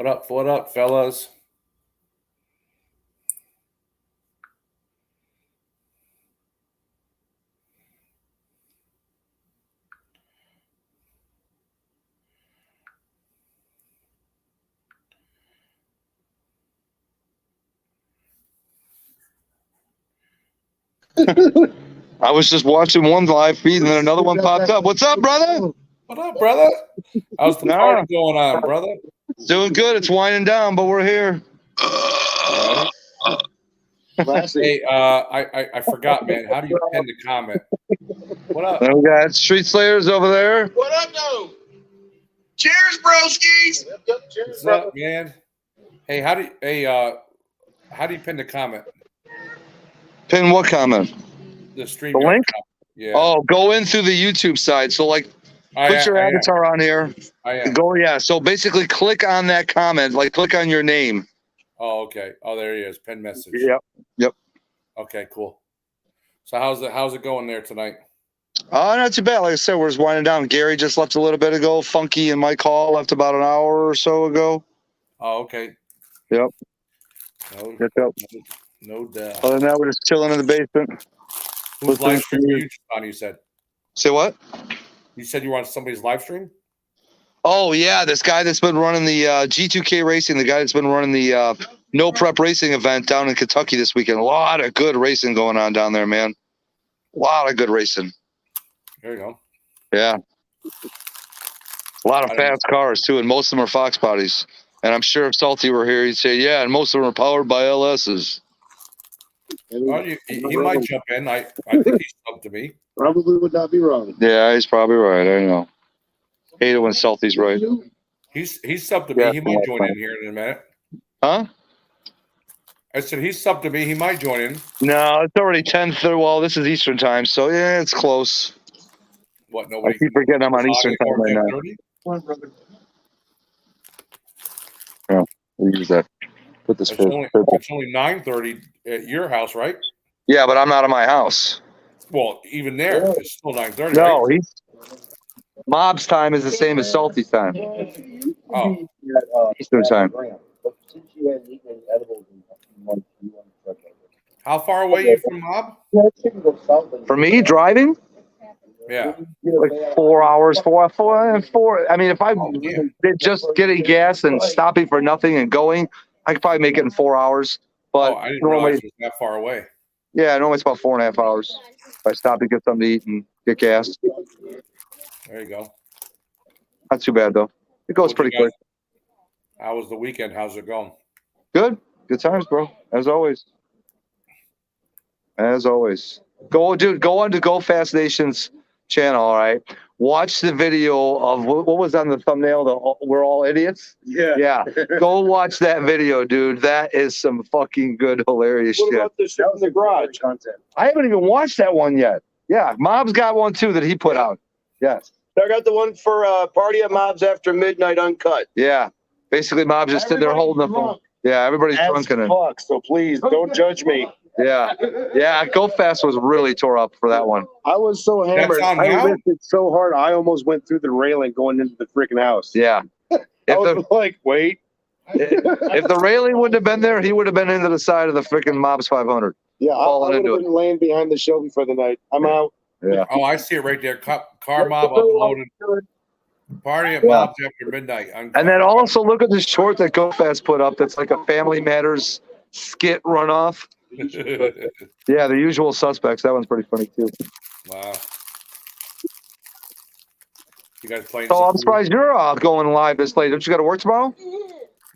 What up, fellas? I was just watching one live feed and then another one popped up. What's up, brother? What up, brother? How's the party going on, brother? It's doing good. It's winding down, but we're here. Hey, I forgot, man. How do you pin the comment? What up? And we got Street Slayers over there. What up, though? Cheers, broskies. What's up, man? Hey, how do you pin the comment? Pin what comment? The stream. The link? Comment. Yeah. Oh, go in through the YouTube side. So, like, put your avatar on here. Go, yeah. So basically, click on that comment. Like, click on your name. Oh, okay. Oh, there he is. Pin message. Yep. Okay, cool. So how's it going there tonight? Not too bad. Like I said, we're just winding down. Gary just left a little bit ago. Funky and Mike Hall left about an hour or so ago. Oh, okay. Yep. No doubt. Other than that, we're just chilling in the basement. Whose live stream are you on? You said. Say what? You said you were on somebody's live stream? Oh yeah, this guy that's been running the G2K Racing, the guy that's been running the No Prep Racing event down in Kentucky this weekend. A lot of good racing going on down there, man. A lot of good racing. There you go. Yeah. A lot of fast cars too, and most of them are Fox bodies. And I'm sure if Salty were here, he'd say, yeah, and most of them are powered by LSs. Well, he might jump in. I think he's up to me. Probably would not be wrong. Yeah, he's probably right. I know. Hate it when Salty's right. He's subbed to me. He might join in here in a minute. Huh? I said he's subbed to me. He might join in. No, it's already 10:30. Well, this is Eastern time, so yeah, it's close. What? Nobody. I keep forgetting I'm on Eastern time right now. Yeah, we'll use that. Put this. It's only 9:30 at your house, right? Yeah, but I'm not at my house. Well, even there, it's still 9:30. No, right? Mob's time is the same as Salty's time. Oh, Eastern time. how far away are you from Mob? For me, driving? Yeah. Like 4 hours, four. I mean, if I just getting gas and stopping for nothing and going, I could probably make it in 4 hours. But I didn't realize it was that far away. Yeah, normally it's about 4.5 hours. If I stop to get something to eat and get gas. There you go. Not too bad, though. It goes pretty quick. How was the weekend? How's it going? Good. Good times, bro. As always. As always. Go on to Go Fast Nation's channel, all right? Watch the video of what was on the thumbnail, We're All Idiots? Yeah. Go watch that video, dude. That is some fucking good, hilarious shit. What about the shit in the garage? I haven't even watched that one yet. Yeah, Mob's got one too that he put out. Yes. I got the one for Party at Mob's After Midnight Uncut. Yeah. Basically, Mob's just sitting there holding the phone. Yeah, everybody's drunk in it. Fuck, so please don't judge me. Yeah. Yeah, Go Fast was really tore up for that one. I was so hammered. on I now? ripped it so hard, I almost went through the railing going into the freaking house. Yeah. I was like, wait. If the railing wouldn't have been there, he would have been into the side of the freaking Mob's 500. Yeah, I would have been laying behind the Shelby for the night. I'm out. Yeah. Oh, I see it right there. Car Mob uploaded. Party at Mob's After Midnight. And then also look at the short that Go Fast put up. That's like a Family Matters skit runoff. Yeah, The Usual Suspects. That one's pretty funny too. Wow. You guys playing? So I'm surprised you're going live this late. Don't you got to work tomorrow?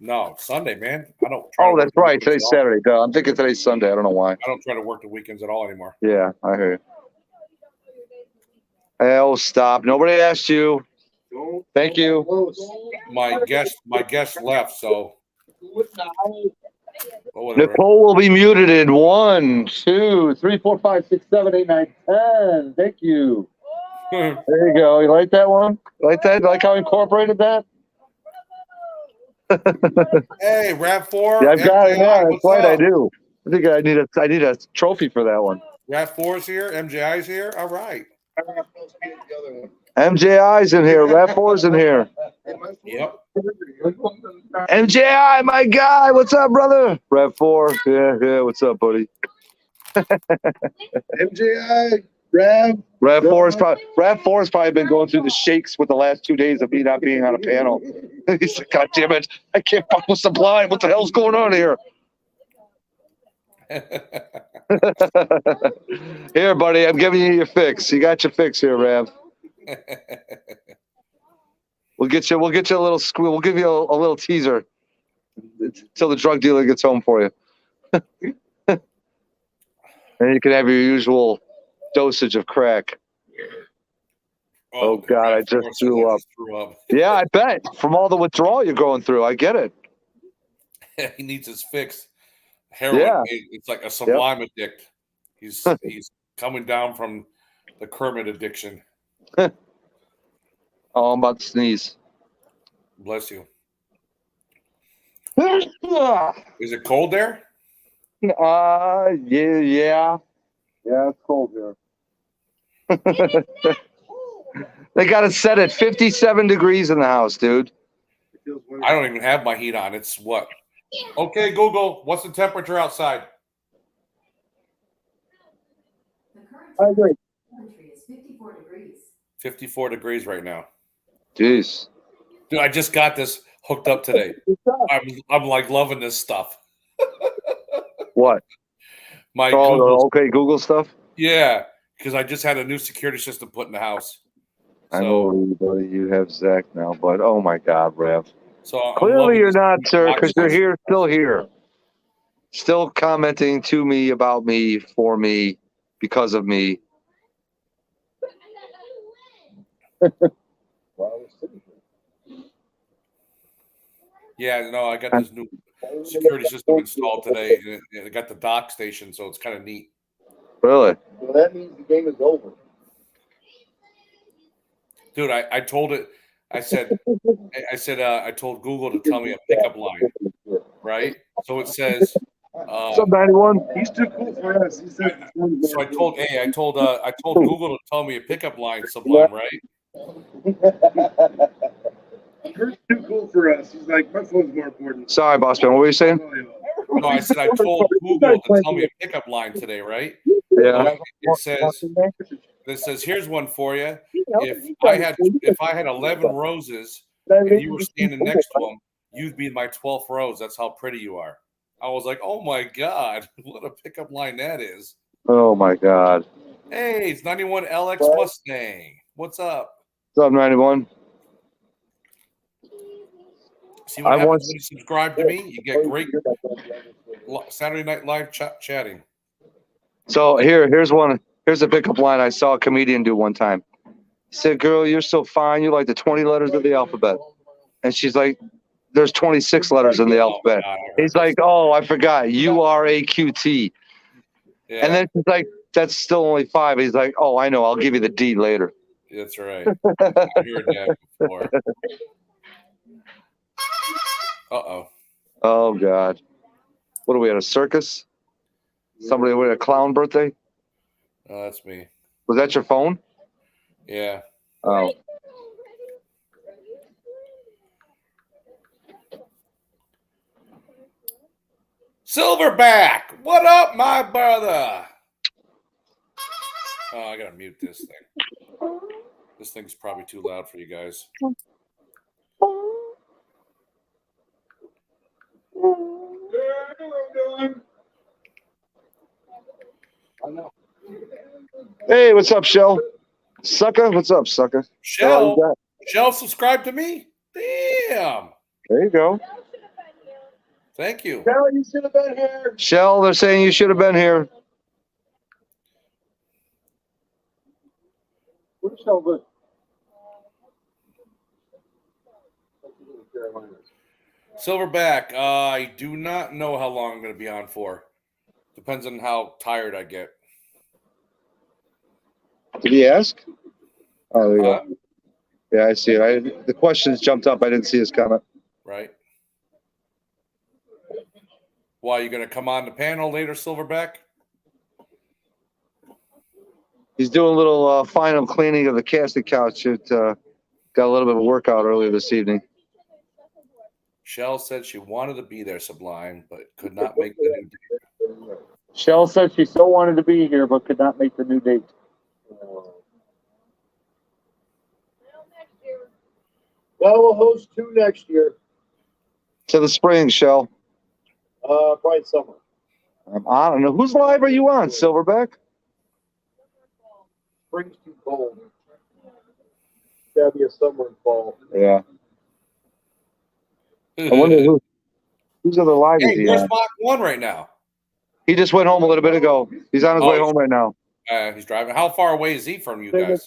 No, Sunday, man. I don't. Oh, that's right. Today's Saturday. Duh. I'm thinking today's Sunday. I don't know why. I don't try to work the weekends at all anymore. Yeah, I hear you. Oh, stop. Nobody asked you. Thank you. My guest left, so. Nicole will be muted in 1, 2, 3, 4, 5, 6, 7, 8, 9, 10. Thank you. There you go. You like that one? You like that? You like how I incorporated that? Hey, RAV4. Yeah, I've got it. Yeah, that's right. Up? I do. I think I need a trophy for that one. RAV4's here. MJI's here. All right. MJI's in here. Rav4's in here. Yep. MJI, my guy. What's up, brother? Rav4. Yeah. What's up, buddy? MJI, Rav. Rav4 has probably been going through the shakes with the last 2 days of me not being on a panel. He's like, God damn it. I can't fuck with Sublime. What the hell's going on here? Here, buddy. I'm giving you your fix. You got your fix here, Rav. We'll get you a little squeal. We'll give you a little teaser until the drug dealer gets home for you. And you can have your usual dosage of crack. Oh God, I just threw up. Yeah, I bet. From all the withdrawal you're going through. I get it. He needs his fix. Heroin. Yeah. It's like a Sublime addict. He's coming down from the Kermit addiction. Oh, I'm about to sneeze. Bless you. Is it cold there? Yeah. Yeah, it's cold here. They got it set at 57 degrees in the house, dude. I don't even have my heat on. It's what? Okay, Google, what's the temperature outside? The current temperature is 54 degrees. 54 degrees right now. Jeez. Dude, I just got this hooked up today. I'm like loving this stuff. What? My Oh, Google, okay, Google stuff? yeah, because I just had a new security system put in the house. I know, buddy, you have Zach now, but oh my God, Rev. So I'm Clearly loving you're this not, sir, box because you're system. here, still here. Still commenting to me, about me, for me, because of me. Yeah, no, I got this new security system installed today, and it got the dock station, so it's kind of neat. Really? Well, that means the game is over. Dude, I told it. I told Google to tell me a pickup line, right? So it says. What's up, 91? He's too cool for us. He said, So I told Google to tell me a pickup line, Sublime, right? Kurt's too cool for us. He's like, my phone's more important. Sorry, boss man. What were you saying? No, I said I told Google to tell me a pickup line today, right? Yeah. It says here's one for you. If I had 11 roses and you were standing next to them, you'd be my 12th rose. That's how pretty you are. I was like, oh my God, what a pickup line that is. Oh my God. Hey, it's 91 LX Mustang. What's up? What's up, 91? See what happens when you subscribe to me? You get great Saturday Night Live chatting. So here's one. Here's a pickup line I saw a comedian do one time. He said, girl, you're so fine. You're like the 20 letters of the alphabet. And she's like, there's 26 letters in the alphabet. God, He's like, oh, I forgot. URAQT. Yeah, And then she's like, that's still only 5. He's like, oh, I know. I'll give you the D later. that's right. I heard that before. Uh-oh. Oh, God. What are we at, a circus? Somebody with a clown birthday? Oh, that's me. Was that your phone? Yeah. Oh. Silverback, what up, my brother? Oh, I gotta mute this thing. This thing's probably too loud for you guys. Hey, what's up, Shell? Sucker? What's up, sucker? Shell, Oh, Shell, subscribe to me. Damn. there you go. Thank you. Shell, you should have been here. Shell, they're saying you should have been here. Where's Shell been? Silverback, I do not know how long I'm going to be on for. Depends on how tired I get. Did he ask? Oh, there you Huh? go. Yeah, I see it. The questions jumped up. I didn't see his comment. Right? Why, you going to come on the panel later, Silverback? He's doing a little final cleaning of the casting couch. It got a little bit of a workout earlier this evening. Shell said she wanted to be there, Sublime, but could not make the new date. Shell said she so wanted to be here, but could not make the new date. Well, we'll host 2 next year. To the spring, Shell. Probably summer. I don't know. Whose live are you on, Silverback? Spring's too cold. Gotta be a summer and fall. Yeah. I wonder whose other live is Hey, he where's on? Mach 1 right now? He just went home a little bit ago. He's on his way Oh, home right now. He's driving. How far away is he from you guys?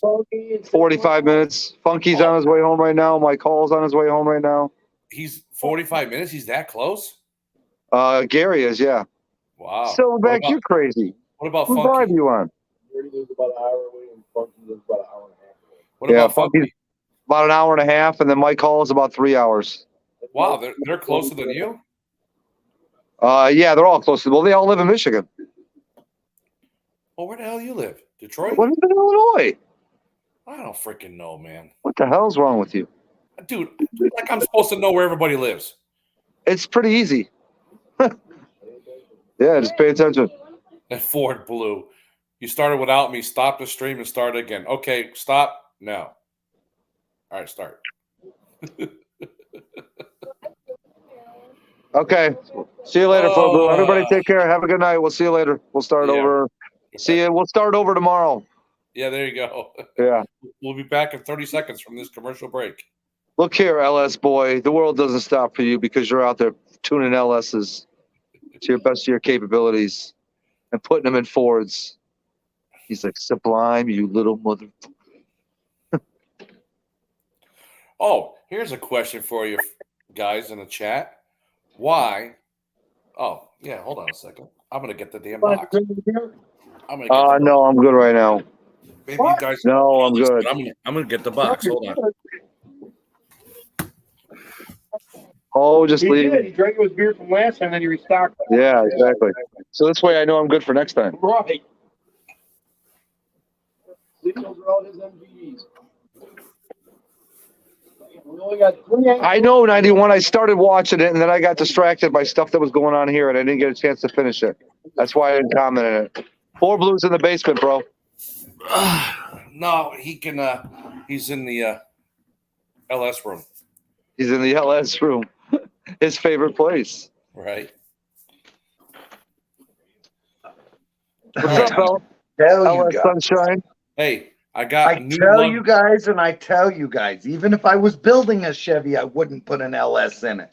45 minutes. Funky's on his way home right now. Mike Hall's on his way home right now. He's 45 minutes. He's that close? Gary is, yeah. Wow. Silverback, you're crazy. What about Whose live Funky? you on? Brady lives about an hour away, and Funky lives about an hour and a half away. What Yeah, about Funky? About an hour and a half, and then Mike Hall is about 3 hours. Wow, they're closer than you? Yeah, they're all close. Well, they all live in Michigan. Well, where the hell do you live? Detroit? What is in Illinois? I don't freaking know, man. What the hell's wrong with you? Dude, like I'm supposed to know where everybody lives. It's pretty easy. Yeah, just pay attention. And Ford Blue. You started without me. Stop the stream and start again. Okay, stop now. All right, start. Okay. See you later, Ford Blue. Everybody Oh. take care. Have a good night. We'll see you later. We'll start Yeah. over. See you. We'll start over tomorrow. Yeah, there you go. Yeah. We'll be back in 30 seconds from this commercial break. Look here, LS boy. The world doesn't stop for you because you're out there tuning LSs to your best of your capabilities and putting them in Fords. He's like, Sublime, you little mother. Oh, here's a question for you guys in the chat. Why? Oh, yeah, hold on a second. I'm going to get the damn box. I'm going to No, I'm good right now. Maybe you guys. No, I'm good. I'm going to get the box. Hold on. Oh, just He leave. did. He drank his beer from last time, then he restocked it. Yeah, exactly. So this way I know I'm good for next time. Right. Those are all his MGEs. We only got 3 I know 91. I started watching it and then I got distracted by stuff that was going on here and I didn't get a chance to finish it. That's why I didn't comment on it. 4 Blues in the basement, bro. No, he can. He's in the LS room, He's in the LS room. His favorite place. right? What's up, bro? Tell you LS guys. Sunshine. Hey, I got I new tell lug- you guys, and I tell you guys, even if I was building a Chevy, I wouldn't put an LS in it.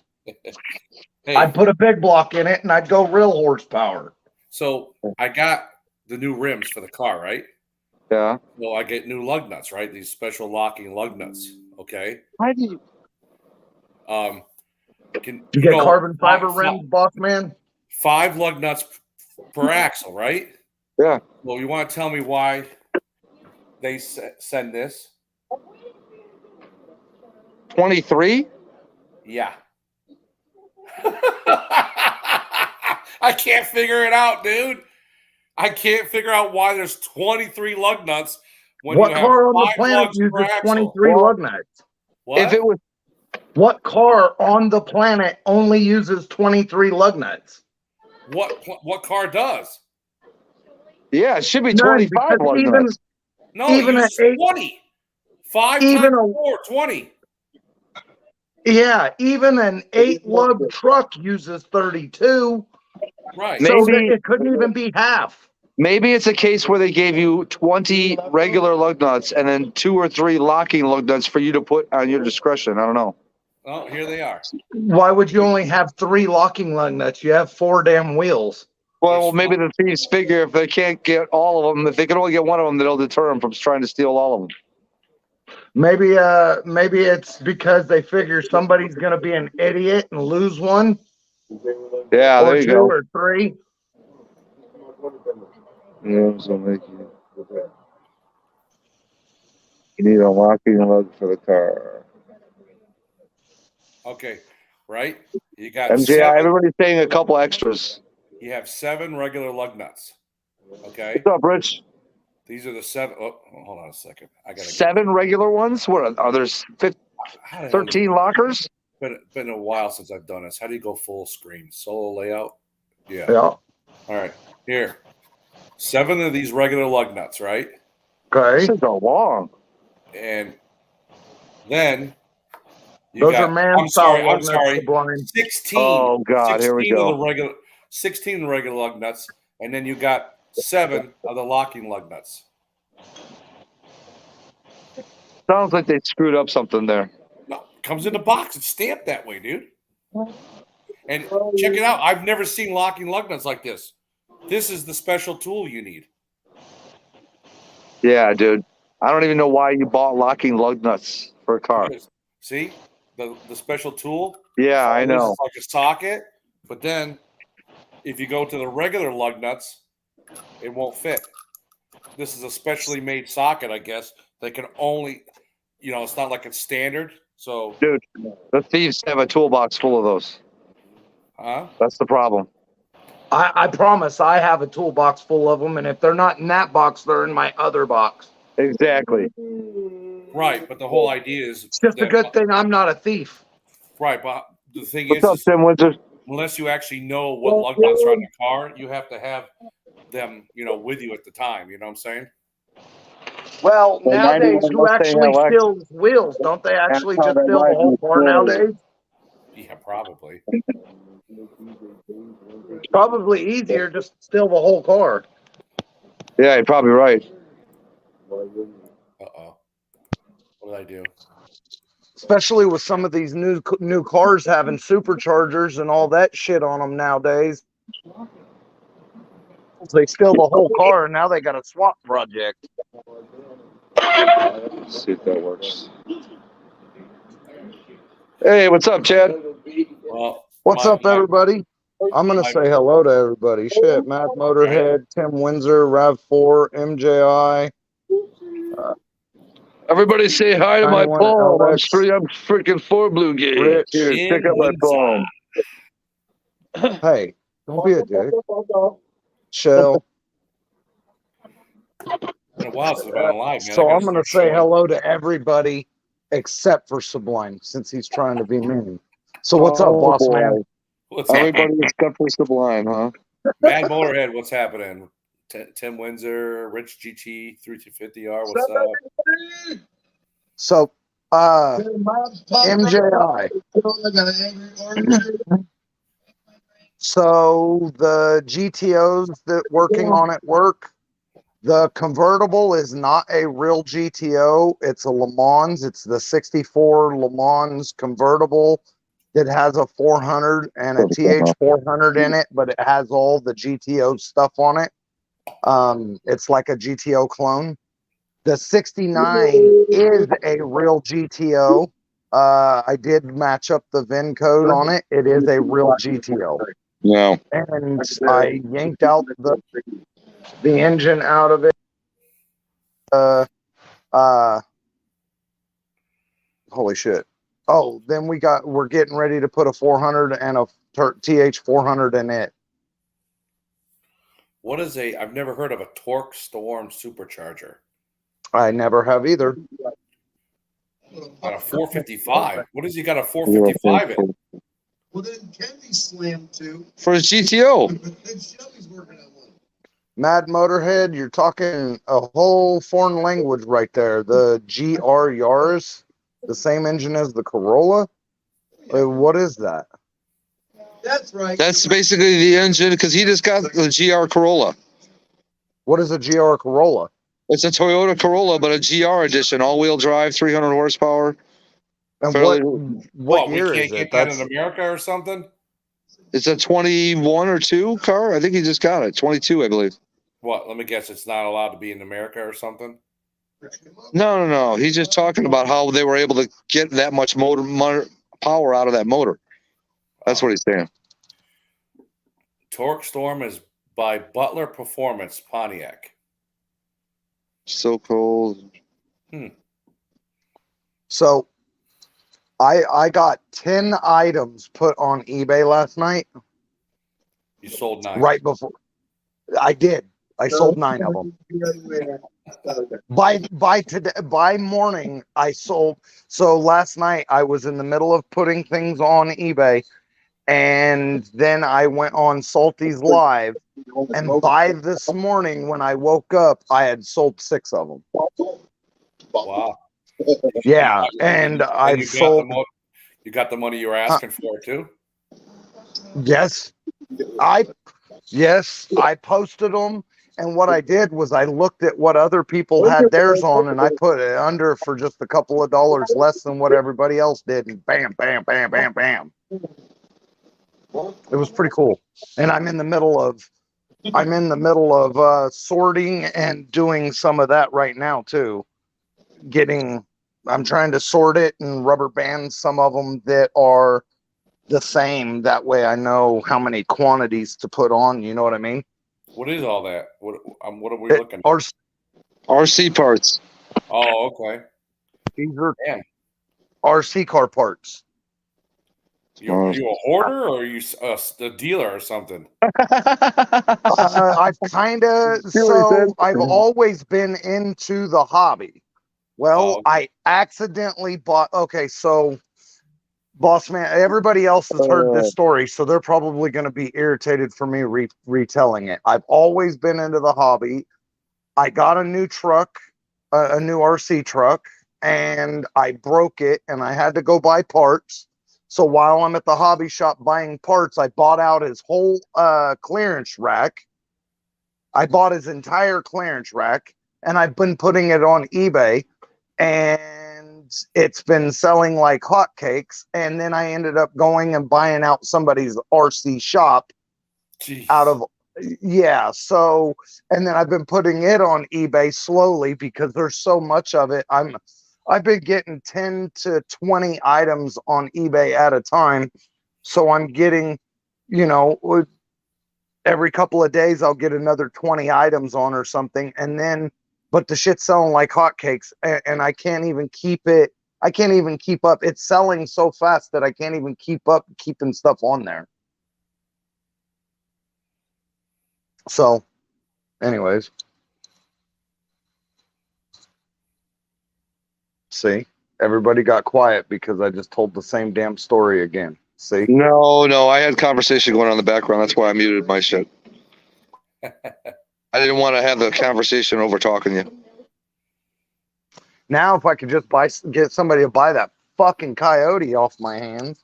Hey, I'd put a big block in it, and I'd go real horsepower. so I got the new rims for the car, right? Yeah. Well, I get new lug nuts, right? These special locking lug nuts. Okay. Why do you? Can You get know, carbon fiber five- rims, boss man? 5 lug nuts per axle, right? Yeah. Well, you want to tell me why they send this? 23? Yeah. I can't figure it out, dude. I can't figure out why there's 23 lug nuts when What you have car on the 5 planet lugs per uses axle. 23 lug nuts? What? If it was What car on the planet only uses 23 lug nuts? What car does? yeah, it should be None, 25 because lug even- nuts. No, Even it at uses 8 20. 5 even times a- 4, 20. Yeah, even an 8 lug truck uses 32. Right. Maybe- So that it couldn't even be half. Maybe it's a case where they gave you 20 regular lug nuts and then 2 or 3 locking lug nuts for you to put on your discretion. I don't know. Oh, here they are. Why would you only have 3 locking lug nuts? You have 4 damn wheels. Well, maybe the thieves figure if they can't get all of them, if they can only get one of them, they'll deter them from trying to steal all of them. Maybe it's because they figure somebody's gonna be an idiot and lose one Yeah, or there you 2 go. or 3. Yeah, so make you need a locking lug for the car. Okay. Right? You got MJI, 7, everybody's saying a couple extras. you have 7 regular lug nuts. Okay. What's up, Rich? These are the 7. Oh, hold on a second. I got 7 regular ones. What are there? 13 lockers. Been a while since I've done this. How do you go full screen? Solo layout. Yeah. Yeah. All right. Here. 7 of these regular lug nuts, right? Okay. This is a long. And then you Those got. are man I'm sorry. style I'm sorry. Sublime. 16. Oh God, 16 here we of go. the regular. 16 regular lug nuts, and then you got 7 of the locking lug nuts. Sounds like they screwed up something there. No, it comes in the box. It's stamped that way, dude. And check it out. I've never seen locking lug nuts like this. This is the special tool you need. Yeah, dude. I don't even know why you bought locking lug nuts for a car. See the special tool? Yeah, I know. It's like a socket, but then if you go to the regular lug nuts, it won't fit. This is a specially made socket, I guess. They can only, it's not like it's standard. So, Dude, the thieves have a toolbox full of those. huh? That's the problem. I promise I have a toolbox full of them, and if they're not in that box, they're in my other box. Exactly. Right, but the whole idea is It's just a good thing I'm not a thief. Right, but the thing What's up, is Tim Winter? unless you actually know what lug nuts are in the car, you have to have them, with you at the time. You know what I'm saying? Well, Well, nowadays, 91 who Mustang actually LX. steals wheels? Don't they actually That's how just they steal the like whole them. car nowadays? Yeah, probably. It's probably easier just to steal the whole car. Yeah, you're probably right. Uh-oh. What did I do? Especially with some of these new cars having superchargers and all that shit on them nowadays. They steal the whole car, and now they got a swap project. Let's see if that works. Hey, what's up, Chad? Well, What's up, everybody? I'm gonna say hello to everybody. Shit, Matt Motorhead, Tim Windsor, Rav4, MJI. Everybody say hi to my 91 palm. I'm LX. freaking for Blue Gate. Rich. Here, check out my palm. Hey, don't be a dick. Chill. been a while since I've been alive, man. So I I'm gotta gonna start say showing. hello to everybody except for Sublime, since he's trying to be mean. So what's up, boss man? What's up? Everybody except for Sublime, huh? Mad Motorhead, what's happening? Tim Windsor, Rich GT 3250R, what's up? So, MJI. So the GTOs that working on it work. The convertible is not a real GTO. It's a Le Mans. It's the 64 Le Mans convertible that has a 400 and a TH400 in it, but it has all the GTO stuff on it. It's like a GTO clone. The 69 is a real GTO. I did match up the VIN code on it. It is a real GTO. No. And I yanked out the engine out of it. Holy shit. Oh, then we're getting ready to put a 400 and a TH400 in it. What is I've never heard of a Torque Storm supercharger. I never have either. Got a 455. What has he got a 455 in? Well, then Kenny slammed too. For his GTO. And Shelby's working on one. Mad Motorhead, you're talking a whole foreign language right there. The GR Yaris, the same engine as the Corolla. What is that? That's right. That's basically the engine because he just got the GR Corolla. What is a GR Corolla? It's a Toyota Corolla, but a GR edition, all-wheel drive, 300 horsepower. And Fairly- what We year can't is get it? that in America or something? It's a 21 or 2 car. I think he just got it. 22, I believe. What? Let me guess. It's not allowed to be in America or something? No. He's just talking about how they were able to get that much motor power out of that motor. That's what he's saying. Torque Storm is by Butler Performance Pontiac. So cold. So I got 10 items put on eBay last night. You sold 9. Right before I did. I sold 9 of them. By morning I sold. So last night I was in the middle of putting things on eBay, and then I went on Salty's Live, and by this morning when I woke up, I had sold 6 of them. Wow. Yeah, and I've you got sold. You got the money you were asking for too. Yes, I posted them, and what I did was I looked at what other people had theirs on, and I put it under for just a couple of dollars less than what everybody else did, and bam, bam, bam, bam, bam. It was pretty cool, and I'm in the middle of sorting and doing some of that right now too. I'm trying to sort it and rubber band some of them that are the same. That way I know how many quantities to put on. You know what I mean? What is all that? What are we looking at? RC parts. Oh, okay. These are Damn. RC car parts. Are you a hoarder or are you a dealer or something? I've I've always been into the hobby. Well, I accidentally bought. Okay, so boss man, everybody else has heard this story, so they're probably going to be irritated for me retelling it. I've always been into the hobby. I got a new truck, a new RC truck, and I broke it, and I had to go buy parts. So while I'm at the hobby shop buying parts, I bought out his whole clearance rack. I bought his entire clearance rack, and I've been putting it on eBay, and it's been selling like hotcakes. And then I ended up going and buying out somebody's RC shop. Jeez. So, and then I've been putting it on eBay slowly because there's so much of it. I've been getting 10 to 20 items on eBay at a time. So I'm getting, every couple of days I'll get another 20 items on or something. And then, but the shit's selling like hotcakes, and I can't even keep it. I can't even keep up. It's selling so fast that I can't even keep up keeping stuff on there. So, anyways. See, everybody got quiet because I just told the same damn story again. See? No, I had conversation going on in the background. That's why I muted my shit. I didn't want to have the conversation over talking you. Now, if I could just get somebody to buy that fucking coyote off my hands.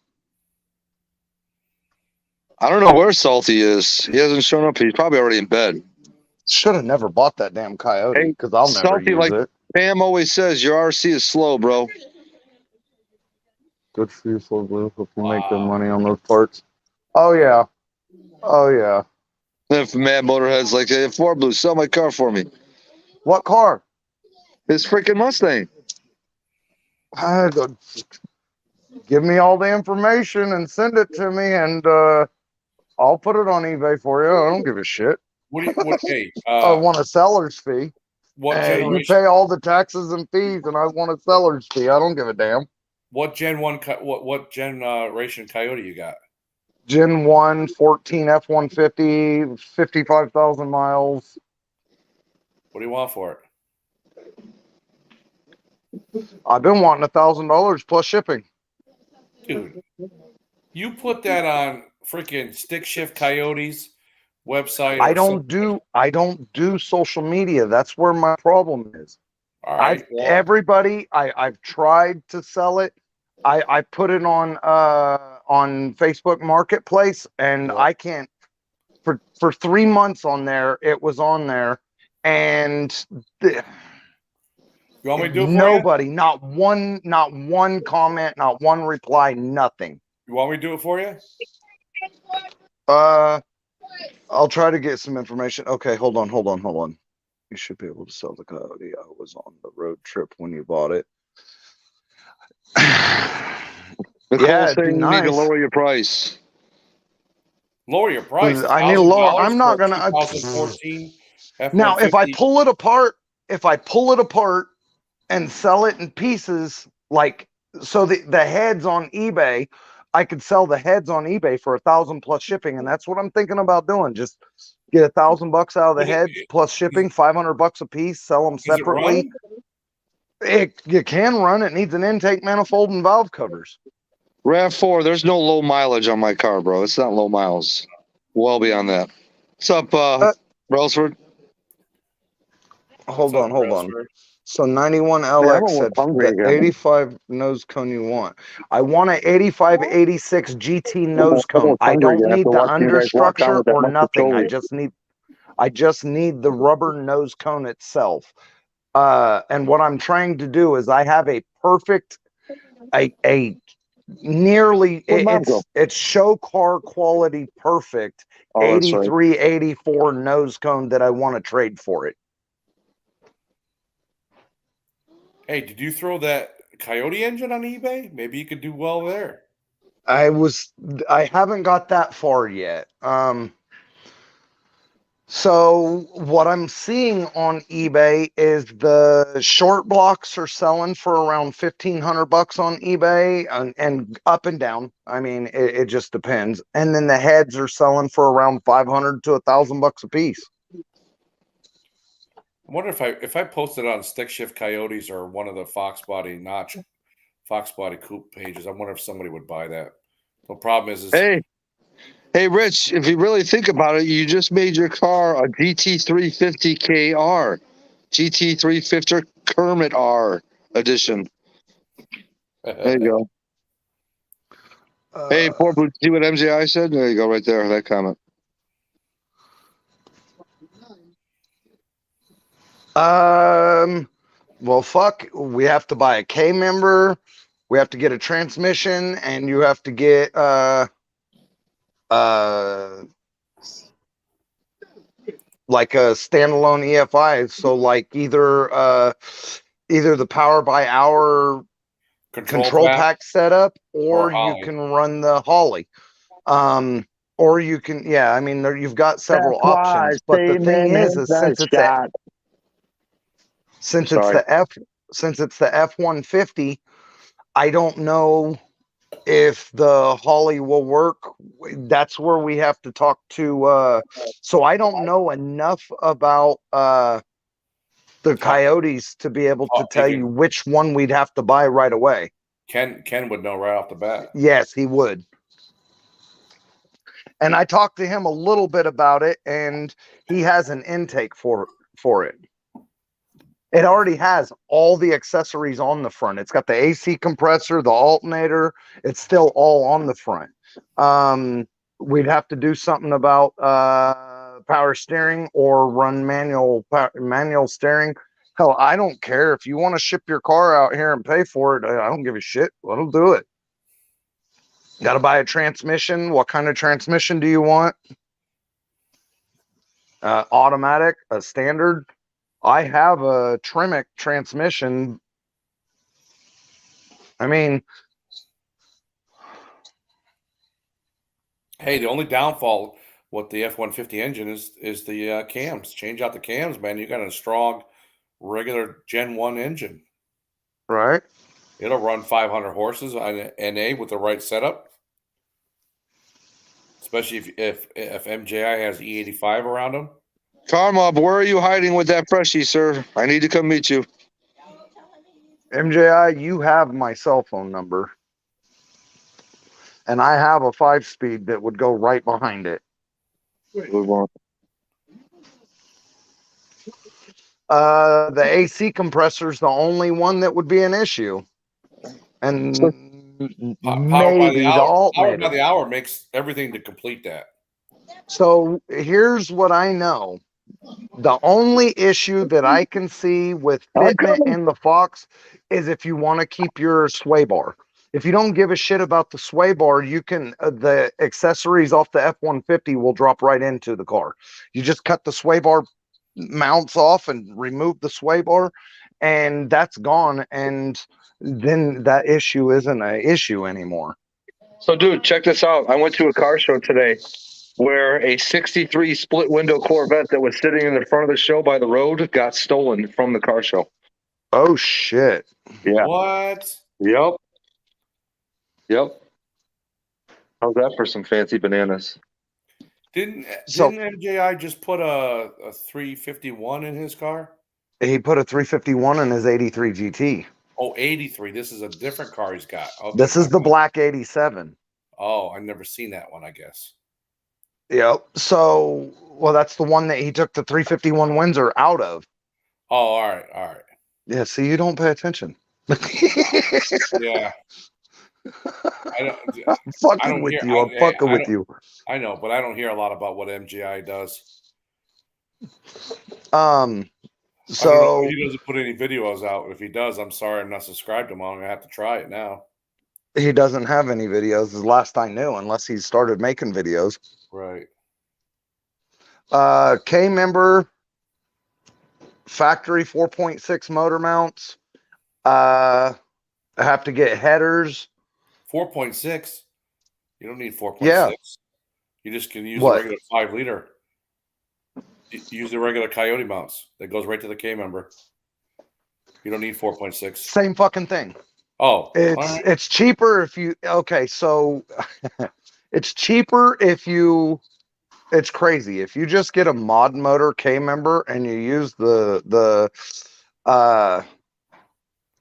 I don't know where Salty is. He hasn't shown up. He's probably already in bed. Should have never bought that damn coyote because I'll never use it. Pam always says, your RC is slow, bro. Good for you, Slow Blue. Hope you make good money on those parts. Oh, yeah. Then if Mad Motorhead's like, hey, 4 Blue, sell my car for me. What car? His freaking Mustang. Give me all the information and send it to me, and I'll put it on eBay for you. I don't give a shit. I want a seller's fee. You pay all the taxes and fees, and I want a seller's fee. I don't give a damn. What Gen 1, what generation Coyote you got? Gen 1, 14 F-150, 55,000 miles. What do you want for it? I've been wanting $1,000 plus shipping. Dude, you put that on freaking Stick Shift Coyotes website. I don't do social media. That's where my problem is. All right. I've tried to sell it. I put it on Facebook Marketplace, and I can't. For 3 months on there, it was on there, and you want me to do it for nobody, you? not one comment, not one reply, nothing. You want me to do it for you? I'll try to get some information. Okay, hold on. You should be able to sell the Coyote. I was on the road trip when you bought it. Yeah, you need to lower your price. Lower your price. I need to lower. I'm not gonna. 2014. Now, if I pull it apart, and sell it in pieces, like so, the heads on eBay I could sell the heads on eBay for 1,000 plus shipping, and that's what I'm thinking about doing. Just get $1,000 out of the heads plus shipping, $500 a piece, sell them Does it separately. run? You can run. It needs an intake manifold and valve covers. RAV4, there's no low mileage on my car, bro. It's not low miles. Well beyond that. What's up, Brailsford? Hold What's up, on. Brailsford? So 91 I'm LX almost said hungry the again. 85 nose cone you want. I want an 85 86 GT nose cone. almost I hungry don't again need after the watching you guys walk down understructure with that or mustard nothing. I chili. just need the rubber nose cone itself. And what I'm trying to do is I have a perfect, a nearly Where'd Mom go? it's show car quality perfect Oh, that's right. 83 84 nose cone that I want to trade for it. Hey, did you throw that Coyote engine on eBay? Maybe you could do well there. I haven't got that far yet. So what I'm seeing on eBay is the short blocks are selling for around $1,500 on eBay and up and down. I mean, it just depends. And then the heads are selling for around $500 to $1,000 a piece. I wonder if I posted on Stick Shift Coyotes or one of the Fox Body Coupe pages, I wonder if somebody would buy that. The problem is Hey, Rich, if you really think about it, you just made your car a GT350 KR, GT350 Kermit R edition. There you go. Hey, poor Boot, see what MJI said? There you go, right there, that comment. Well, fuck, we have to buy a K member, we have to get a transmission, and you have to get like a standalone EFI. So like either the power by hour control pack setup, or you can run the Holly. Or you can, yeah, I mean, you've got several options, but the thing is since it's the F-150, I don't know if the Holly will work. That's where we have to talk to. So I don't know enough about the Coyotes to be able to tell you which one we'd have to buy right away. Ken would know right off the bat. Yes, he would. And I talked to him a little bit about it, and he has an intake for it. It already has all the accessories on the front. It's got the AC compressor, the alternator. It's still all on the front. We'd have to do something about power steering or run manual steering. Hell, I don't care. If you want to ship your car out here and pay for it, I don't give a shit. Let them do it. Got to buy a transmission. What kind of transmission do you want? Automatic, a standard. I have a Tremec transmission. I mean, hey, the only downfall with the F-150 engine is the cams. Change out the cams, man. You got a strong, regular Gen 1 engine. Right. It'll run 500 horses on NA with the right setup. Especially if MJI has E85 around them. Carmob, where are you hiding with that freshie, sir? I need to come meet you. MJI, you have my cell phone number. And I have a 5-speed that would go right behind it. The AC compressor is the only one that would be an issue. And Power by the hour makes everything to complete that. So here's what I know. The only issue that I can see with fitment in the Fox is if you want to keep your sway bar. If you don't give a shit about the sway bar, you can the accessories off the F-150 will drop right into the car. You just cut the sway bar mounts off and remove the sway bar, and that's gone. And then that issue isn't an issue anymore. So, dude, check this out. I went to a car show today where a 63 split window Corvette that was sitting in the front of the show by the road got stolen from the car show. Oh, shit. Yeah. What? Yep. How's that for some fancy bananas? Didn't So- MJI just put a 351 in his car? He put a 351 in his 83 GT. Oh, 83. This is a different car he's got. Okay, This is my the bad. black 87. Oh, I've never seen that one, I guess. Yep. So, well, that's the one that he took the 351 Windsor out of. Oh, all right, all right. Yeah. See, you don't pay attention. Yeah. I don't. I'm fucking don't with hear- you. I'm I- fucking I with don't- you. I know, but I don't hear a lot about what MGI does. So, I don't know. He doesn't put any videos out. If he does, I'm sorry, I'm not subscribed to him. I'm gonna have to try it now. he doesn't have any videos, the last I knew, unless he started making videos. Right. K member factory 4.6 motor mounts. I have to get headers. 4.6. You don't need 4.6. Yeah. You just can use What? a regular 5 liter. Use the regular Coyote mounts. That goes right to the K member. You don't need 4.6. Same fucking thing. Oh, It's all right. it's cheaper if you okay, so it's cheaper if you it's crazy. If you just get a mod motor K member and you use the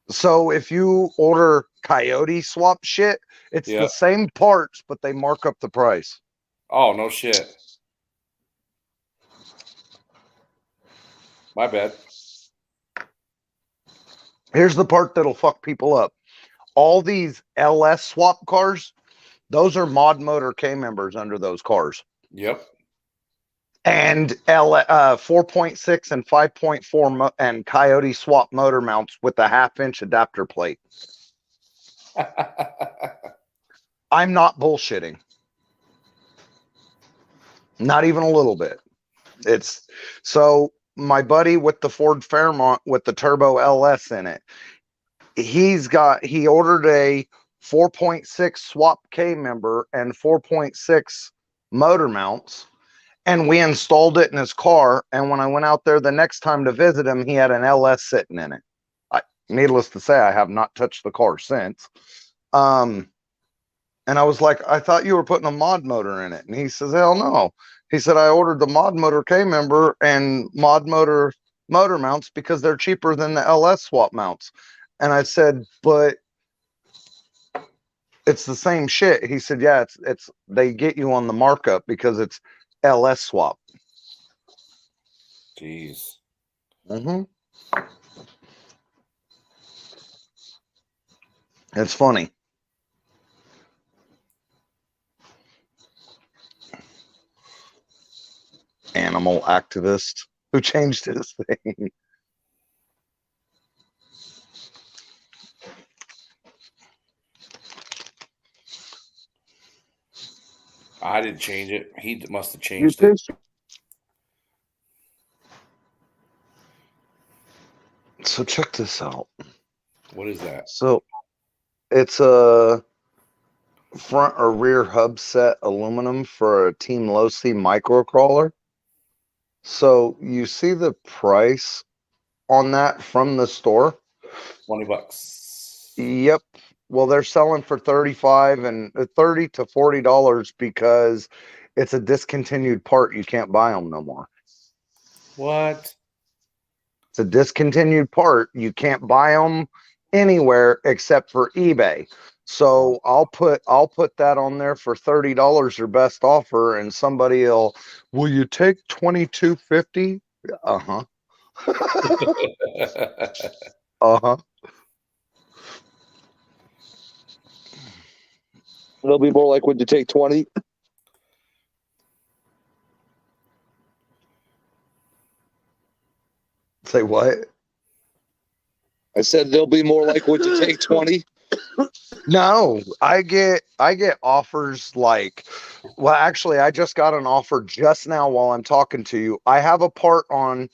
so if you order Coyote swap shit, it's Yeah. the same parts, but they mark up the price. Oh, no shit. My bad. Here's the part that'll fuck people up. All these LS swap cars, those are mod motor K members under those cars. Yep. And 4.6 and 5.4 and Coyote swap motor mounts with the 1/2-inch adapter plate. I'm not bullshitting. Not even a little bit. It's so my buddy with the Ford Fairmont with the turbo LS in it. He ordered a 4.6 swap K member and 4.6 motor mounts, and we installed it in his car. And when I went out there the next time to visit him, he had an LS sitting in it. Needless to say, I have not touched the car since. And I was like, I thought you were putting a mod motor in it. And he says, hell no. He said, I ordered the mod motor K member and mod motor mounts because they're cheaper than the LS swap mounts. And I said, but it's the same shit. He said, yeah, it's they get you on the markup because it's LS swap. Jeez. Mm-hmm. It's funny. Animal activist who changed his thing. I didn't change it. He must have You changed too. it. So check this out. What is that? So it's a front or rear hub set aluminum for a Team Losi microcrawler. So you see the price on that from the store? $20. Yep. Well, they're selling for 35 and $30 to $40 because it's a discontinued part. You can't buy them no more. What? It's a discontinued part. You can't buy them anywhere except for eBay. So I'll put that on there for $30 or best offer, and somebody will you take $22.50? Uh-huh. Uh-huh. It'll be more like, would you take 20? Say what? I said they'll be more like, would you take 20? No, I get offers like, well, actually, I just got an offer just now while I'm talking to you. I have a part on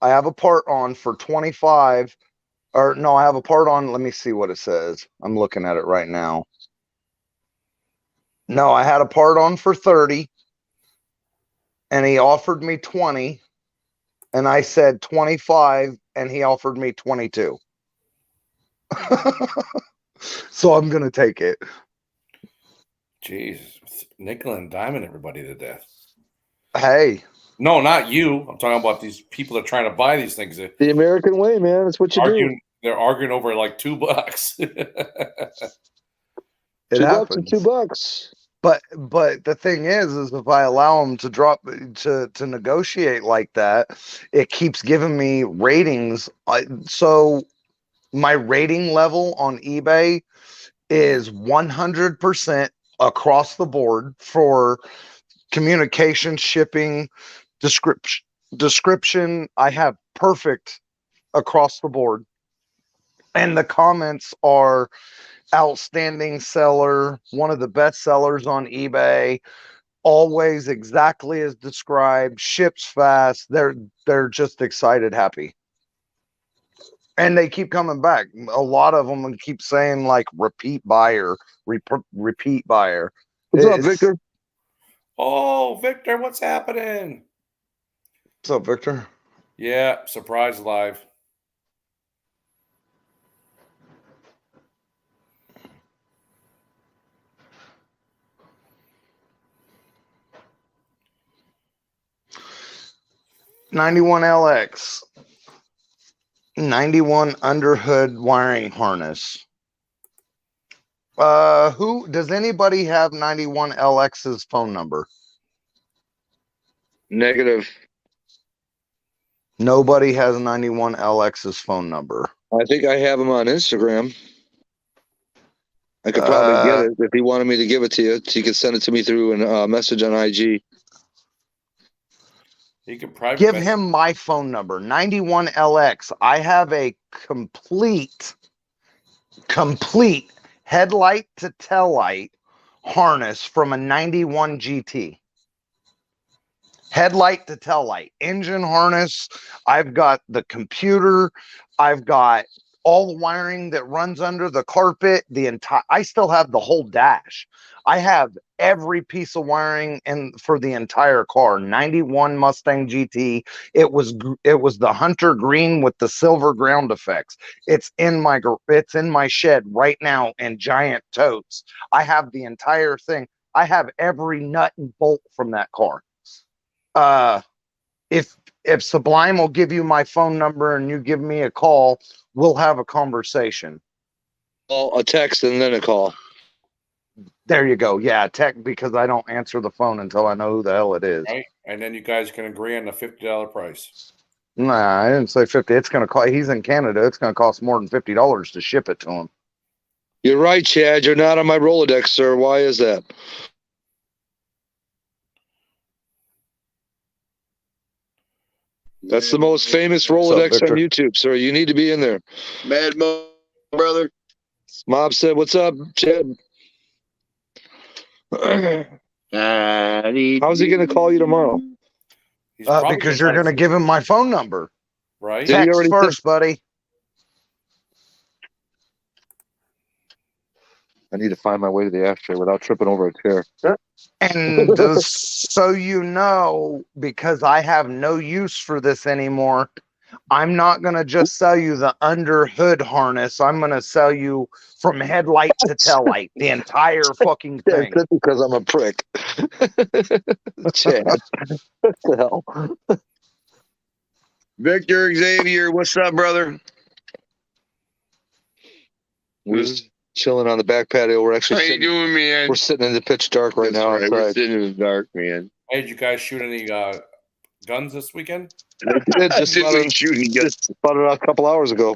for 25, or no, I have a part on. Let me see what it says. I'm looking at it right now. No, I had a part on for 30 and he offered me 20 and I said 25 and he offered me 22. So I'm going to take it. Jeez, nickel and diamond everybody to death. Hey, No, not you. I'm talking about these people that are trying to buy these things. They're The American way, man. That's what you do. arguing, they're arguing over like $2. it $2 happens. and $2. But the thing is if I allow them to drop to negotiate like that, it keeps giving me ratings. So my rating level on eBay is 100% across the board for communication, shipping, description. I have perfect across the board, and the comments are outstanding seller, one of the best sellers on eBay, always exactly as described, ships fast. They're just excited, happy. And they keep coming back. A lot of them keep saying like repeat buyer, repeat buyer. What's up, Victor? Oh, Victor, what's happening? What's up, Victor? Yeah, surprise live. '91LX, 91 underhood wiring harness. Who does anybody have 91LX's phone number? Negative. Nobody has 91LX's phone number. I think I have him on Instagram. I could probably get it if he wanted me to give it to you. So you could send it to me through a message on IG. You can private Give message. him my phone number, 91LX. I have a complete headlight to tail light harness from a 91 GT. Headlight to tail light, engine harness. I've got the computer. I've got all the wiring that runs under the carpet. I still have the whole dash. I have every piece of wiring for the entire car. 91 Mustang GT. It was the hunter green with the silver ground effects. It's in my shed right now in giant totes. I have the entire thing. I have every nut and bolt from that car. If Sublime will give you my phone number and you give me a call, we'll have a conversation. Oh, a text and then a call. There you go. Yeah, because I don't answer the phone until I know who the hell it is. Right? And then you guys can agree on the $50 price. Nah, I didn't say 50. It's going to cost, he's in Canada. It's going to cost more than $50 to ship it to him. You're right, Chad. You're not on my Rolodex, sir. Why is that? That's the most famous Rolodex on YouTube, sir. You need to be in there. Mad Mo, brother. Mob said, "What's up, Chad?" How's he going to call you tomorrow? He's probably Because you're going to give him my phone number. right. Did he Text already first, buddy. I need to find my way to the ashtray without tripping over a chair. And so you know, because I have no use for this anymore, I'm not going to just sell you the under hood harness. I'm going to sell you from headlight to tail light, the entire fucking thing. That's because I'm a prick. Chad, what the hell? Victor Xavier, what's up, brother? We're just chilling on the back patio. We're actually How you doing, man? we're sitting in the pitch dark right now. That's right. We're Outside. sitting in the dark, man. Hey, did you guys shoot any guns this weekend? Did just Did about, we shooting guns? just about a couple hours ago.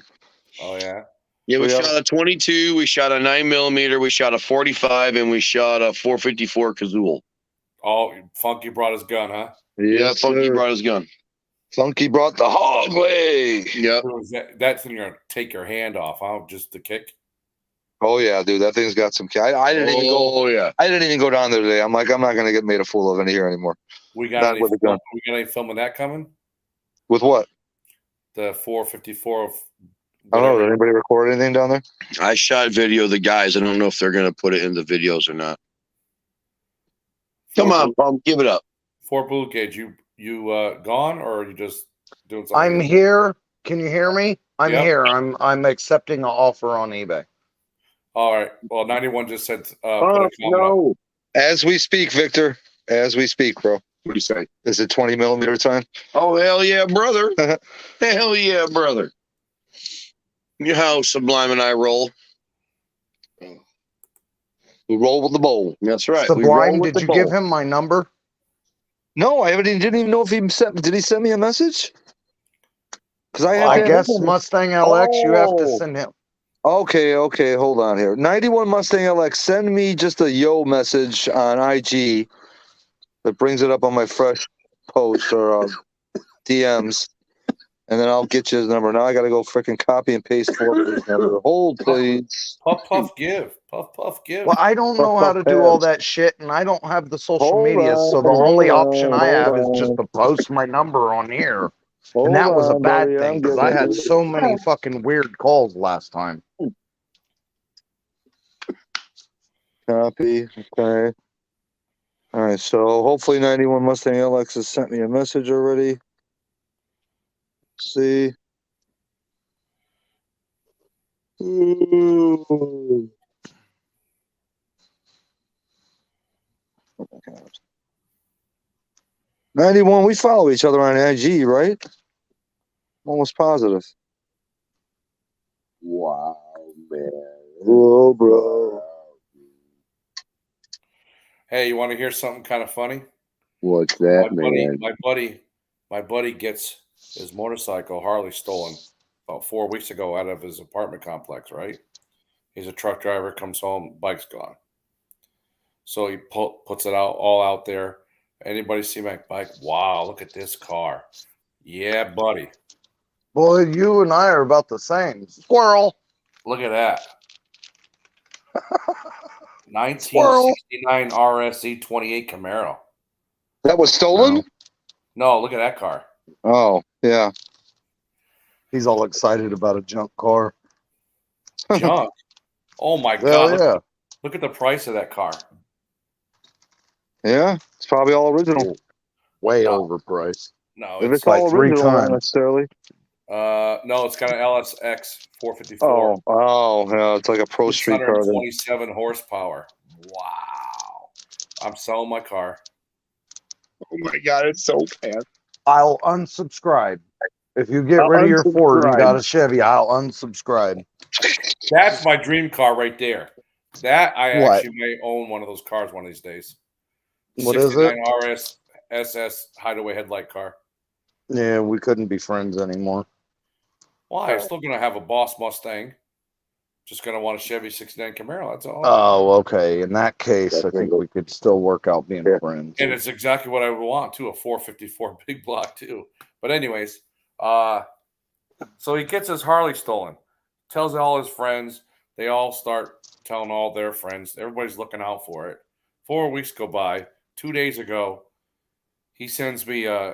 Oh yeah. Yeah, we Yeah. shot a 22, we shot a 9mm, we shot a 45, and we shot a 454 Kazoo. Oh, Funky brought his gun, huh? Yeah, Funky sir. brought his gun. Funky brought the hog leg. Yep. That thing gonna take your hand off, huh? Just the kick. Oh yeah, dude, that thing's got some. I didn't even go. Oh, yeah. I didn't even go down there today. I'm like, I'm not gonna get made a fool of in here anymore. We Not got any, with a gun. we got any filming that coming? With what? The 454. I don't know. Did whatever. anybody record anything down there? I shot video of the guys. I don't know if they're going to put it in the videos or not. Come on, Pump, give it up. Fort Blue Cage, you gone or are you just doing something? I'm here. Can you hear me? I'm Yep. here. I'm accepting an offer on eBay. All right. Well, 91 just said put a comment up. No. As we speak, Victor. As we speak, bro. What do you say? Is it 20 millimeter time? Oh, hell yeah, brother. Hell yeah, brother. You know how Sublime and I roll? We roll with the bowl. That's right. We roll Sublime, with did the you give bowl. him my number? No, I didn't even know if he sent. Did he send me a message? Because I had I that guess open. Mustang LX, you have to Oh. send him. Okay, hold on here. 91 Mustang LX, send me just a yo message on IG that brings it up on my fresh post or DMs, and then I'll get you his number. Now I got to go freaking copy and paste for his number. Hold, please. Puff, puff, give. Puff, puff, give. Well, I don't know how to do all that shit, and I don't have the social Hold media, on, so the only hold option on, I have hold is just on. to post my number on here. Hold And that was a on, bad buddy, thing I'm because getting I had it. so many fucking weird calls last time. Copy. Okay. All right. So hopefully 91 Mustang LX has sent me a message already. Let's see. Ooh. Oh my God. 91, we follow each other on IG, right? Almost positive. Wow, man. Whoa, bro. Hey, you want to hear something kind of funny? What's that, man? My buddy gets his motorcycle Harley stolen about 4 weeks ago out of his apartment complex. Right? He's a truck driver. Comes home, bike's gone. So he puts it all out there. Anybody see my bike? Wow, look at this car. Yeah, buddy. Boy, you and I are about the same. Squirrel. Look at that. Squirrel. 1969 RSE 28 Camaro. That was stolen? No, look at that car. Oh, yeah. He's all excited about a junk car. Junk. Oh my Hell God. yeah. Look at the price of that car. Yeah. It's probably all original. Way No. overpriced. No, If it's it's all like 3 original, not times. necessarily. no, it's got an LSX 454. Yeah, it's like a pro street car. Then. 627 horsepower. Wow. I'm selling my car. Oh my God, it's so fast. I'll unsubscribe. If you get rid of your Ford and got a Chevy, I'll unsubscribe. That's my dream car right there. That I What? actually may own one of those cars one of these days. What is it? 69 RS SS hideaway headlight car. Yeah, we couldn't be friends anymore. Why? I'm still gonna have a Boss Mustang. Just gonna want a Chevy 69 Camaro. That's all. Oh, okay. In that case, I think we could still work out being friends. And it's exactly what I would want too, a 454 big block too. But anyways, so he gets his Harley stolen, tells all his friends. They all start telling all their friends. Everybody's looking out for it. 4 weeks go by. 2 days ago, he sends me a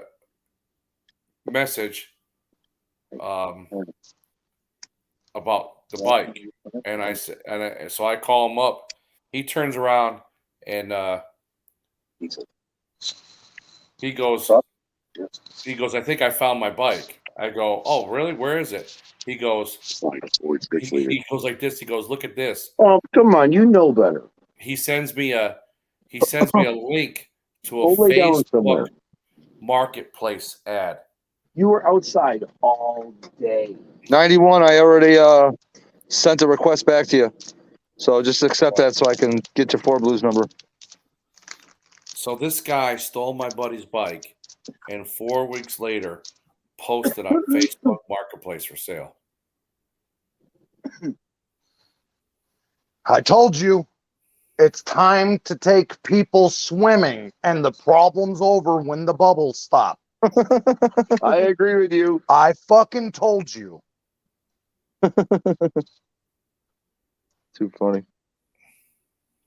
message about the bike, and I said, so I call him up. He turns around and he goes, I think I found my bike. I go, oh, really? Where is it? He goes, he goes like this. He goes, look at this. Oh, come on, you know better. He sends me a link to a Go lay down somewhere. Facebook marketplace ad. You were outside all day. 91, I already sent a request back to you. So just accept that so I can get your Ford Blues number. So this guy stole my buddy's bike and 4 weeks later posted on Facebook marketplace for sale. I told you, it's time to take people swimming, and the problem's over when the bubbles stop. I agree with you. I fucking told you. Too funny.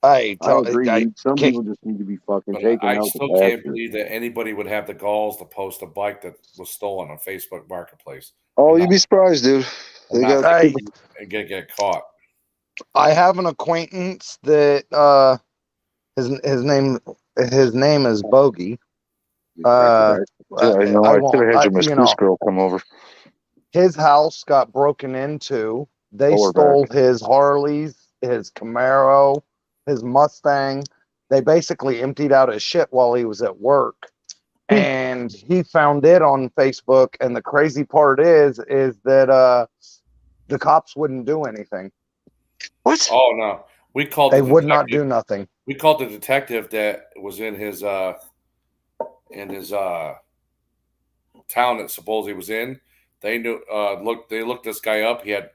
I agree. Some can't- people just need to be fucking But taken I out. still to can't pasture. believe that anybody would have the galls to post a bike that was stolen on Facebook marketplace Oh, you'd be surprised, dude. and They not got Hey, and get caught. I have an acquaintance that his name is Bogey. I know. I should have had your you know, masseuse girl come over. his house got broken into. They Lower stole his Harleys, his Camaro, his Mustang, They basically emptied out his shit while he was at work. And he found it on Facebook. And the crazy part is that the cops wouldn't do anything. What? Oh no, we called. They the would not detective- do nothing. We called the detective that was in his town that supposedly was in. They knew. They looked this guy up. He had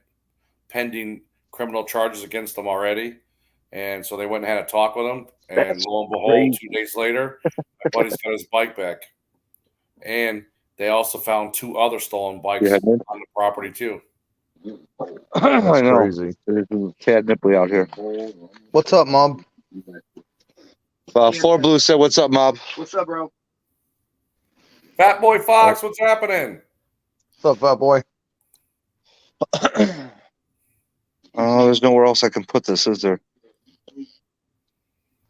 pending criminal charges against him already, and so they went and had a talk with him. And That's lo and behold, crazy. 2 days later, my buddy's got his bike back. And they also found 2 other stolen bikes Yeah. on the property too. I That's know. crazy. There's Cat Nipley out here. What's up, Mob? Four Blue said, "What's up, Mob?" What's up, bro? Fat Boy Fox, what's happening? What's up, fat boy? Oh, there's nowhere else I can put this, is there?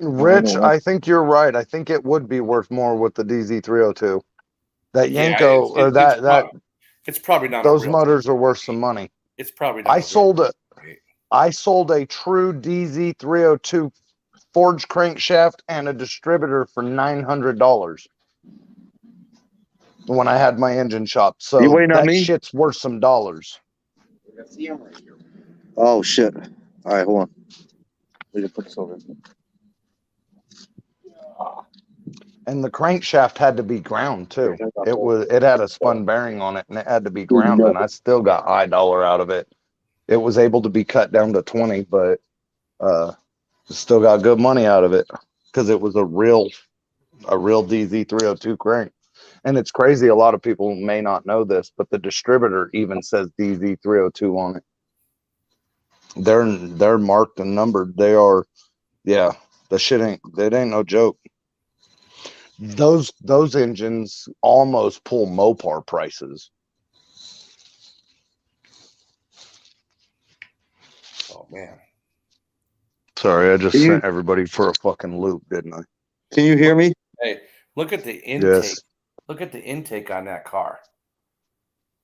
Rich, know. I think you're right. I think it would be worth more with the DZ302. That Yeah, Yanko or that it's probably not. those a real motors are worth some money. It's probably not. I sold a true DZ302 forged crankshaft and a distributor for $900 when I had my engine shop. So You waiting on that me? shit's worth some dollars. Oh shit! All right, hold on. We can put this over. And the crankshaft had to be ground too. It had a spun bearing on it and it had to be ground, and I still got high dollar out of it. It was able to be cut down to 20, but still got good money out of it because it was a real DZ302 crank. And it's crazy, a lot of people may not know this, but the distributor even says DZ302 on it. They're marked and numbered. They are, yeah, it ain't no joke. Those engines almost pull Mopar prices. Oh man. Sorry, I just You- sent everybody for a fucking loop, didn't I? Can you hear me? Hey, look at the intake. Yes. Look at the intake on that car.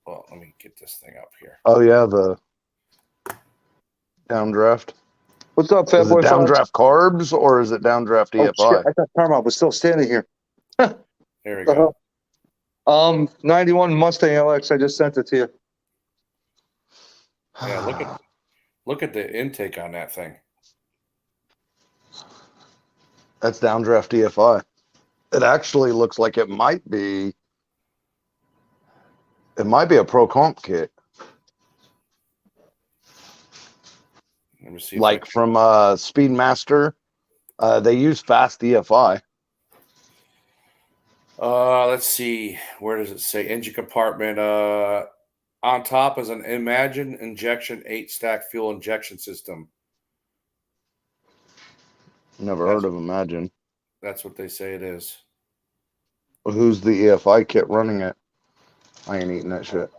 Well, let me get this thing up here. Oh yeah, the downdraft. What's up, Fat Is Boy? it downdraft carbs or is it downdraft Oh, EFI? shit, I thought Paramount was still standing here. There we go. 91 Mustang LX. I just sent it to you. Yeah, look at the intake on that thing. That's downdraft EFI. It actually looks like it might be a pro comp kit. Let me see. Like from Speedmaster. They use fast EFI. Let's see. Where does it say? Engine compartment. On top is an Imagine injection 8-stack fuel injection system. Never heard of Imagine. That's what they say it is. Who's the EFI kit running it? I ain't eating that shit.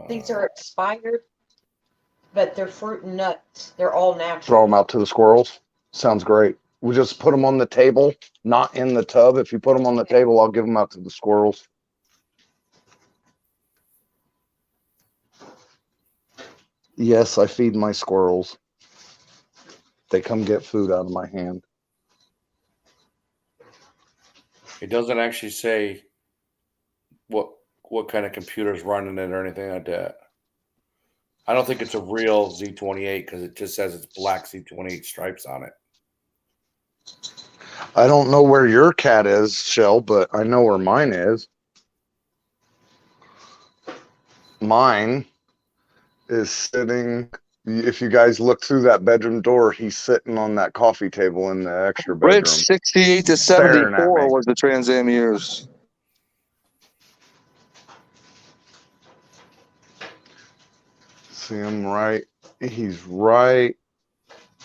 These are expired, but they're fruit and nuts. They're all natural. Throw them out to the squirrels. Sounds great. We just put them on the table, not in the tub. If you put them on the table, I'll give them out to the squirrels. Yes, I feed my squirrels. They come get food out of my hand. It doesn't actually say what kind of computer is running it or anything like that. I don't think it's a real Z28 because it just says it's black Z28 stripes on it. I don't know where your cat is, Shell, but I know where mine is. Mine is sitting, if you guys look through that bedroom door, he's sitting on that coffee table in the extra bedroom. Rich, 68 to Staring at 74 me. was the Trans Am years. See him right? He's right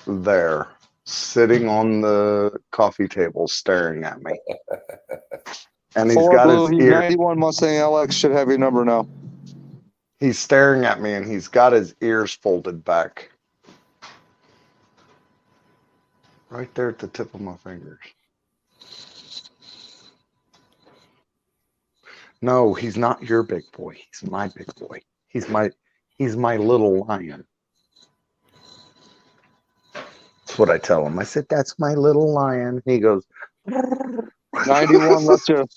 there, sitting on the coffee table, staring at me. And he's Four got Blue, his ear. 91 Mustang LX should have your number now. He's staring at me, and he's got his ears folded back. Right there at the tip of my fingers. No, he's not your big boy. He's my big boy. He's my little lion. That's what I tell him. I said, "That's my little lion." He goes, 91 left you.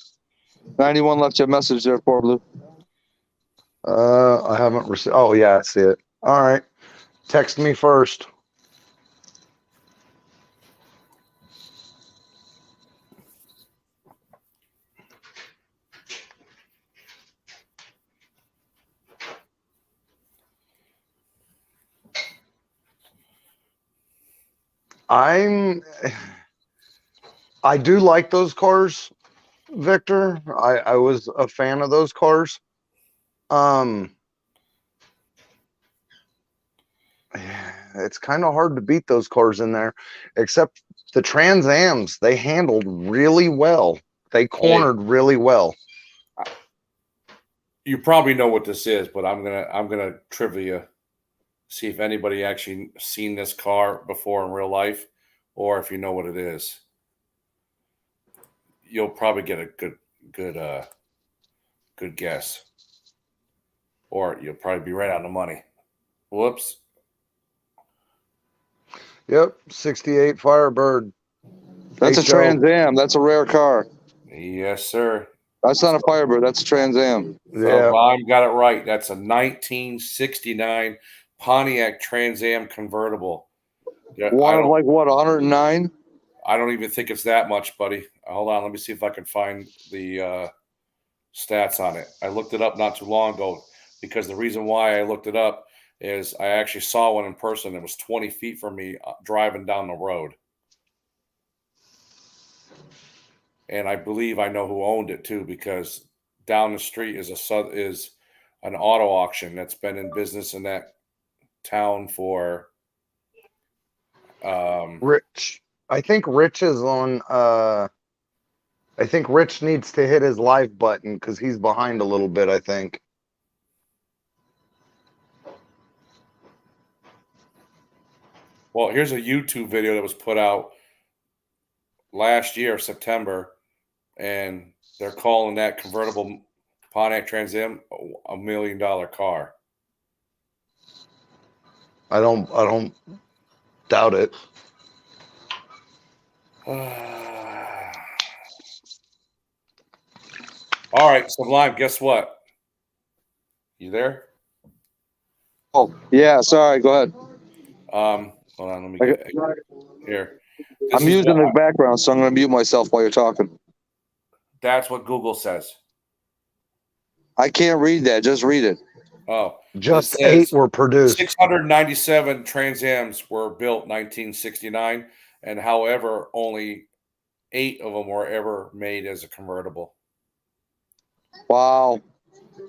91 left you a message there for Blue. I haven't received. Oh yeah, I see it. All right. Text me first. I do like those cars, Victor. I was a fan of those cars. It's kind of hard to beat those cars in there, except the Trans Ams. They handled really well. They cornered really well. You probably know what this is, but I'm gonna trivia, see if anybody actually seen this car before in real life, or if you know what it is. You'll probably get a good guess, or you'll probably be right on the money. Whoops. Yep, 68 Firebird. That's a Trans Am. That's a rare car. Yes, sir. That's not a Firebird. That's a Trans Am. Yeah. Ron got it right. That's a 1969 Pontiac Trans Am convertible. Yeah, One of like what, 109? I don't even think it's that much, buddy. Hold on, let me see if I can find the stats on it. I looked it up not too long ago because the reason why I looked it up is I actually saw one in person. It was 20 feet from me driving down the road. And I believe I know who owned it too, because down the street is an auto auction that's been in business in that town for Rich. I think Rich is on I think Rich needs to hit his live button because he's behind a little bit, I think. Well, here's a YouTube video that was put out last year, September, and they're calling that convertible Pontiac Trans Am $1 million car. I don't doubt it. All right, Sublime, guess what? You there? Oh, yeah. Sorry. Go ahead. Hold on, let me get here. I'm using the background, so I'm going to mute myself while you're talking. That's what Google says. I can't read that. Just read it. Oh, Just 8 were produced. 697 Trans Ams were built 1969, and however, only 8 of them were ever made as a convertible. Wow,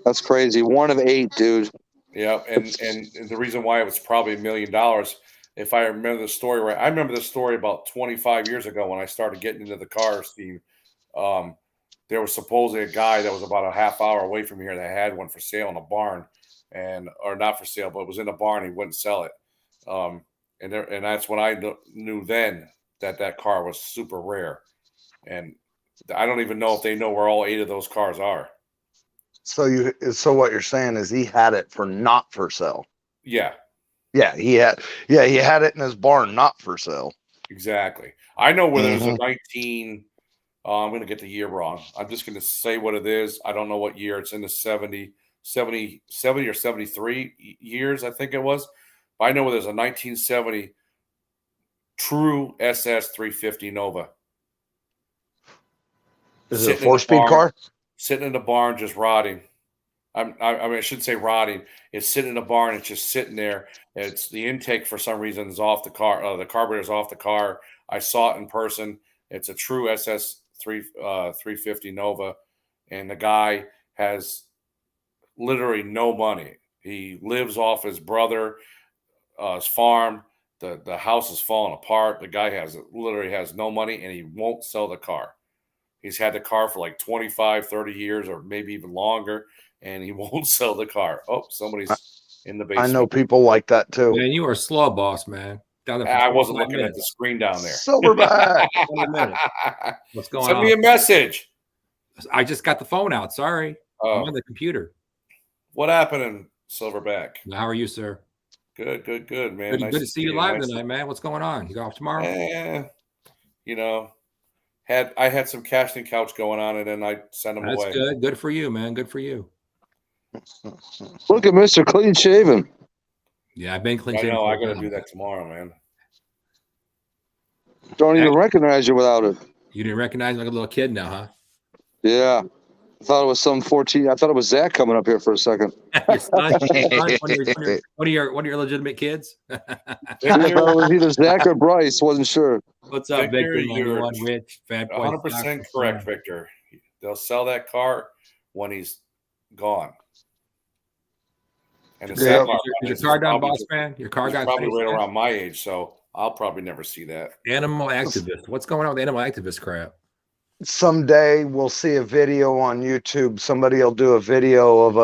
that's crazy. 1 of 8, dude. Yeah, and the reason why it was probably $1 million, if I remember the story right, I remember the story about 25 years ago when I started getting into the car scene. There was supposedly a guy that was about a half hour away from here that had one for sale in a barn, or not for sale, but it was in a barn. He wouldn't sell it, and that's when I knew then that car was super rare, and I don't even know if they know where all 8 of those cars are. So what you're saying is he had it for not for sale. Yeah. Yeah, he had it in his barn, not for sale. Exactly. I know where there's a 19. I'm going to get the year wrong. I'm just going to say what it is. I don't know what year. It's in the 70 or 73 years, I think it was. But I know where there's a 1970 true SS 350 Nova. Is it a 4-speed car? Sitting in the barn, just rotting. I mean, I shouldn't say rotting. It's sitting in a barn. It's just sitting there. It's the intake for some reason is off the car. The carburetor's off the car. I saw it in person. It's a true SS 350 Nova, and the guy has literally no money. He lives off his brother's farm. The house is falling apart. The guy literally has no money, and he won't sell the car. He's had the car for like 25, 30 years, or maybe even longer, and he won't sell the car. Oh, somebody's in the basement. I know people like that too. Man, you are a slow boss, man. I wasn't looking at the screen down there. Silverback. What's going on? Send me a message. I just got the phone out. Sorry. I'm on the computer. What happened in Silverback? How are you, sir? Good, man. Good, Nice good to see you live Nice tonight, man. What's going on? You go off tomorrow? You know, I had some casting couch going on, and then I sent them That's away. good. Good for you, man. Good for you. Look at Mr. Clean Shaven. Yeah, I've been clean. I shaven know. for I a got to while. do that tomorrow, man. Don't even recognize you without it. You didn't recognize me like a little kid now, huh? Yeah. I thought it was some 14. I thought it was Zach coming up here for a second. Your son, one of your legitimate kids. I thought it was either Zach or Bryce. Wasn't sure. What's up, Victor, Victor? you're 91, Rich, Fat Boy. 100% correct, Victor. They'll sell that car when he's gone. And the sad part Is your is car done, probably- boss man? Your car he's got probably finished, right man? around my age, so I'll probably never see that. Animal activist. What's going on with animal activist crap? Someday we'll see a video on YouTube. Somebody will do a video of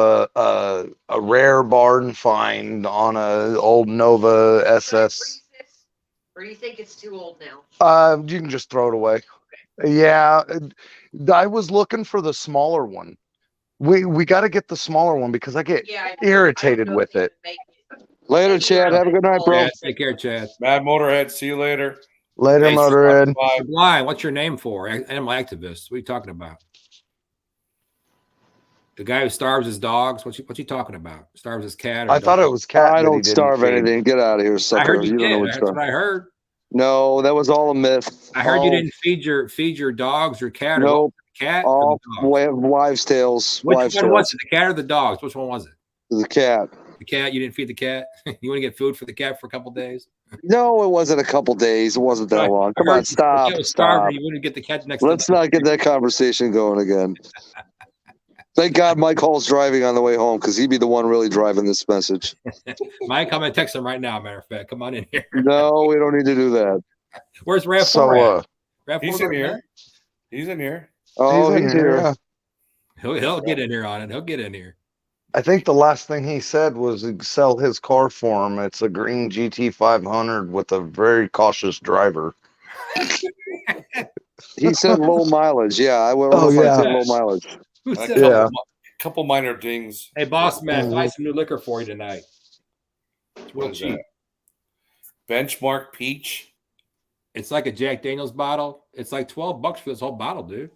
a rare barn find on a old Nova SS. Or do you think it's too old now? You can just throw it away. Yeah, I was looking for the smaller one. We got to get the smaller one because I get irritated with it. Later, Chad. Have a good night, bro. Yeah, take care, Chad. Mad Motorhead, see you later. Later, Hey, Motorhead. bye. Blind, what's your name for? Animal activist. What are you talking about? The guy who starves his dogs. What's he talking about? Starves his cat? Or I thought it was cat. I that he don't didn't starve feed. anything. Get out of here, I sucker. heard you don't know did. what That's starve. what I heard. No, that was all a myth. I heard you All- didn't feed your dogs or cat. Or Nope. cat. or All the dogs? wives' tales. Which Wives' one was tales. it? The cat or the dogs? Which one was it? The cat. The cat. You didn't feed the cat. You want to get food for the cat for a couple days? No, it wasn't a couple days. It wasn't that Right. long. I Come heard on, the stop. cat was Stop. starving. You wouldn't get the cat next. Let's to not get that conversation going again. Thank God Mike Hall's driving on the way home because he'd be the one really driving this message. Mike, I'm gonna text him right now. Matter of fact, come on in here. No, we don't need to do that. Where's Rav4 So, at? Rav4 He's in right here. there? He's in here. Oh, in he's here. yeah. He'll get in here on it. He'll get in here. I think the last thing he said was he'd sell his car for him. It's a green GT 500 with a very cautious driver. He said low mileage. Yeah, I would. Oh, I yeah. said low mileage. Who And a said couple, that? couple minor dings. Hey, boss man, Mhm. buy some new liquor for you tonight. It's real What is cheap. that? Benchmark Peach. It's like a Jack Daniels bottle. It's like $12 for this whole bottle, dude.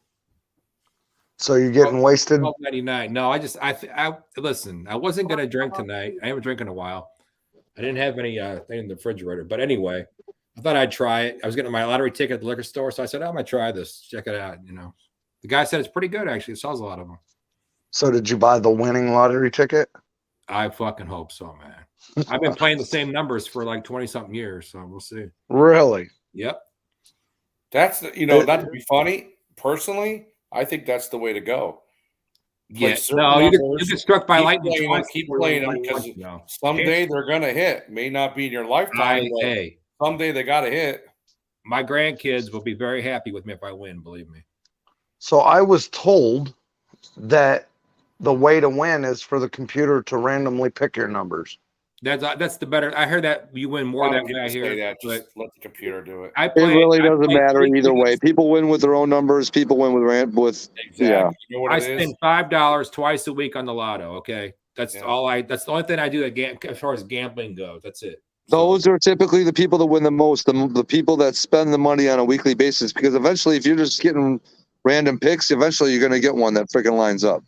So you're getting wasted. $12.99. No, I listen. I wasn't gonna drink tonight. I haven't drank in a while. I didn't have any thing in the refrigerator. But anyway, I thought I'd try it. I was getting my lottery ticket at the liquor store, so I said, I'm gonna try this. Check it out. You know, the guy said it's pretty good. Actually, it sells a lot of them. So did you buy the winning lottery ticket? I fucking hope so, man. I've been playing the same numbers for like 20 something years, so we'll see. Really? Yep. That's not to be funny. Personally, I think that's the way to go. Play Yeah. certain No, you numbers, get struck by keep lightning. playing them, twice keep before you playing win them, because once, no. someday they're gonna hit. May not be in your lifetime, but Hey, someday they gotta hit. my grandkids will be very happy with me if I win. Believe me. So I was told that the way to win is for the computer to randomly pick your numbers. That's the better. I heard that you win more I that don't way. get I to say hear. that. But Just let the computer do it. I It play, really I doesn't play matter 3 either way. games. People win with their own numbers. People win with Exactly. Yeah. You know what I it is? spend $5 twice a week on the lotto. Okay, that's Yeah. all I. That's the only thing I do as far as gambling goes. That's it. Those are typically the people that win the most, the people that spend the money on a weekly basis. Because eventually, if you're just getting random picks, eventually you're going to get one that freaking lines up.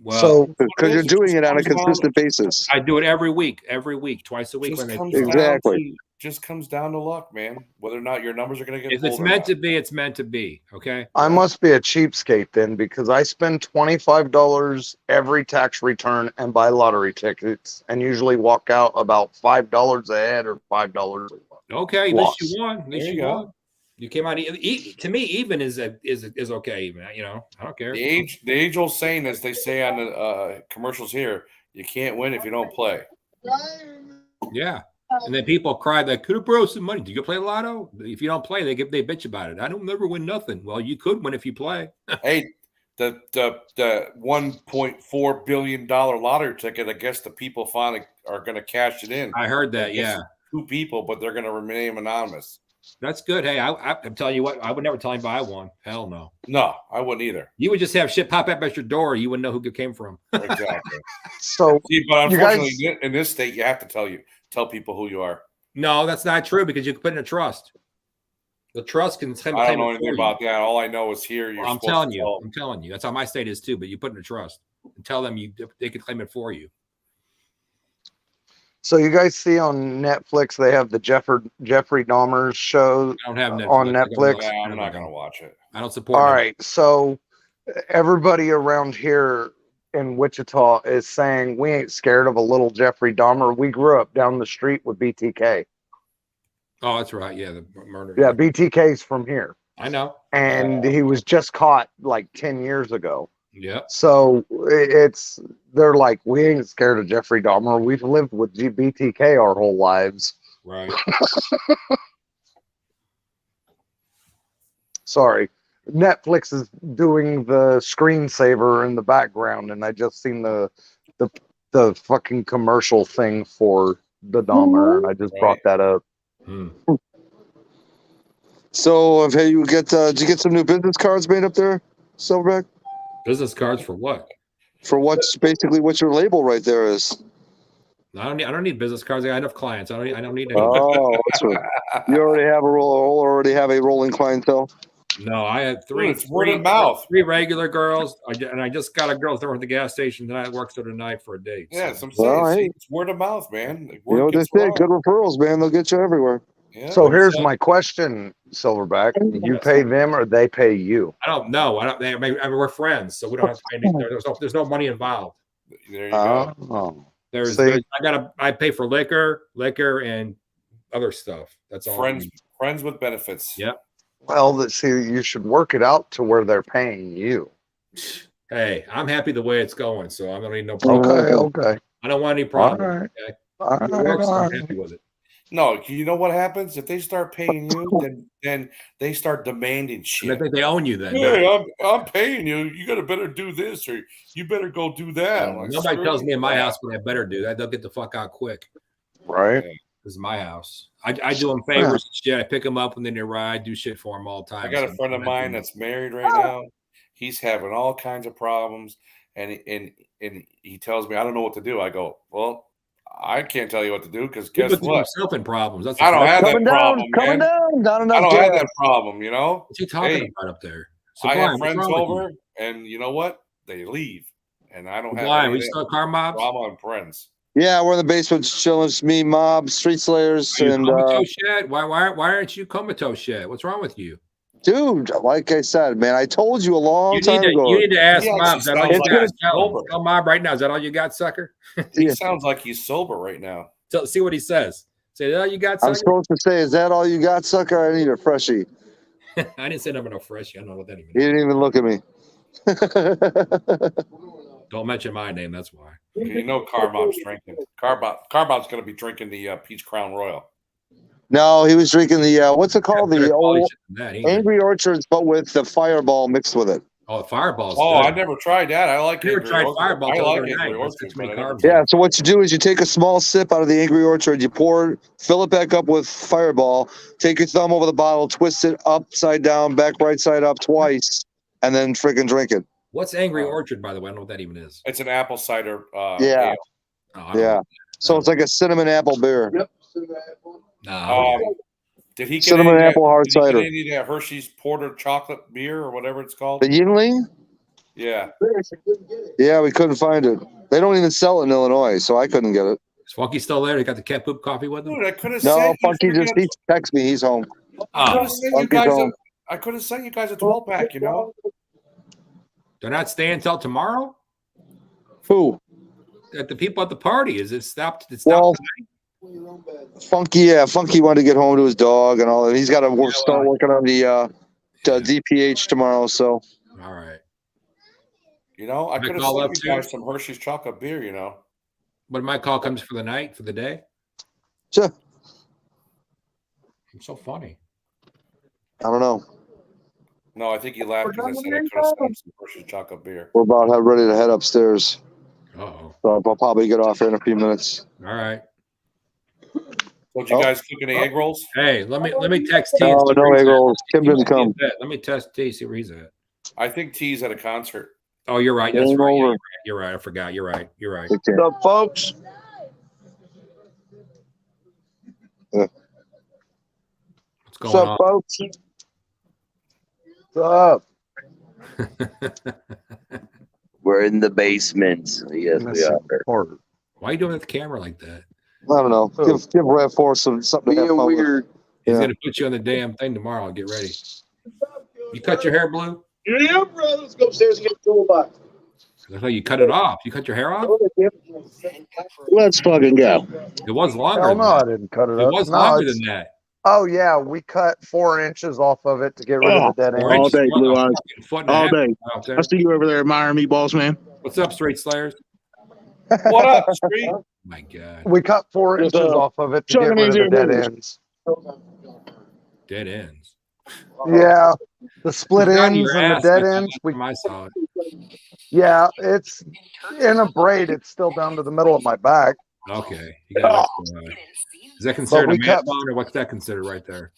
Well, So Because you're doing it on a consistent basis. I do it every week, twice a week. Just When comes they, Exactly. just comes down to luck, man. Whether or not your numbers are gonna get if it's pulled or meant not. to be, it's meant to be. Okay. I must be a cheapskate then because I spend $25 every tax return and buy lottery tickets and usually walk out about $5 ahead or $5. Okay. At Loss. least you won. At least There you you go. won. You came out. To me, even is okay. Even I don't care. The age old saying, as they say on the commercials here, you can't win if you don't play. Yeah. And then people cry that could have borrowed some money. Do you play lotto? If you don't play, they bitch about it. I don't never win nothing. Well, you could win if you play. Hey, the $1.4 billion lottery ticket. I guess the people finally are going to cash it in. I heard that. I guess Yeah, 2 people, but they're going to remain anonymous. that's good. Hey, I'm telling you what, I would never tell anybody I won. Hell no. No, I wouldn't either. You would just have shit pop up at your door. You wouldn't know who it came from. Exactly. So See, but You unfortunately, guys- in this state, you have to tell you. tell people who you are. No, that's not true because you can put in a trust. The trust can claim I don't it know for anything you. about that. All I know is here. You're I'm supposed telling to you. tell I'm telling you. That's how my state is too. But you put in a trust and tell them they can claim it for you. So you guys see on Netflix they have the Jeffrey Dahmer's show I don't have Netflix. on I got Netflix. nothing. Yeah, I'm not going to watch it. I don't support. All Netflix. right, so everybody around here in Wichita is saying we ain't scared of a little Jeffrey Dahmer. We grew up down the street with BTK. Oh, that's right. Yeah, the murder. Yeah, BTK's from here, I know. and he was just caught like 10 years ago. Yeah. So they're like, we ain't scared of Jeffrey Dahmer. We've lived with BTK our whole lives. Right. Sorry. Netflix is doing the screensaver in the background, and I just seen the fucking commercial thing for the Dahmer, and I just brought that up. So, did you get some new business cards made up there, Silverback? Business cards for what? For what's basically what your label right there is. I don't need business cards. I got enough clients. I don't need any. Oh, that's right. You already have a rolling clientele. No, I had three. It's word of mouth. 3 regular girls, and I just got a girl throwing at the gas station tonight. Works through tonight for a date. Yeah, so. I'm saying. Well, hey. It's word of mouth, man. Like, You know what they say? Good referrals, man. They'll get you everywhere. Yeah, So here's my question, Silverback. You pay them or they pay you? I don't know. I mean, we're friends, so we don't have to pay anything. There's no money involved. There you go. Oh. I pay for liquor, and other stuff. That's all. Friends with benefits. Yep. Well, see, you should work it out to where they're paying you. Hey, I'm happy the way it's going, so I don't need no problem. Okay. I don't want any problem. All right. Okay? All It works, right. I'm happy with it. No, you know what happens if they start paying you? Then they start demanding I shit. think they own you then. Hey, I'm paying you. You got to better do this, or you better go do that. Like, Nobody tells me in my house what I better do. They'll get the fuck out quick. Right. This is my house. I do them favors and shit. I pick them up when they need a ride. Do shit for them all the time. I got a friend of mine that's married right now. He's having all kinds of problems, and he tells me I don't know what to do. I go, well, I can't tell you what to do because guess what? Himself in problems. That's I don't have that Coming problem, down, coming man. down. Not enough I don't have gas. that problem, you know. What's he talking about up there? I Sublime, have what's friends wrong with over, and you know what? They leave, and I don't have Sublime, any we of still that car mobs? drama and friends. Yeah, we're in the basement chilling. It's me, Mob, Street Slayers, Are you and comatose yet? Why aren't you comatose yet? What's wrong with you? dude. Like I said, man, I told you a long time ago. You need to ask He Mob. actually Is that all you sounds got? like Tell Mob right now. Is that all you got, sucker? He sounds like he's sober right now. See what he says. Say, is that all you got, I'm sucker? supposed to say, "Is that all you got, sucker?" I need a freshie. I didn't say nothing no fresh. I don't know what that even He is. didn't even look at me. Don't mention my name. That's why. You know, Carbob's drinking. Carbob's going to be drinking the Peach Crown Royal. No, he was drinking the what's it called? Better The quality old shit than that. He Angry Orchards, but with the Fireball mixed with it. Oh, Fireball's Oh, good. I never tried that. I like You never Angry tried Orchard. Fireball I till like overnight. Angry That's Orchard, too many but I never carbs. Yeah. So what you do is you take a small sip out of the Angry Orchard, you fill it back up with Fireball, take your thumb over the bottle, twist it upside down, back right side up twice, and then freaking drink it. What's Angry Orchard, by the way? I don't know what that even is. It's an apple cider. Yeah. Ale. Oh, I don't Yeah. know. So it's like a cinnamon apple beer. Yep. No, Did he get Cinnamon any, apple hard did he get cider. any of that Hershey's Porter chocolate beer or whatever it's called? The Yingling? Yeah. Yeah, we couldn't find it. They don't even sell it in Illinois, so I couldn't get it. is Funky still there? They got the cat poop coffee with them? Dude, I could have No, sent Funky you just he texts me. He's home. Oh, Funky's home. I could have sent you guys a 12 pack, you know. they're not staying until tomorrow? Who? At the people at the party. Is it stopped? It Well, stopped Funky, yeah, Funky wanted to get home to his dog and all that. He's got to start working on the DPH tomorrow. So tonight? All right. You know, I Can I could have call sent up you too? guys some Hershey's chocolate beer, you know. But my call comes for the night, for the day? Sure. I'm so funny. I don't know. No, I think he laughed because I said I could have sent him some Hershey's chocolate beer. We're about ready to head upstairs. Uh-oh. So I'll probably get off here in a few minutes. All right. So did you guys cook any egg rolls? Hey, let me text T. No, and see no where he's egg at. rolls. Kim He might didn't be come. in bed. Let me test T, see where he's at. I think T's at a concert. Oh, you're right. That's Game right. over. You're right. I forgot. You're right. You're right. Okay. What's up, folks? What's What's going up, folks? What's up? on? We're in the basement. Yes, we Missing are. part. Why are you doing with the camera like that? I don't know. Give Red Force something to have fun with. He's Yeah. gonna put you on the damn thing tomorrow. Get ready. You cut your hair blue? Yeah, bro. Let's go upstairs and get the toolbox. I thought you cut it off. You cut your hair off? Let's fucking go. It was longer. Hell than no, I that. didn't cut it It up. was No, longer it's- than that. Oh yeah, we cut 4 inches off of it to get rid of the dead Four end. All inches, day, what, Blue a Eyes. fucking foot and a All half day. out there. I see you over there admiring me, boss man. What's up, Straight Slayers? What up, Street? My God, We cut 4 Just, inches off of it to chugging get rid of the into dead your ends. dead ends. Yeah, the split It's out of ends your and the ass, dead that's ends. the last time I saw it. Yeah, it's in a braid. It's still down to the middle of my back. Okay, you got it. Is that considered a we man cut- bun, or what's that considered right there?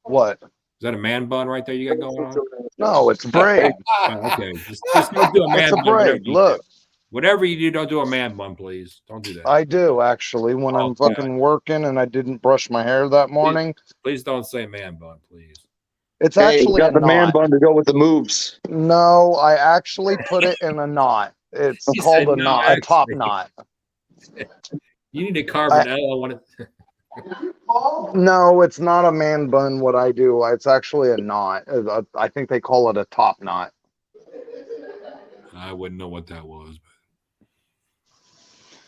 What? Is that a man bun right there you got going on? No, it's braid. Oh, okay, just don't do a man It's a bun. whatever braid. you Look, do. Whatever you do, don't do a man bun, please. Don't do that. I do actually when I'm Okay. fucking working and I didn't brush my hair that morning. Please don't say man bun, please. It's Hey, actually got a the man knot. bun to go with the moves. No, I actually put it in a knot. It's He called said a no, knot, a top actually. knot. You need to carve an L on it. No, it's not a man bun. What I do, it's actually a knot. I think they call it a top knot. I wouldn't know what that was.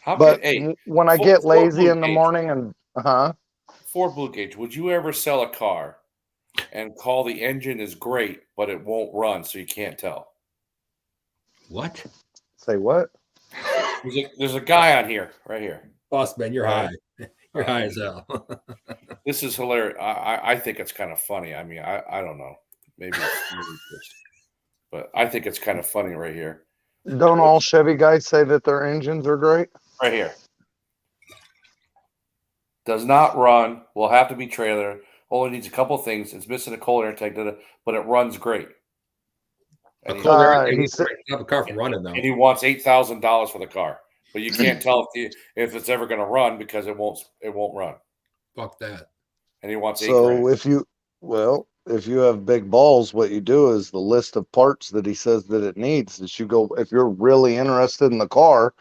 How But could, hey, when I Ford- get Ford lazy Blue in the Gauge. morning and Ford Blue Gauge, would you ever sell a car and call the engine is great, but it won't run, so you can't tell? What? say what? There's a guy on here, right here. Boss man, you're high. You're high as hell. This is hilarious. I think it's kind of funny. I mean, I don't know. Maybe it's ludicrous, but I think it's kind of funny right here. Don't all Chevy guys say that their engines are great? Right here. Does not run. Will have to be trailer. Only needs a couple things. It's missing a cold air tank, but it runs great. A And he- cold air he tank said- doesn't have a car for running though. and he wants $8,000 for the car, but you can't tell if it's ever going to run because it won't run. Fuck that. And he wants $8 So grand. if you have big balls, what you do is the list of parts that he says that it needs is you go, if you're really interested in the car,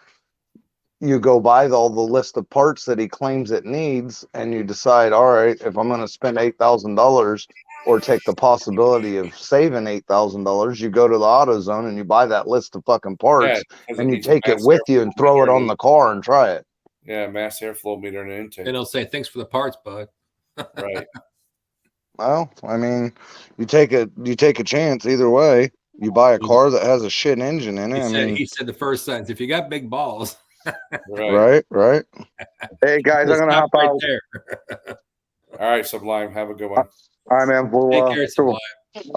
you go buy all the list of parts that he claims it needs, and you decide, all right, if I'm going to spend $8,000 or take the possibility of saving $8,000, you go to the AutoZone and you buy that list of fucking parts, Yeah, 'cause and you needs a take it mass with you and throw it airflow on the car and try it. Yeah, mass airflow meter and intake. And they'll say thanks for the parts, bud. Right. Well, I mean, you take a chance either way. You buy a car that has a shit engine in it. He said the first sentence. If you got big balls, Right. Right. Hey guys, I'm gonna stop hop right out. there. All right, Sublime. Have a good one. All right, man. We'll, Take care, so, Sublime.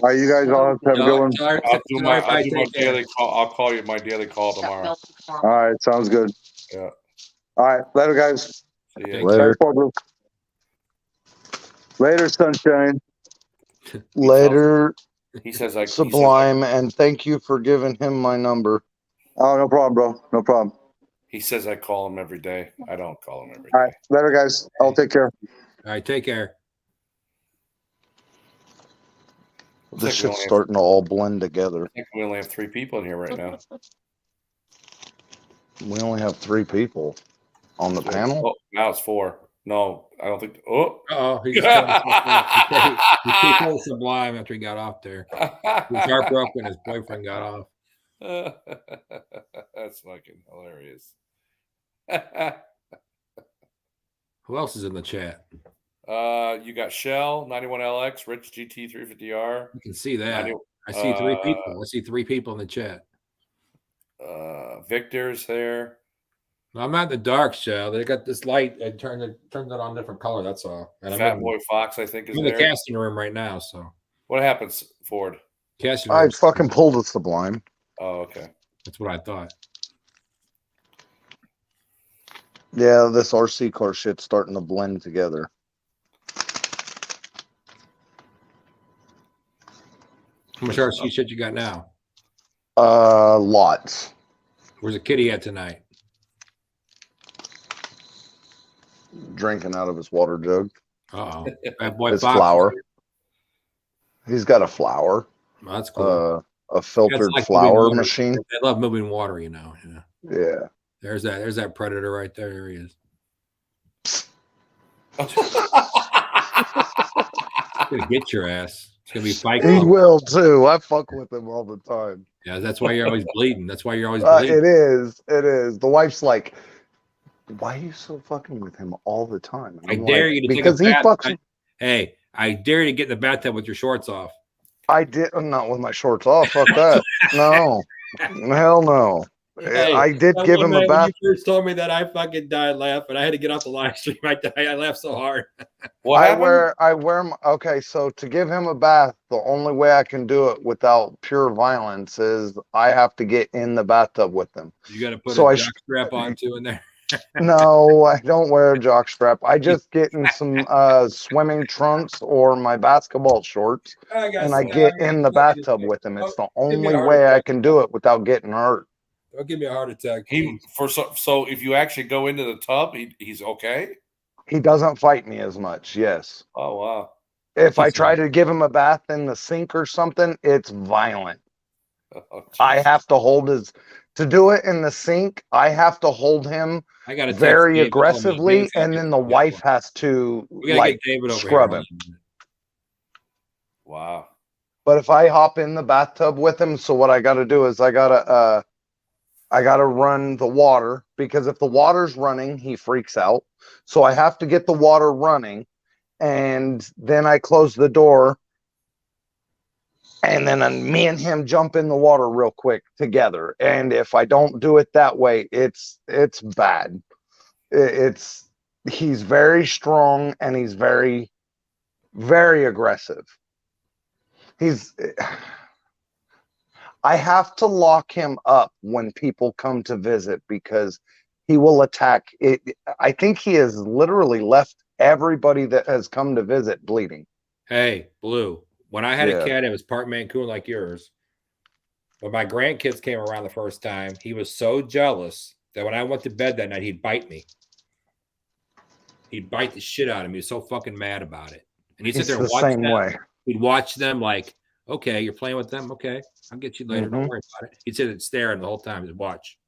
all right, you guys all have a good one. I'll do my Take care. daily call. I'll call you my daily call tomorrow. All right, sounds good. Yeah. All right, later, guys. See ya. Later. Thanks, Blue. Later, sunshine. Later, He says like Sublime, and thank you for giving him my number. Oh, no problem, bro. No problem. He says I call him every day. I don't call him every All day. right, later, guys. I'll take care. All right, take care. Looks This like we shit's only have- starting to all blend together. I think we only have 3 people in here right now. We only have 3 people on the panel. Oh, now it's 4. No, I don't think. Oh, Oh, he just he told Sublime after he got off there. He was heartbroken. His boyfriend got off. That's fucking hilarious. Who else is in the chat? You got Shell 91LX, Rich GT 350R. You can see that. 90 I see 3 people. I see 3 people in the chat. Victor's there. No, I'm not in the dark, Shell. They got this light. It turned it on a different color. That's all. And I'm Fat in, Boy Fox, I think, is I'm in the there. casting room right now. So What happens, Ford? casting I room. fucking pulled a Sublime. Oh, okay. That's what I thought. Yeah, this RC car shit's starting to blend together. How much RC shit you got now? Lots. Where's the kitty at tonight? Drinking out of his water jug. Uh-oh. Bad boy His Fox. flower. He's got a flower. Oh, that's cool. A filtered Like flower moving water. machine. They love moving water, you know. Yeah. Yeah. There's that predator right there. There he is. Gonna get your ass. It's gonna be fight He club. will too. I fuck with him all the time. Yeah, that's why you're always bleeding. That's why you're always bleeding. It is. It is. The wife's like, why are you so fucking with him all the time? And I I'm dare like, you to because take a he bath. fucks. Hey, I dare you to get in the bathtub with your shorts off. I did not with my shorts off. Fuck that. No. Hell no. Hey, I did that give one him a night when bath. you first told me that, I fucking died laughing. I had to get off the live stream. I laughed so hard. What happened? I wear my, okay, so to give him a bath, the only way I can do it without pure violence is I have to get in the bathtub with him. You got to put So a I jock strap on too in there. No, I don't wear a jock strap. I just get in some swimming trunks or my basketball shorts and I get in the bathtub with him. It's the only way I can do it without getting hurt. Don't give me a heart attack. So if you actually go into the tub, he's okay. He doesn't fight me as much. Yes. Oh wow. If I try to give him a bath in the sink or something, it's violent. Oh, I have to hold his to do it in the sink. I have to hold him I got very aggressively, and then the wife has to like scrub him. Wow. But if I hop in the bathtub with him, so what I got to do is I gotta run the water, because if the water's running, he freaks out. So I have to get the water running, and then I close the door, and then me and him jump in the water real quick together. And if I don't do it that way, it's bad. He's very strong and he's very, very aggressive. I have to lock him up when people come to visit because he will attack it. I think he has literally left everybody that has come to visit bleeding. Hey, Blue, when I had a cat, it was part Mancoon like yours. When my grandkids came around the first time, he was so jealous that when I went to bed that night, he'd bite me. He'd bite the shit out of me. He was so fucking mad about it. And he'd sit there and watch them. Way. He'd watch them like, okay, you're playing with them? Okay, I'll get you later. Don't worry about it. He'd sit and stare the whole time. He'd watch.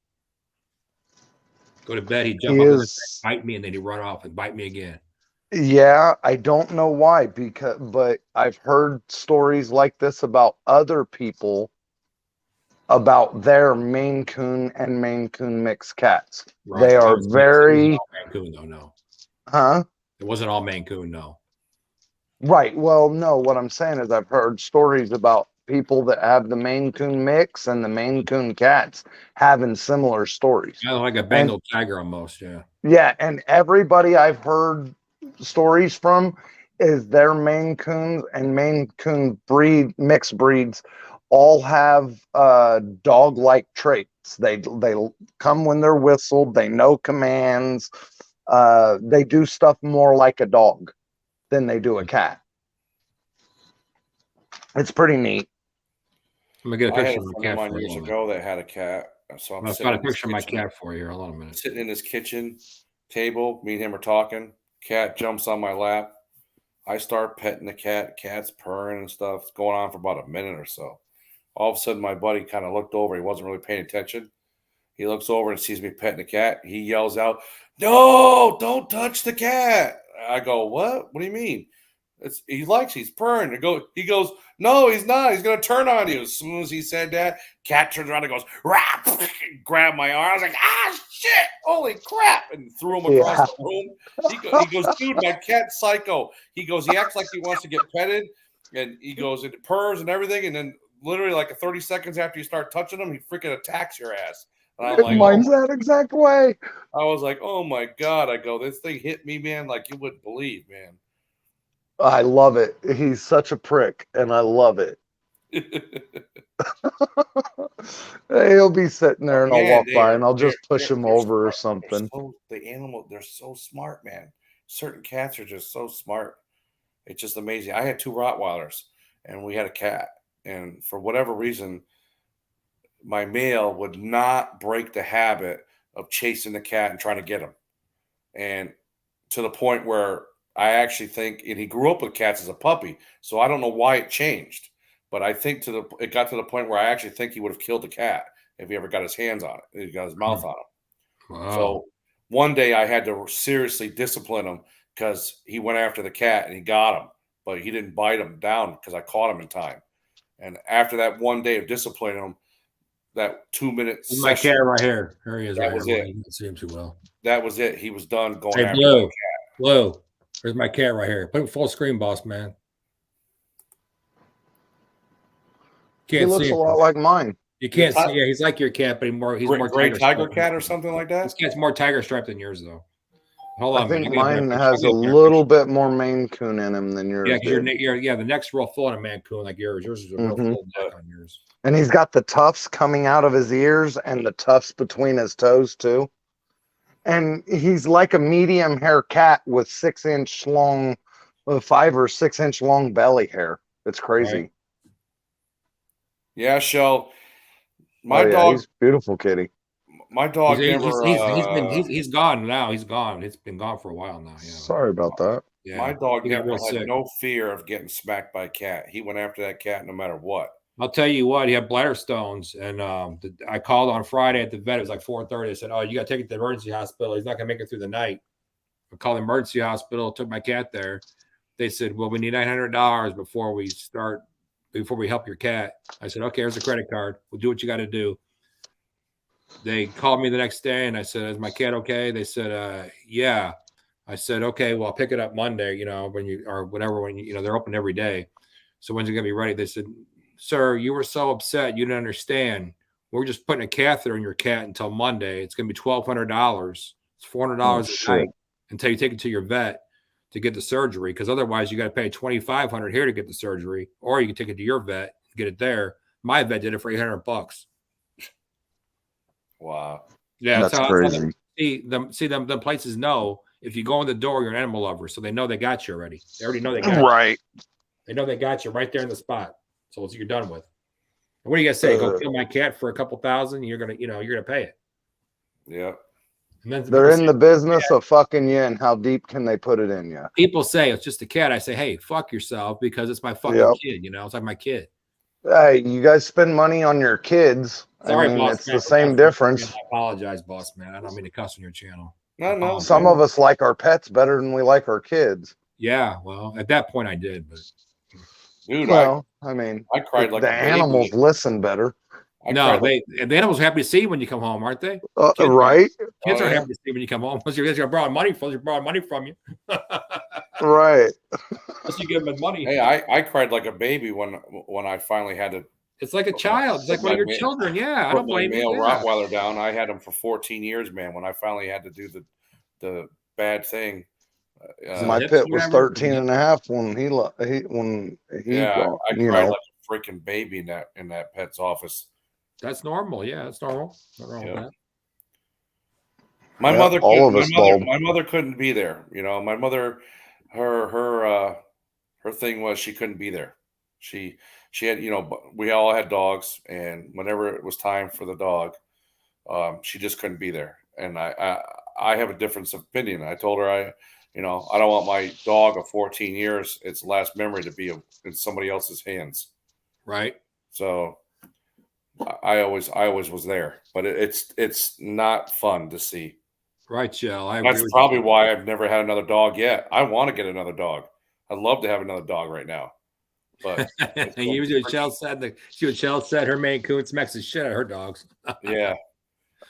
Go to bed. He'd jump up and bite me, and then he'd run off and bite me again. Yeah, I don't know why, but I've heard stories like this about other people about their Maine Coon and Maine Coon mixed cats. Right. They are very Maine Coon, though, no. Huh? It wasn't all Maine Coon, no. Right. Well, no, what I'm saying is I've heard stories about people that have the Maine Coon mix and the Maine Coon cats having similar stories. Yeah, like a Bengal tiger almost, yeah. Yeah, and everybody I've heard stories from is their Maine Coons and Maine Coon mixed breeds all have dog-like traits. They come when they're whistled. They know commands. They do stuff more like a dog than they do a cat. It's pretty neat. I'm gonna get a picture of my cat for you. Years ago that had a cat. So I've got a picture of my cat for you. Hold on a minute. Sitting in his kitchen table, me and him are talking. Cat jumps on my lap. I start petting the cat. Cat's purring and stuff. It's going on for about a minute or so. All of a sudden, my buddy kind of looked over. He wasn't really paying attention. He looks over and sees me petting the cat. He yells out, "No, don't touch the cat." I go, "What? What do you mean?" He's purring. He goes, "No, he's not. He's going to turn on you." As soon as he said that, cat turns around and goes, "Rap!" Grabbed my arm. I was like, "Ah, shit! Holy crap!" And threw him across the room. He goes, "Dude, my cat's psycho." He goes, "He acts like he wants to get petted." And he goes, "It purrs and everything." And then literally like 30 seconds after you start touching him, he freaking attacks your ass. And I'm like, mine's that exact way. I was like, "Oh my God." I go, "This thing hit me, man, like you wouldn't believe, man." I love it. He's such a prick, and I love it. He'll be sitting there, and I'll walk by, and I'll just push him over or something. They're so smart, man. Certain cats are just so smart. It's just amazing. I had 2 Rottweilers, and we had a cat. And for whatever reason, my male would not break the habit of chasing the cat and trying to get him. And to the point where I actually think, and he grew up with cats as a puppy, so I don't know why it changed. But I think it got to the point where I actually think he would have killed the cat if he ever got his hands on it. He got his mouth on him. Wow. So one day I had to seriously discipline him because he went after the cat and he got him, but he didn't bite him down because I caught him in time. And after that one day of disciplining him, that 2-minute This is my session, cat right here. Here he is. That right was here. it. You can see him too well. that was it. He was done going Hey, after Blue. the cat. Blue. There's my cat right here. Put him full screen, boss man. He Can't looks see a him. lot like mine. You can't Ti- see. Yeah, he's like your cat, but he's more Gray tiger striped. cat or something like This that. cat's more tiger striped than yours, though. Hold on, I think man. I'll get mine better has picture. a I'll get better little picture. bit more Maine Coon in him than yours. Yeah, because did. the neck's real full on a Mancoon like yours. Yours is a real Mhm. full neck on yours. And he's got the tufts coming out of his ears and the tufts between his toes too. And he's like a medium hair cat with 6-inch long, 5 or 6-inch long belly hair. It's crazy. Right. Yeah, Shell. My Oh, yeah, dog. he's beautiful, kitty. My dog never. He's gone now. He's gone. It's been gone for a while now. Yeah. Sorry about that. Yeah. My dog He got never real had sick. no fear of getting smacked by a cat. He went after that cat no matter what. I'll tell you what, he had bladder stones, and I called on Friday at the vet. It was like 4:30. I said, "Oh, you got to take it to the emergency hospital. He's not going to make it through the night." I called the emergency hospital, took my cat there. They said, "Well, we need $900 before we help your cat." I said, "Okay, here's a credit card. We'll do what you got to do." They called me the next day, and I said, "Is my cat okay?" They said, "Yeah." I said, "Okay, well, I'll pick it up Monday. When they're open every day. So when's it gonna be ready?" They said, "Sir, you were so upset. You didn't understand. We're just putting a catheter in your cat until Monday. It's going to be $1,200. It's $400 a shit. night until you take it to your vet to get the surgery. Because otherwise, you got to pay $2,500 here to get the surgery, or you can take it to your vet and get it there. My vet did it for $800. Wow. Yeah, That's crazy. Them places know if you go in the door, you're an animal lover, so they know they got you already. They already know they got you. Right. They know they got you right there in the spot. So it's you're done with. What do you guys say? Go kill my cat for a couple thousand. You're gonna pay it. Yeah. And then They're in the business of fucking you, and how deep can they put it in you? people say it's just a cat. I say, hey, fuck yourself because it's my fucking Yep. kid. It's like my kid. Hey, you guys spend money on your kids. Sorry, I mean, boss it's man, the for same cussing. difference. I apologize, boss man. I don't mean to cuss on your channel. No. Some of us like our pets better than we like our kids. Yeah, well, at that point I did, but Dude, Well, I mean, I cried like the a baby. animals listen better, I no, cried the animals are happy to see you when you come home, aren't they? Kids- right? Kids Oh, are yeah. happy to see you when you come home. Unless you're borrowing money from you. Right. Unless you give them money. Hey, I cried like a baby when I finally had to It's like a child. It's like one of your My- children. Yeah, I put don't my blame male you. Yeah. Rottweiler down. I had him for 14 years, man. When I finally had to do the bad thing. My hips pit or was whatever? 13 and a half when he yeah, I you cried know, like a freaking baby in that pet's office. That's normal. Yeah, that's normal. Nothing wrong with Yeah. that. My Yeah, mother, all couldn't- of us bald. my mother couldn't be there. My mother, her thing was she couldn't be there. She had, we all had dogs, and whenever it was time for the dog, she just couldn't be there. And I have a difference of opinion. I told her I don't want my dog of 14 years, its last memory to be in somebody else's hands. Right. So I always was there, but it's not fun to see. Right, Shell. I agree That's with probably you. why I've never had another dog yet. I want to get another dog. I'd love to have another dog right now. But You see what Shell said. Her Maine Coon smacks the shit out of her dogs. yeah,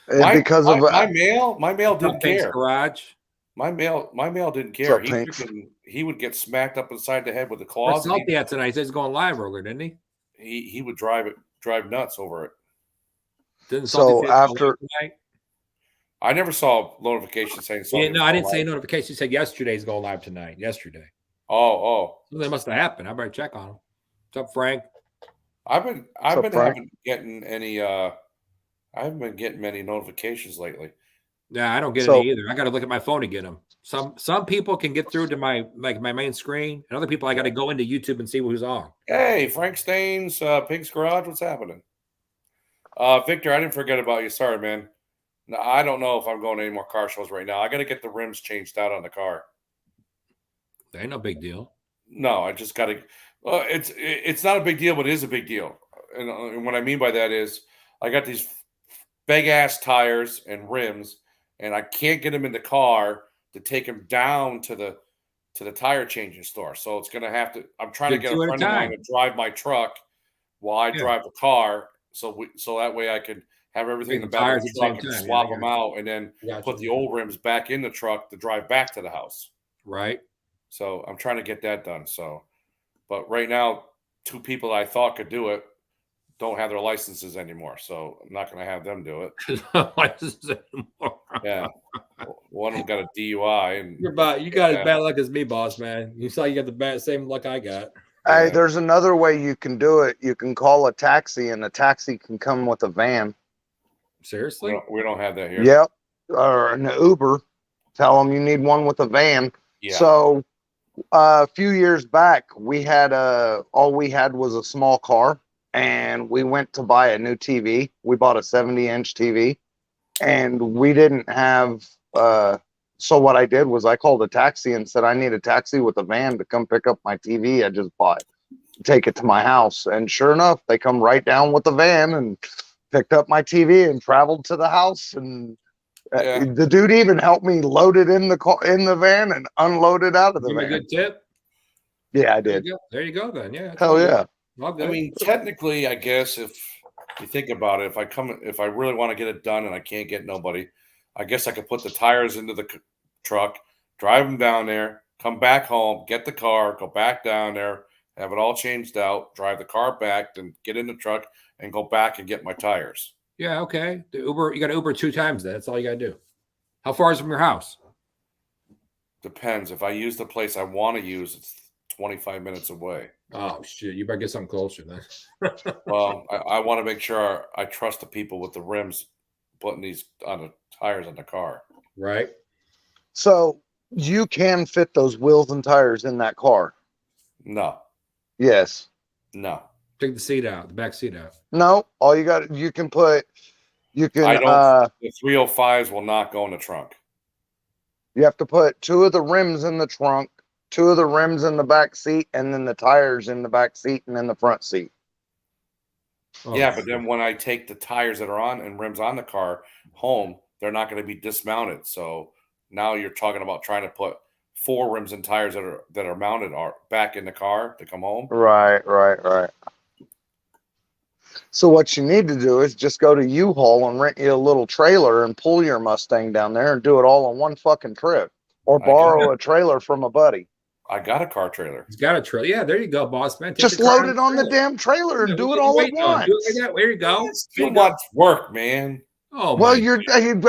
because of my male didn't Thanks, care. Garage. My male didn't care. What's up, Pinks? He would get smacked up inside the head with the Where's claws. Salty at tonight? He says he's going live earlier, didn't he? He would drive nuts over it. Didn't So Salty say he's going after- live tonight? I never saw notifications saying Yeah, something. no, I didn't say notification. He said yesterday he's going live tonight. Yesterday. Oh, Something must have happened. I better check on him. What's up, Frank? I've been Frank? haven't getting any. I haven't been getting many notifications lately. Yeah, I don't get So- any either. I got to look at my phone to get them. Some people can get through to my main screen, and other people I got to go into YouTube and see who's on. Hey, Frank Staines, Pink's Garage, what's happening? Victor, I didn't forget about you. Sorry, man. No, I don't know if I'm going to any more car shows right now. I got to get the rims changed out on the car. Ain't no big deal. No, I just got to. It's not a big deal, but it is a big deal. And what I mean by that is, I got these big ass tires and rims, and I can't get them in the car to take them down to the tire changing store. So it's gonna have to. I'm trying to get a friend of mine to drive my truck while I drive the car, so that way I can have everything in the back of the truck and swap them out, and then put the old rims back in the truck to drive back to the house. Right. So I'm trying to get that done. So, but right now, 2 people I thought could do it don't have their licenses anymore. So I'm not going to have them do it. Yeah. One of them got a DUI. And you got as bad luck as me, boss man. You saw you got the same luck I got. Hey, there's another way you can do it. You can call a taxi, and the taxi can come with a van. Seriously? We don't have that here. Yep. Or an Uber. Tell them you need one with a van. Yeah. So a few years back, we had all we had was a small car, and we went to buy a new TV. We bought a 70-inch TV, and we didn't have. So what I did was I called a taxi and said I need a taxi with a van to come pick up my TV I just bought, take it to my house. And sure enough, they come right down with the van and picked up my TV and traveled to the house. And the dude even helped me load it in the van and unload it out of the van. A good tip. Yeah, I did. There you go then. Yeah. Hell yeah. I mean, technically, I guess if you think about it, if I really want to get it done and I can't get nobody, I guess I could put the tires into the truck, drive them down there, come back home, get the car, go back down there, have it all changed out, drive the car back, then get in the truck and go back and get my tires. Yeah, okay. The Uber, you got to Uber 2 times. That's all you got to do. How far is it from your house? Depends. If I use the place I want to use, it's 25 minutes away. Oh shit! You better get something closer then. Well, I want to make sure I trust the people with the rims putting these on the tires on the car. Right. So you can fit those wheels and tires in that car? No. Yes. No. Take the seat out, the back seat out. No. All you got, you can. The 305s will not go in the trunk. You have to put 2 of the rims in the trunk, 2 of the rims in the back seat, and then the tires in the back seat and in the front seat. Oh, yeah, but then when I take the tires that are on and rims on the car home, they're not going to be dismounted. So now you're talking about trying to put 4 rims and tires that are mounted are back in the car to come home. Right. So what you need to do is just go to U-Haul and rent you a little trailer and pull your Mustang down there and do it all on one fucking trip, or borrow a trailer from a buddy. I got a car trailer. He's got a trailer. Yeah, there you go, boss man. Just load it on the damn trailer and do it all at once. Do it like that. There you go. Too much work, man. Oh, well,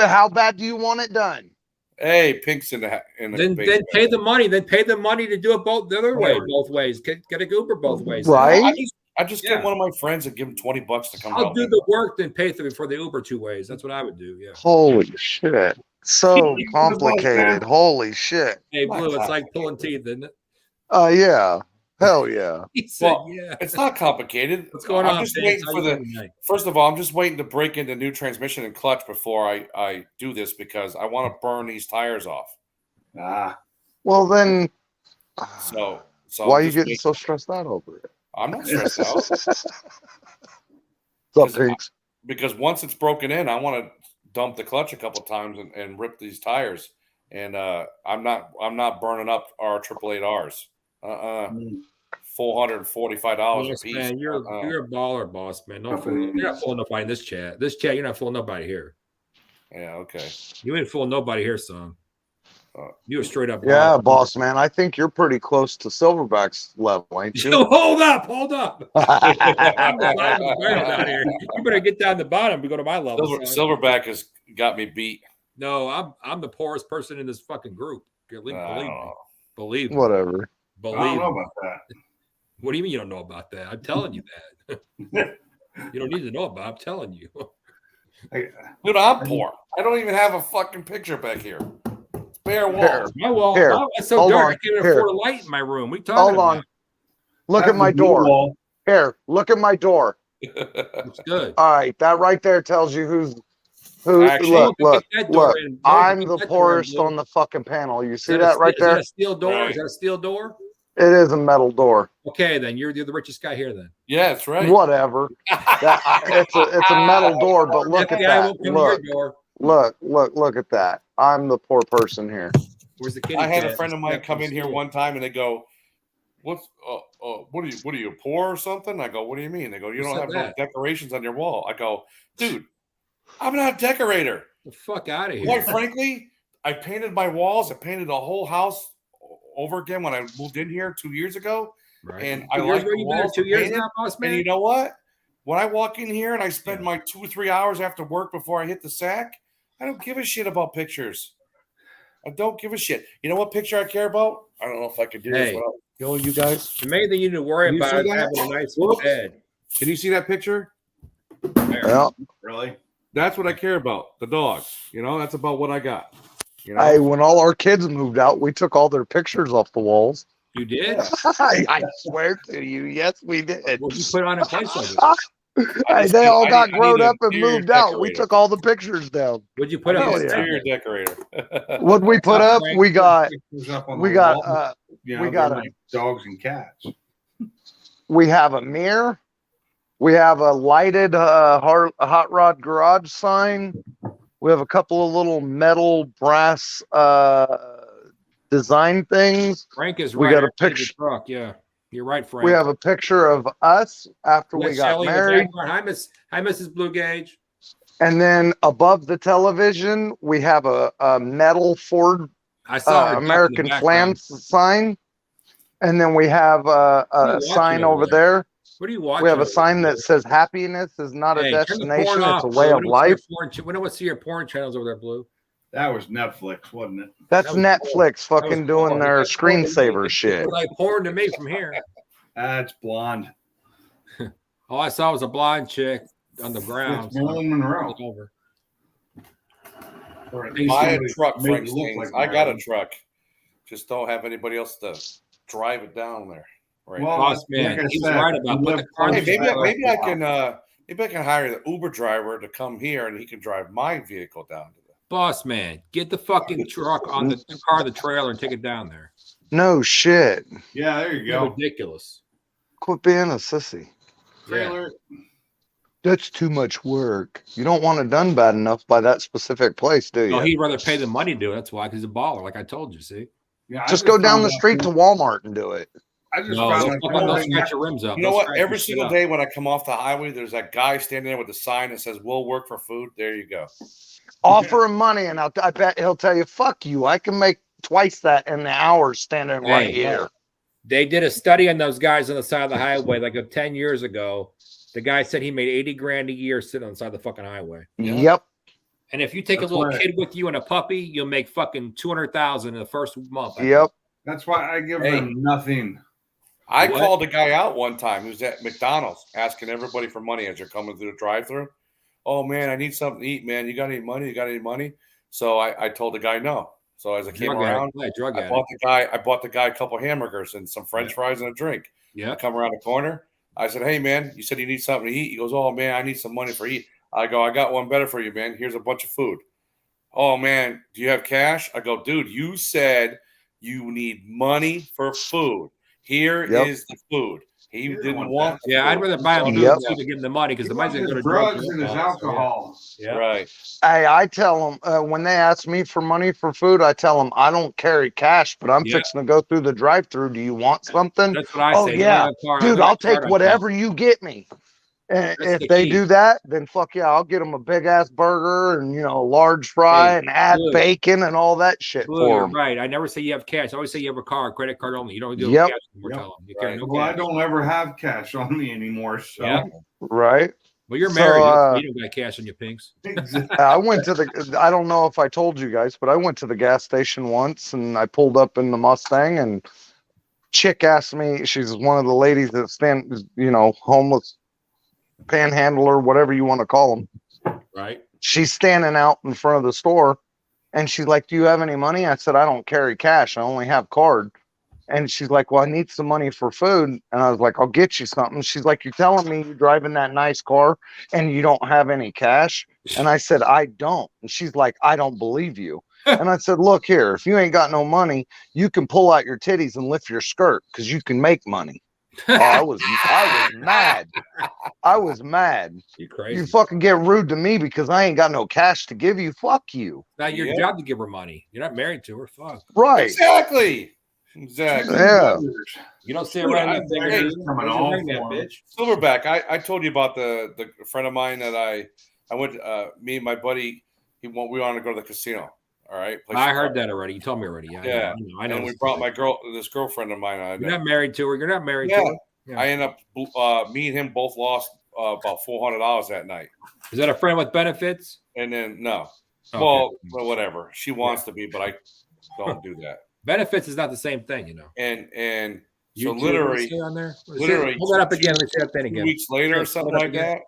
how bad do you want it done? Hey, Pink's in the then pay the money. Then pay the money to do it the other way, both ways. Get a Uber both ways. Right. I just get one of my friends and give him $20 to come. I'll do the work, then pay for the Uber 2 ways. That's what I would do. Yeah. Holy shit! So complicated. Holy shit. Hey, Blue, it's like pulling teeth, isn't it? Yeah. Hell yeah. He said, yeah. It's not complicated. What's going on? I'm just waiting for first of all, I'm just waiting to break into new transmission and clutch before I do this because I want to burn these tires off. Well then. So why are you getting so stressed out over it? I'm not stressed out. Because once it's broken in, I want to dump the clutch a couple times and rip these tires. And I'm not burning up our 888Rs. $445 a piece. Man, you're a baller, boss, man. You're not fooling nobody in this chat. This chat, you're not fooling nobody here. Yeah, okay. You ain't fooling nobody here, son. You're straight up. Yeah, boss man. I think you're pretty close to Silverback's level, ain't you? Hold up. I'm out here. You better get down the bottom to go to my level. Silverback has got me beat. No, I'm the poorest person in this fucking group. Believe me. Whatever. I don't know about that. What do you mean you don't know about that? I'm telling you that. You don't need to know about it. I'm telling you. Dude, I'm poor. I don't even have a fucking picture back here. It's bare walls. My wall. It's so dark. I can't afford a light in my room. We talking about? On. Look at my door. Here, look at my door. It's good. All right, that right there tells you Who? Actually, Look, Get look, that door look. in. I'm Get the that door in, poorest Blue. on the fucking panel. You Is see a that right steel- there? Is that a steel door? Right. Is that a steel door? It is a metal door. Okay, then you're the richest guy here. Then yeah, that's right. Whatever. It's a metal door, but look at FBI that. won't come to your Look, door. look at that. I'm the poor person here. Where's the kitty I had a cat? friend of mine come in here one time and they go, "What's what are you poor or something?" I go, "What do you mean?" They go, "You Who don't said have no that? decorations on your wall." I go, "Dude, I'm not a decorator. The fuck out of here. Quite frankly, I painted my walls. I painted the whole house over again when I moved in here 2 years ago, Right. and I 2 years like ago, the you've been there walls 2 years painted. now, boss man. And you know what? When I walk in here and I spend my 2 or 3 hours after work before I hit the sack, I don't give a shit about pictures. I don't give a shit. You know what picture I care about? I don't know if I could do this Hey. without killing you guys. The main thing you need to worry Can you about see is that? having a nice Whoops. bed. Can you see that picture? Yeah. Really? That's what I care about. The dogs. You know, that's about what I got. You know? Hey, when all our kids moved out, we took all their pictures off the walls. You did? I swear to you, yes, we did. What'd you put on in place of it? Hey, they all got I grown need an up and interior moved out. We decorator. took all the pictures down. What'd you put I on need Hell an yeah. interior decorator. What we put up, we got You we got like dogs and cats. we have a mirror. We have a lighted hot rod garage sign. We have a couple of little metal brass design things. Frank is We right. got a I see the picture. truck. Yeah, you're right, Frank. We have a picture of us after we Let's got Shelly in the married. background. Hi, Mrs. Blue Gauge. And then above the television, we have a metal Ford I saw her duck in the American background. Flam sign. And then we have What are a you sign watching over over there. What are you watching? We have a over sign there? that says happiness is not a Hey, turn the destination, porn it's off, a Blue. way We of don't see life. your porn- We don't want to see your porn channels over there, Blue. That was Netflix, wasn't it? That's That was Netflix That was fucking doing porn. their That's porn to me. screensaver It shit. looked like porn to me from here. That's blonde. All I saw was a blonde chick on the ground. It's Marilyn Monroe. Look over. Buy a truck, Made Frank you look Staines. like I got a Marilyn. truck. Just don't have anybody else to drive it down there. Right. Well, now. Boss man, like I he's said, right you about put the live car in Hey, the close. trailer. maybe I can hire the Uber driver to come here and he can drive my vehicle down to the Boss man, get the fucking truck on the car, the trailer, and take it down there. No shit. Yeah, there you You're go. ridiculous. Quit being a sissy. Trailer. That's too much work. You don't want it done bad enough by that specific place, do No, you? he'd rather pay the money to do it. That's why, because he's a baller, like I told you. See? Yeah, I Just go down found the out street to too. Walmart and do it. I just No, found don't, out don't Corey- scratch your rims up. You know Don't what? scratch Every your shit single up. day when I come off the highway, there's that guy standing there with a sign that says, "We'll work for food." There you go. Offer him money, and I bet he'll tell you, "Fuck you! I can make twice that in the hours standing right Hey, here." They did a study on those guys on the side of the highway like 10 years ago. The guy said he made 80 grand a year sitting on the side of the fucking highway. Yeah. Yep. And if you take That's a little why- kid with you and a puppy, you'll make fucking 200,000 in the first month. Yep. That's why I give Hey. them nothing. I What? called a guy out one time who's at McDonald's asking everybody for money as you're coming through the drive-through. Oh man, I need something to eat, man. You got any money? You got any money? So I told the guy no. So as I came around, Drug I addict. bought the guy a couple hamburgers and some French fries and a drink. Yeah. I come around the corner. I said, "Hey man, you said you need something to eat." He goes, "Oh man, I need some money for eat." I go, "I got one better for you, man. Here's a bunch of food." "Oh man, do you have cash?" I go, "Dude, you said you need money for food. Here Yep. is the food." He You're the didn't one want. the Yeah, I'd food. rather buy him Yep. food to give him the money because He the money's wants going to his go to drugs and his alcohol. alcohol. Yeah. Right. Hey, I tell them when they ask me for money for food, I tell them I don't carry cash, but I'm Yeah. fixing to go through the drive-through. Do you want something? That's what I Oh, say. yeah. Dude, I'll take whatever. whatever you get me. And That's if the they key. do that, then fuck yeah, I'll get them a big ass burger and a large fry Hey, and add look. bacon and all that shit Blue, for you're them. right. I never say you have cash. I always say you have a card, credit card only. You don't do Yep. cash anymore. Yep. Tell them. You carry Right. no Well, I cash. don't ever have cash on me anymore. So Yeah. Right? Well, you're So, married. You don't got cash on your pinks. I went to I don't know if I told you guys, but I went to the gas station once and I pulled up in the Mustang and chick asked me, she's one of the ladies that homeless panhandler, whatever you want to call them. Right. She's standing out in front of the store and she's like, "Do you have any money?" I said, "I don't carry cash. I only have card." And she's like, "Well, I need some money for food." And I was like, "I'll get you something." She's like, "You're telling me you're driving that nice car and you don't have any cash?" And I said, I don't. And she's like, I don't believe you. And I said, look here, if you ain't got no money, you can pull out your titties and lift your skirt because you can make money. Oh, I was mad. I was mad. You crazy. You fucking get rude to me because I ain't got no cash to give you. Fuck you. Not your job to give her money. You're not married to her. Fuck. Right. Exactly. Yeah. You don't see her running that thing. Hey, coming all that for bitch. Silverback, I told you about the friend of mine that I went, me and my buddy, we wanted to go to the casino. All right. I heard that already. You told me already. Yeah. I know. And we brought this girlfriend of mine. You're not married to her. You're not married to Yeah. her. Yeah. I ended up, me and him both lost about $400 that night. Is that a friend with benefits? And then, no. Okay. Well, whatever. She wants to be, but I don't do that. Benefits is not the same thing, you know. And so YouTube, literally, on there? literally, Hold that up again. Let me see that thing 2 again. weeks later or something like that,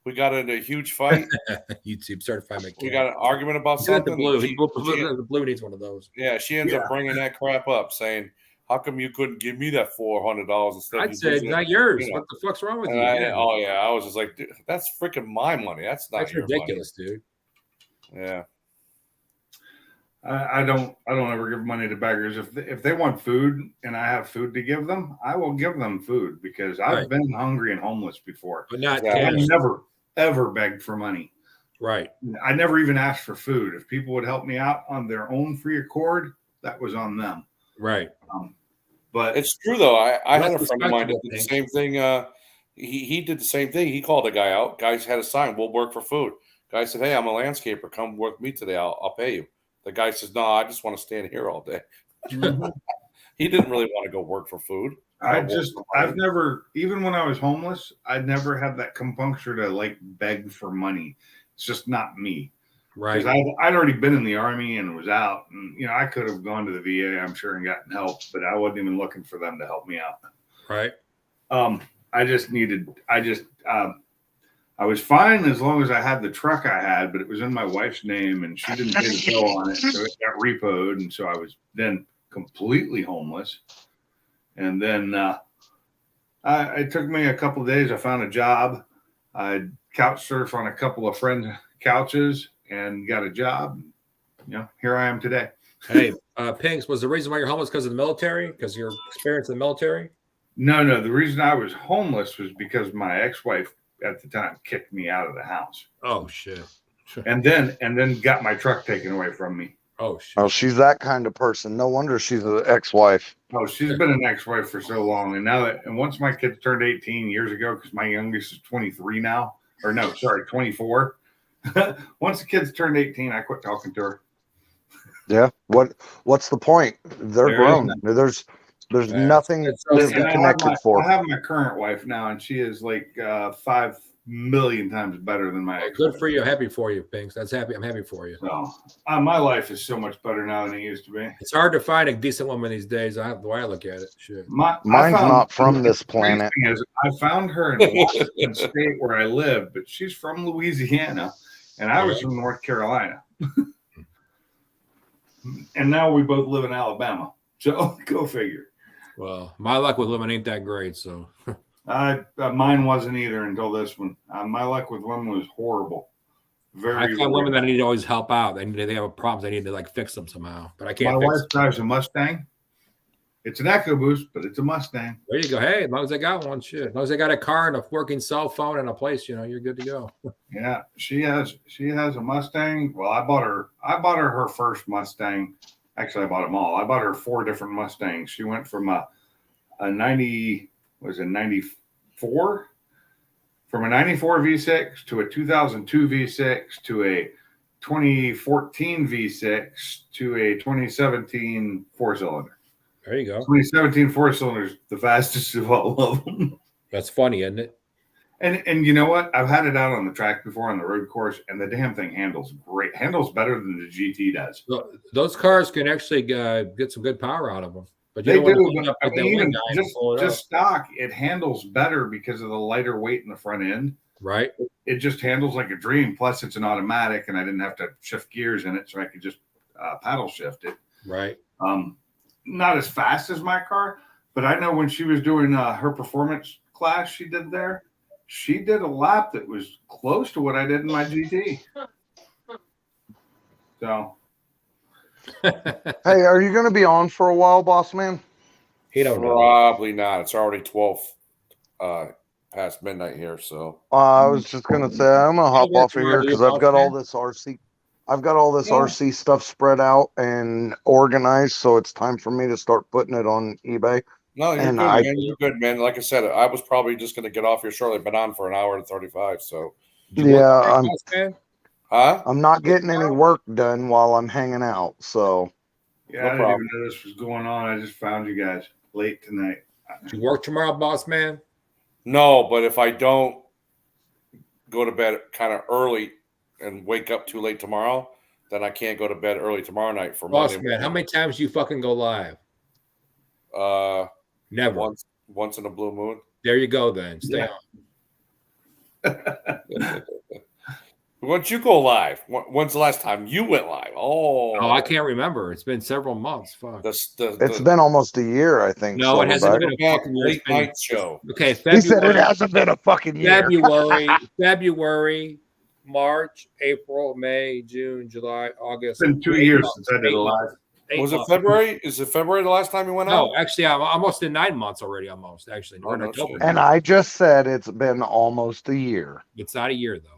we got into a huge fight. YouTube certified mechanic. We got an argument about Look at something. the blue. She- The blue needs one of those. Yeah, she ends up bringing that crap up, saying, "How come you couldn't give me that $400 instead?" I'd of say it's using not it?" yours. You know. What the fuck's wrong with you? Oh yeah, I was just like, dude, that's freaking my money. That's not That's your ridiculous, dude. money. Yeah. I don't ever give money to beggars. If they want food and I have food to give them, I will give them food because I've Right. been hungry and homeless before. But not Yeah, I cash. never ever begged for money. Right. I never even asked for food. If people would help me out on their own free accord, that was on them. Right. But It's true though. I had a That's friend of mine that did the respectable, same thing. He did the same thing. He called a guy out. Guys had a sign, "We'll work for food." Guy said, "Hey, I'm a landscaper. Come work with me today. I'll pay you." The guy says, "No, I just want to stand here all day." He didn't really want to go work for food. I've never, even when I was homeless, I never had that compunction to like beg for money. It's just not me. Right. Because I'd already been in the army and was out, and I could have gone to the VA, I'm sure, and gotten help, but I wasn't even looking for them to help me out. Right. I was fine as long as I had the truck I had, but it was in my wife's name, and she didn't pay the bill on it, so it got repoed, and so I was then completely homeless. And then it took me a couple of days. I found a job. I couch surfed on a couple of friends' couches and got a job. Here I am today. Hey, Pinks, was the reason why you're homeless because of the military? Because of your experience in the military? No. The reason I was homeless was because my ex-wife at the time kicked me out of the house. Oh shit. And then got my truck taken away from me. Oh shit. Oh, she's that kind of person. No wonder she's an ex-wife. Oh, she's been an ex-wife for so long, and once my kids turned 18 years ago, because my youngest is 23 now, 24. Once the kids turned 18, I quit talking to her. Yeah. What's the point? They're grown. There's nothing to be connected for. I have my current wife now, and she is like 5 million times better than my ex. Good for you. Happy for you, Pinks. I'm happy for you. So, my life is so much better now than it used to be. It's hard to find a decent woman these days. The way I look at it. Shit. Mine's not from this planet. I found her in Washington State where I live, but she's from Louisiana, and I was from North Carolina. And now we both live in Alabama. So go figure. Well, my luck with women ain't that great, so. Mine wasn't either until this one. My luck with women was horrible. I find women that I need to always help out. They have problems. I need to like fix them somehow, but I can't. My wife drives a Mustang. It's an EcoBoost, but it's a Mustang. There you go. Hey, as long as I got one, shit. As long as I got a car and a working cell phone and a place, you're good to go. Yeah, she has a Mustang. Well, I bought her her first Mustang. Actually, I bought them all. I bought her 4 different Mustangs. She went from a 94? From a 94 V6 to a 2002 V6 to a 2014 V6 to a 2017 4-cylinder. There you go. 2017 4-cylinder is the fastest of all of them. That's funny, isn't it? And you know what? I've had it out on the track before on the road course, and the damn thing handles great. Handles better than the GT does. Those cars can actually get some good power out of them. But They do. But even just stock, it handles better because of the lighter weight in the front end. Right. It just handles like a dream. Plus, it's an automatic, and I didn't have to shift gears in it, so I could just paddle shift it. Right. Not as fast as my car, but I know when she was doing her performance class she did there, she did a lap that was close to what I did in my GT. So Hey, are you going to be on for a while, boss man? He don't know. Probably not. It's already 12 past midnight here, so I was just going to say I'm going to hop work off of here tomorrow, because dude, I've got boss all man. this RC. I've got all this Yeah. RC stuff spread out and organized, so it's time for me to start putting it on eBay. no, you're And good, I- man. You're good, man. Like I said, I was probably just gonna get off here shortly. Been on for an hour and 35, so Did you work Yeah, tomorrow, I'm- boss man? huh? I'm not getting any work done while I'm hanging out. So yeah, No I didn't problem. even know this was going on. I just found you guys late tonight. Did you work tomorrow, boss man? No, but if I don't go to bed kind of early and wake up too late tomorrow, then I can't go to bed early tomorrow night for Boss Monday man, how many times do you fucking go live? Never. Once in a blue moon. There you go then. Stay Yeah. on. Once you go live, when's the last time you went live? Oh, I can't remember. It's been several months. Fuck. it's been almost a year, I think. No, it hasn't Silverback. been a back fucking year. late It's been- night show. Okay, He said it February, hasn't been a fucking year. February, March, April, May, June, July, August. It's been 2 8 years months, since I did 8 a live. months, 8 Was it months. February? Is it February the last time you went out? No, actually, I'm almost in 9 months already. Almost actually. We're in no October. shit. And I just said it's been almost a year. It's not a year though.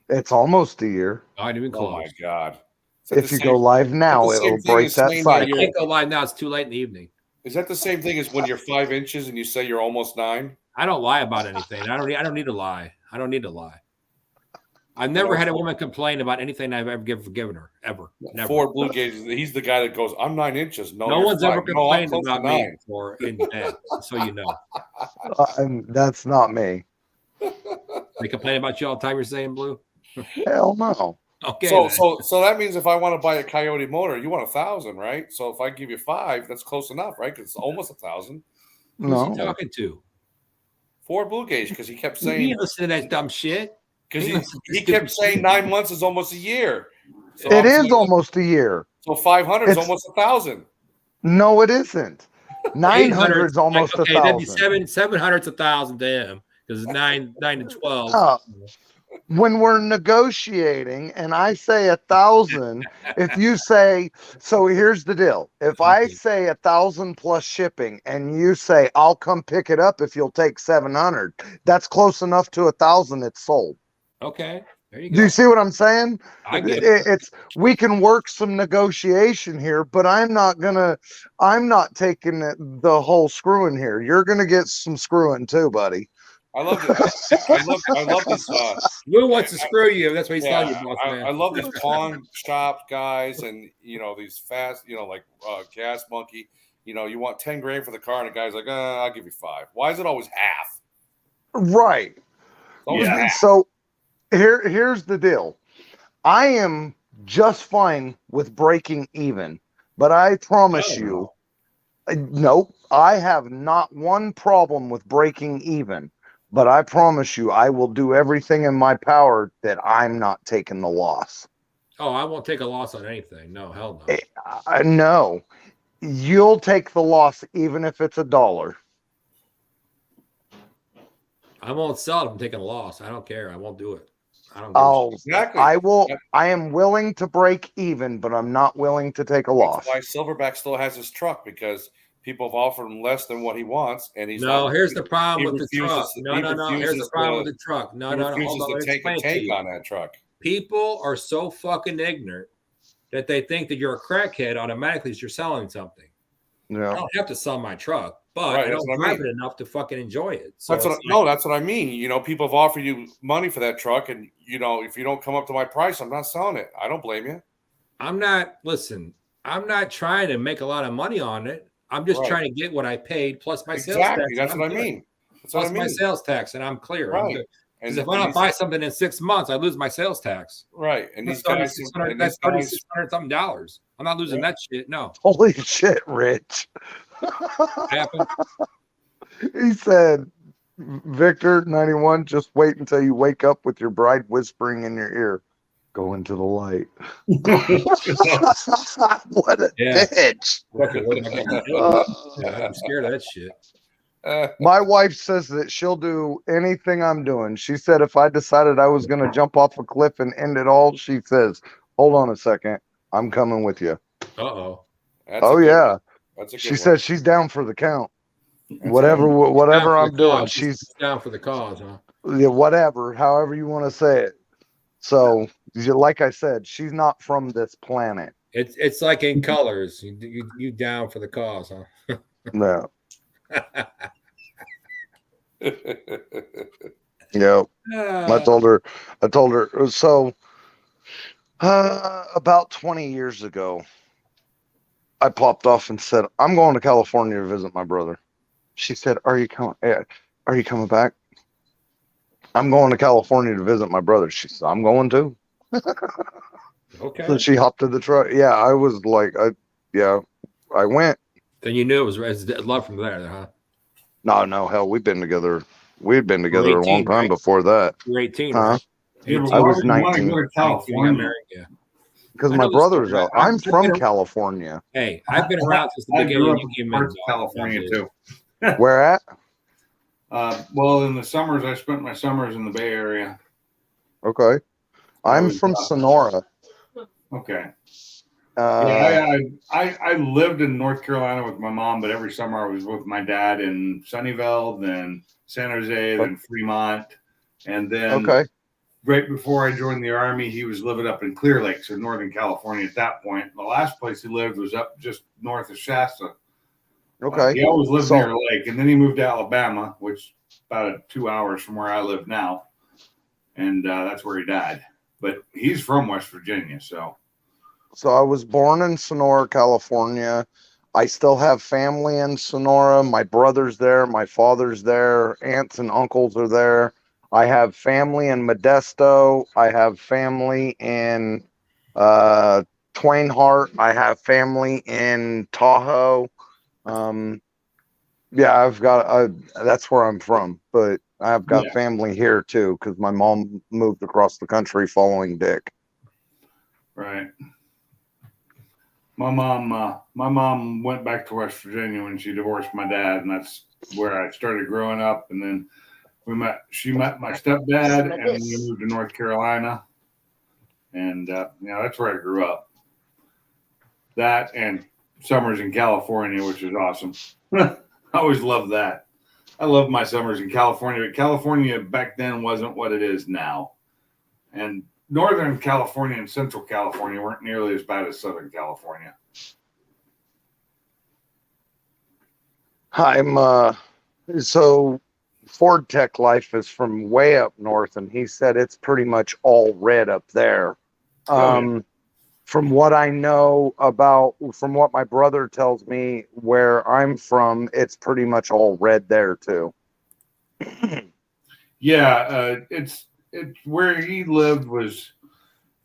It's almost a year. Not even Oh my close. god! Is that If the you same- go live now, the same it'll thing break as that saying that I cycle. can't go live now. It's too late in the evening. Is that the same thing as when you're 5 inches and you say you're almost 9? I don't lie about anything. I don't need to lie. I don't need to lie. I've never had a woman complain about anything I've ever given her. Ever. Never. Ford Blue Gauge. He's the guy that goes, "I'm 9 inches." No, No you're one's ever 5. No, I'm complained close to about me 9. before in bed, so you know. And that's not me. They complain about you all the time. You're saying, Blue? Hell no. Okay. So, then. so that means if I want to buy a Coyote motor, you want 1,000, right? So if I give you 5, that's close enough, right? Because it's almost 1,000. Who's No. he talking to? Ford Blue Gauge, because he kept You saying, ain't listen to that dumb shit. because He listens to he stupid kept saying shit. 9 months is almost a year. So It I'm is saying, almost a year. So 500 is It's- almost 1,000. No, it isn't. 900 is almost okay, that'd be 1,000. 700's 1,000 to him because 9 to 12. Oh. When we're negotiating and I say 1,000, if you say, so here's the deal. If I say 1,000 plus shipping and you say, I'll come pick it up if you'll take 700, that's close enough to 1,000. It's sold. Okay, there you Do go. you see what I'm saying? I get it. It's we can work some negotiation here, but I'm not taking the whole screwing here. You're gonna get some screwing too, buddy. I love it. I love this. Blue wants to screw you. That's what he's telling Yeah, you, boss man. I love these pawn shop guys, and these fast, like Gas Monkey. You want 10 grand for the car, and the guy's like, "I'll give you 5." Why is it always half? Right. It's always Yeah. half. So here's the deal. I am just fine with breaking even, but I promise you, nope, I have not one problem with breaking even. But I promise you, I will do everything in my power that I'm not taking the loss. Oh, I won't take a loss on anything. No, hell no. No, you'll take the loss even if it's $1. I won't sell it if I'm taking a loss. I don't care. I won't do it. I don't give a Oh, shit. Exactly. I will. I am willing to break even, but I'm not willing to take a loss. That's why Silverback still has his truck, because people have offered him less than what he wants, and he's No, not, here's the problem he with the refuses- truck. he No. Here's the refuses problem to- with the truck. No. he Hold refuses on, to let me take a explain it to take you. on that truck. People are so fucking ignorant that they think that you're a crackhead automatically as you're selling something. I Yeah. don't have to sell my truck, but Right, I that's don't what I drive mean. it enough to fucking enjoy it. So That's what it's like- that's what I mean. People have offered you money for that truck, and if you don't come up to my price, I'm not selling it. I don't blame you. I'm not trying to make a lot of money on it. I'm just Right. trying to get what I paid plus my sales Exactly. tax. That's and what I'm I good. mean. That's what Plus I my mean. sales tax, and I'm clear. I'm Right. good. And Because if I don't these- buy something in 6 months, I lose my sales tax. right, and these That's guys, $3,600 and that's these guys, $3,600 something dollars. I'm not losing that shit. No. Holy shit, Rich. What happened? He said, Victor 91, just wait until you wake up with your bride whispering in your ear. Go into the light. What a Yeah. bitch. Fucking what am I gonna do? Uh, Yeah, I'm scared of that shit. My wife says that she'll do anything I'm doing. She said if I decided I was going to jump off a cliff and end it all, she says, hold on a second. I'm coming with you. Uh-oh. That's a Oh, good yeah. one. That's a good She one. says she's down for the count. That's Whatever Down for I'm the doing, cause. she's down for the cause, huh? yeah, whatever, however you want to say it. So, like I said, she's not from this planet. It's like in Colors. You down for the cause, huh? No. Yep. I told her. So, about 20 years ago, I popped off and said, "I'm going to California to visit my brother." She said, "Are you coming? Are you coming back?" "I'm going to California to visit my brother." She said, "I'm going too." Okay. So she hopped in the truck. Yeah, I was like, I went. Then you knew it was love from there, huh? No, hell, we've been together. We'd been together 18, a long time right? before that. You're 18, Huh? right? Yeah, but I why was would you want to 19. go to California? Yeah. Because I my know the story. brother's out. I'm from California. Hey, I've been around since the I beginning. grew up You in came parts in, of California too. Where at? Well, in the summers, I spent my summers in the Bay Area. Okay. I'm was, from Sonora. Okay. Uh, Yeah, I lived in North Carolina with my mom, but every summer I was with my dad in Sunnyvale, then San Jose, then Fremont, and then okay. right before I joined the Army, he was living up in Clear Lake, so Northern California at that point. The last place he lived was up just north of Shasta. Okay. He always lived near a lake, and then he moved to Alabama, which is about 2 hours from where I live now, and that's where he died. But he's from West Virginia, so. So I was born in Sonora, California. I still have family in Sonora. My brother's there. My father's there. Aunts and uncles are there. I have family in Modesto. I have family in Twain Hart. I have family in Tahoe. Yeah, I've got that's where I'm from, but I've got family here too because my mom moved across the country following Dick. Right. My mom went back to West Virginia when she divorced my dad, and that's where I started growing up. And then she met my stepdad, and then we moved to North Carolina, and that's where I grew up. That and summers in California, which is awesome. I always loved that. I love my summers in California, but California back then wasn't what it is now, and Northern California and Central California weren't nearly as bad as Southern California. I'm so Ford Tech Life is from way up north, and he said it's pretty much all red up there. From what I know from what my brother tells me, where I'm from, it's pretty much all red there too. Yeah, it's where he lived was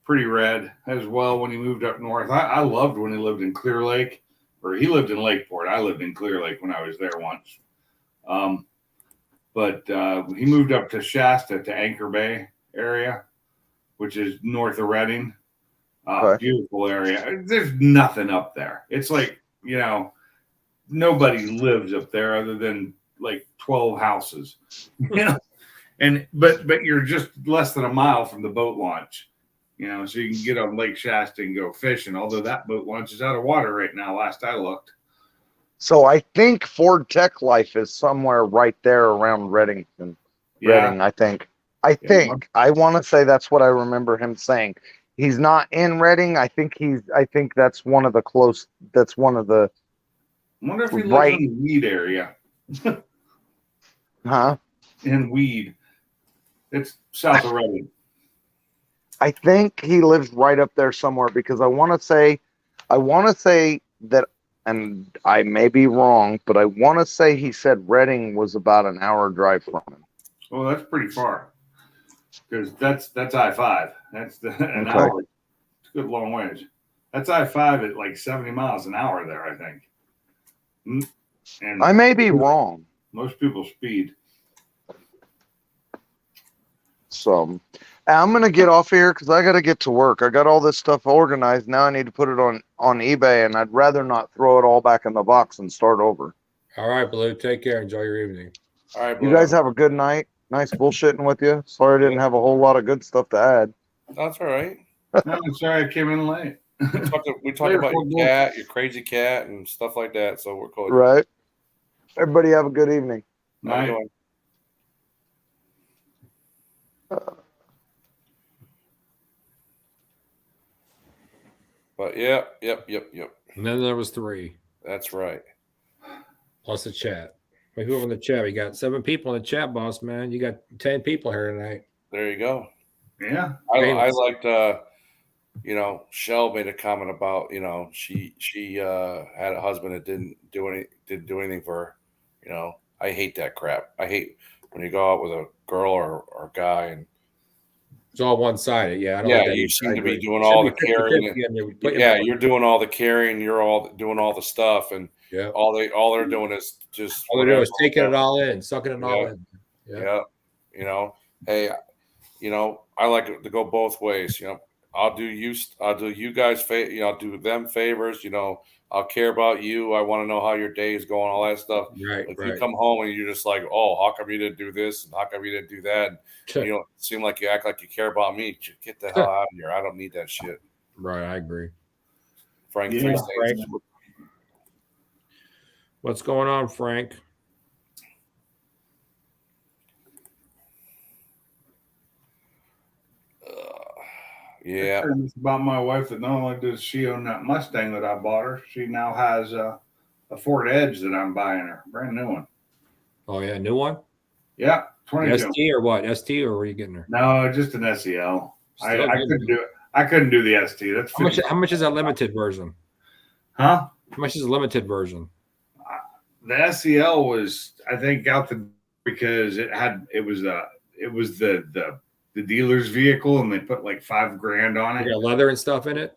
pretty red as well when he moved up north. I loved when he lived in Clear Lake, or he lived in Lakeport. I lived in Clear Lake when I was there once. But he moved up to Shasta, to Anchor Bay area, which is north of Redding. Beautiful area. There's nothing up there. It's like, nobody lives up there other than like 12 houses, but you're just less than a mile from the boat launch, so you can get on Lake Shasta and go fishing. Although that boat launch is out of water right now, last I looked. So I think Ford Tech Life is somewhere right there around Reddington. Redding, I think. I want to say that's what I remember him saying. He's not in Redding. I think that's one of the close. That's one of the. I wonder if he lives in the Weed area. Huh? In Weed. It's south of Redding. I think he lives right up there somewhere because I want to say that, and I may be wrong, but I want to say he said Redding was about an hour drive from him. Well, that's pretty far. Because that's I-5. That's an hour. It's a good long ways. That's I-5 at like 70 miles an hour there, I think. And I may be wrong. Most people speed. So I'm going to get off here because I got to get to work. I got all this stuff organized. Now I need to put it on eBay, and I'd rather not throw it all back in the box and start over. All right, Blue. Take care. Enjoy your evening. All right, You Blue. guys have a good night. Nice bullshitting with you. Sorry I didn't have a whole lot of good stuff to add. That's all right. No, I'm sorry I came in late. We talked about your cat, your crazy cat, and stuff like that. So we're cool. Right. Everybody have a good evening. Have a good Night. one. But yep. And then there was 3. That's right. Plus the chat. Wait, who in the chat? We got 7 people in the chat, boss man. You got 10 people here tonight. There you go. Yeah. I liked Shell made a comment about, she had a husband that didn't do anything for her. I hate that crap. I hate when you go out with a girl or a guy and it's all one-sided. Yeah. you seem to be doing all the caring. You're doing all the caring. You're all doing all the stuff, and all they're doing is just all they're doing is taking it all in, sucking it all in. Yeah. Hey, I like it to go both ways. I'll do you guys I'll do them favors. I'll care about you. I want to know how your day is going, all that stuff. Right. If you come home and you're just like, oh, how come you didn't do this? And how come you didn't do that? And you don't seem like you act like you care about me. Get the hell out of here. I don't need that shit. Right. I agree. Frank. Frank. What's going on, Frank? Yeah. It's about my wife that not only does she own that Mustang that I bought her, she now has a Ford Edge that I'm buying her, brand new one. Oh yeah, new one. Yeah, 22. ST or what? ST or were you getting her? No, just an SEL. I couldn't do it. I couldn't do the ST. That's how much is that limited version? Huh? How much is a limited version? The SEL was, I think, out because it was the dealer's vehicle, and they put like $5,000 on it. You got leather and stuff in it.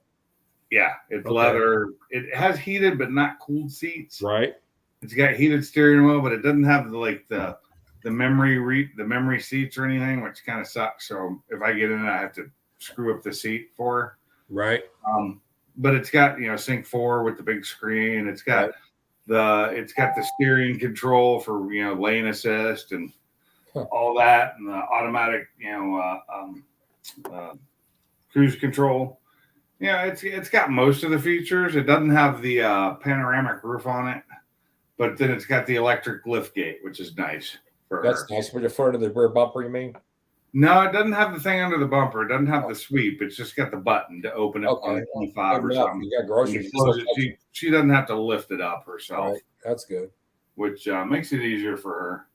Yeah, it's leather. It has heated but not cooled seats. Right. It's got heated steering wheel, but it doesn't have the memory seats or anything, which kind of sucks. So if I get in it, I have to screw up the seat for her. Right. But it's got Sync 4 with the big screen. It's got the steering control for lane assist and all that, and the automatic cruise control. Yeah, it's got most of the features. It doesn't have the panoramic roof on it, but then it's got the electric lift gate, which is nice for That's her. nice. With the front of the rear bumper, you mean? No, it doesn't have the thing under the bumper. It doesn't have the sweep. It's just got the button to open it on 25 or something. You got groceries. She doesn't have to lift it up herself. Right. That's good. Which makes it easier for her.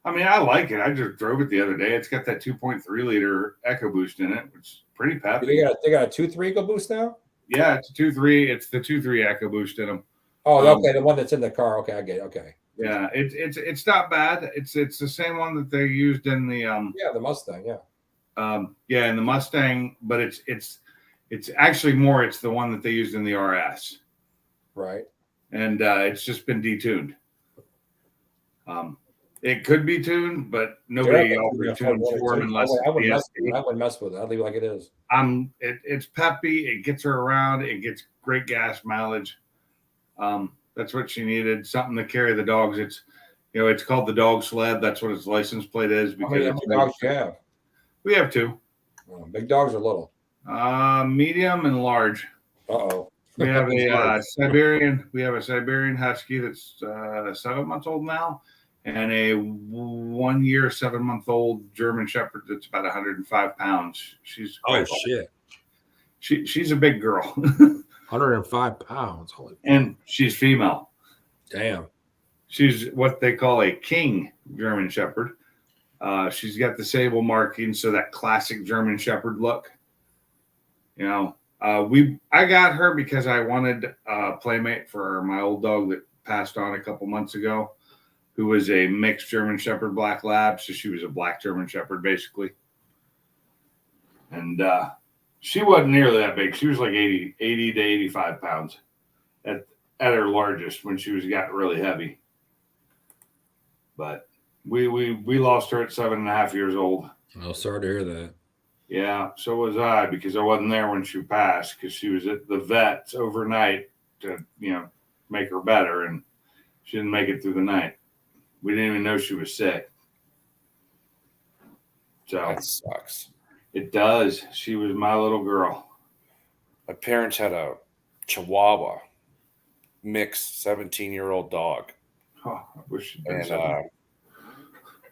I mean, I like it. I just drove it the other day. It's got that 2.3 liter EcoBoost in it, which is pretty peppy. They got a 2.3 EcoBoost now? Yeah, it's a 2.3. It's the 2.3 EcoBoost in them. Oh, okay, the one that's in the car. Okay, I get it. Okay. Yeah, it's not bad. It's the same one that they used in the the Mustang. Yeah. In the Mustang, but it's actually more. It's the one that they used in the RS. Right. And it's just been detuned. It could be tuned, but nobody offers tunes for them unless I wouldn't mess with it. I'd leave it like it is. It's peppy. It gets her around. It gets great gas mileage. That's what she needed. Something to carry the dogs. It's called the dog sled. That's what its license plate is. How many dogs do you have? We have 2. Big dogs or little? Medium and large. Uh-oh. We have a Siberian. We have a Siberian Husky that's 7 months old now, and a 1 year, 7-month-old German Shepherd that's about 105 pounds. She's shit. She's a big girl. 105 pounds. Holy. And she's female. Damn. She's what they call a king German Shepherd. She's got the sable markings, so that classic German Shepherd look. I got her because I wanted a playmate for my old dog that passed on a couple months ago, who was a mixed German Shepherd Black Lab. So she was a black German Shepherd, basically. And she wasn't nearly that big. She was like 80 to 85 pounds at her largest when she got really heavy. But we lost her at 7.5 years old. Oh, sorry to hear that. Yeah, so was I, because I wasn't there when she passed, because she was at the vet's overnight to, make her better. And She didn't make it through the night. We didn't even know she was sick. So That sucks. it does. She was my little girl. My parents had a Chihuahua mixed 17-year-old dog. Oh, I wish she'd been And something.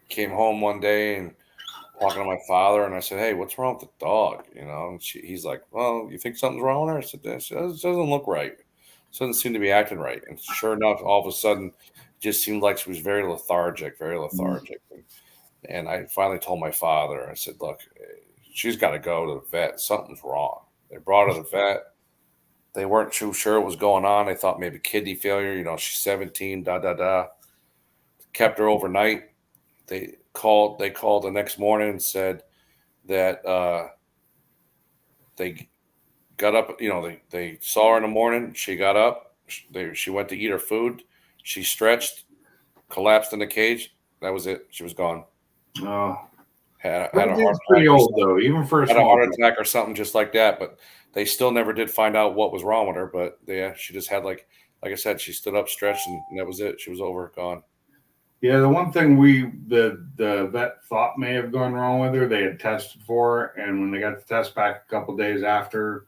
came home one day and talking to my father, and I said, "Hey, what's wrong with the dog?" You know, and he's like, "Well, you think something's wrong with her?" I said, "This doesn't look right. This doesn't seem to be acting right." And sure enough, all of a sudden, it just seemed like she was very lethargic. And I finally told my father, I said, "Look, she's got to go to the vet. Something's wrong." They brought her to the vet. They weren't too sure what was going on. They thought maybe kidney failure. You know, she's 17. Kept her overnight. They called the next morning and said that they got up. You know, they saw her in the morning. She got up. She went to eat her food. She stretched, collapsed in the cage. That was it. She was gone. Oh, Had a heart pretty attack. old though, even for a Had a small heart dog. attack or something just like that. But they still never did find out what was wrong with her. But yeah, she just had like I said, she stood up, stretched, and that was it. She was over, gone. Yeah, the one thing the vet thought may have gone wrong with her, they had tested for her, and when they got the test back a couple days after,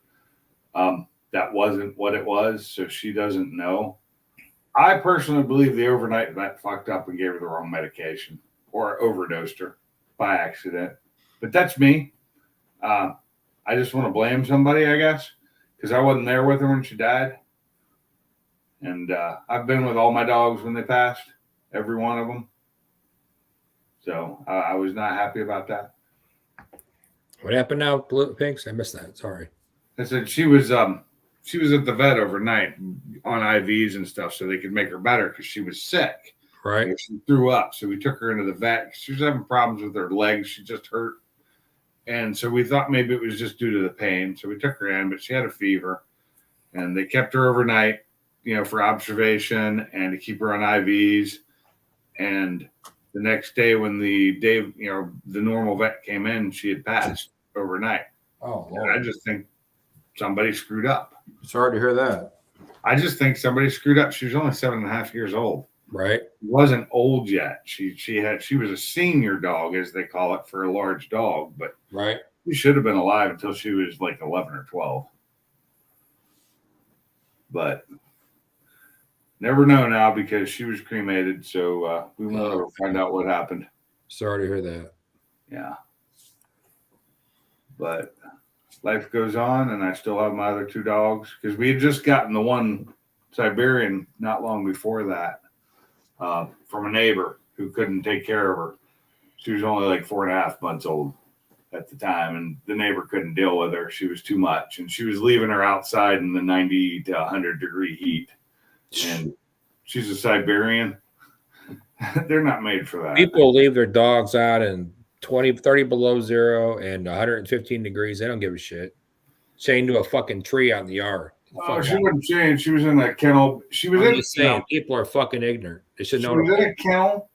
that wasn't what it was, so she doesn't know. I personally believe the overnight vet fucked up and gave her the wrong medication or overdosed her by accident. But that's me. I just want to blame somebody, I guess, because I wasn't there with her when she died. And I've been with all my dogs when they passed. Every one of them. So I was not happy about that. What happened now, Blue Pinks? I missed that. Sorry. I said she was at the vet overnight on IVs and stuff so they could make her better because she was sick. Right. And she threw up. So we took her into the vet. She was having problems with her legs. She just hurt. And so we thought maybe it was just due to the pain. So we took her in, but she had a fever. And they kept her overnight, you know, for observation and to keep her on IVs. And the next day when the normal vet came in, she had passed overnight. Oh, And I just think somebody screwed up. Sorry to hear that. I just think somebody screwed up. She was only 7.5 years old. Right. Wasn't old yet. She was a senior dog, as they call it, for a large dog, but right. She should have been alive until she was like 11 or 12. But never know now because she was cremated, so we won't ever find out what happened. Sorry to hear that. Yeah. But life goes on, and I still have my other two dogs because we had just gotten the one Siberian not long before that from a neighbor who couldn't take care of her. She was only like 4.5 months old at the time, and the neighbor couldn't deal with her. She was too much, and she was leaving her outside in the 90 to 100 degree heat. And she's a Siberian. They're not made for that. People leave their dogs out in 30 below zero and 115 degrees. They don't give a shit. Chained to a fucking tree out in the yard. Oh, she wasn't chained. She was in a kennel. She was I'm just saying, people are fucking ignorant. They should know. She was in a kennel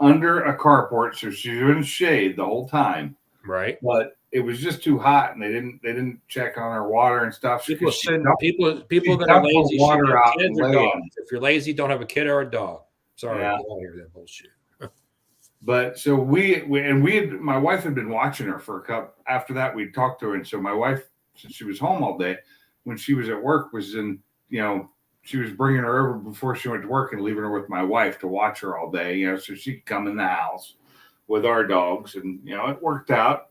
under a carport, so she was in shade the whole time. Right. But it was just too hot, and they didn't check on her water and stuff. People that are dumped lazy the water should out have kids and or lay dogs. in. If you're lazy, don't have a kid or a dog. Sorry, Yeah. I don't hear that bullshit. But so we had my wife had been watching her for a couple. After that, we talked to her, and so my wife, since she was home all day, when she was at work, was in she was bringing her over before she went to work and leaving her with my wife to watch her all day, so she could come in the house with our dogs, and it worked out.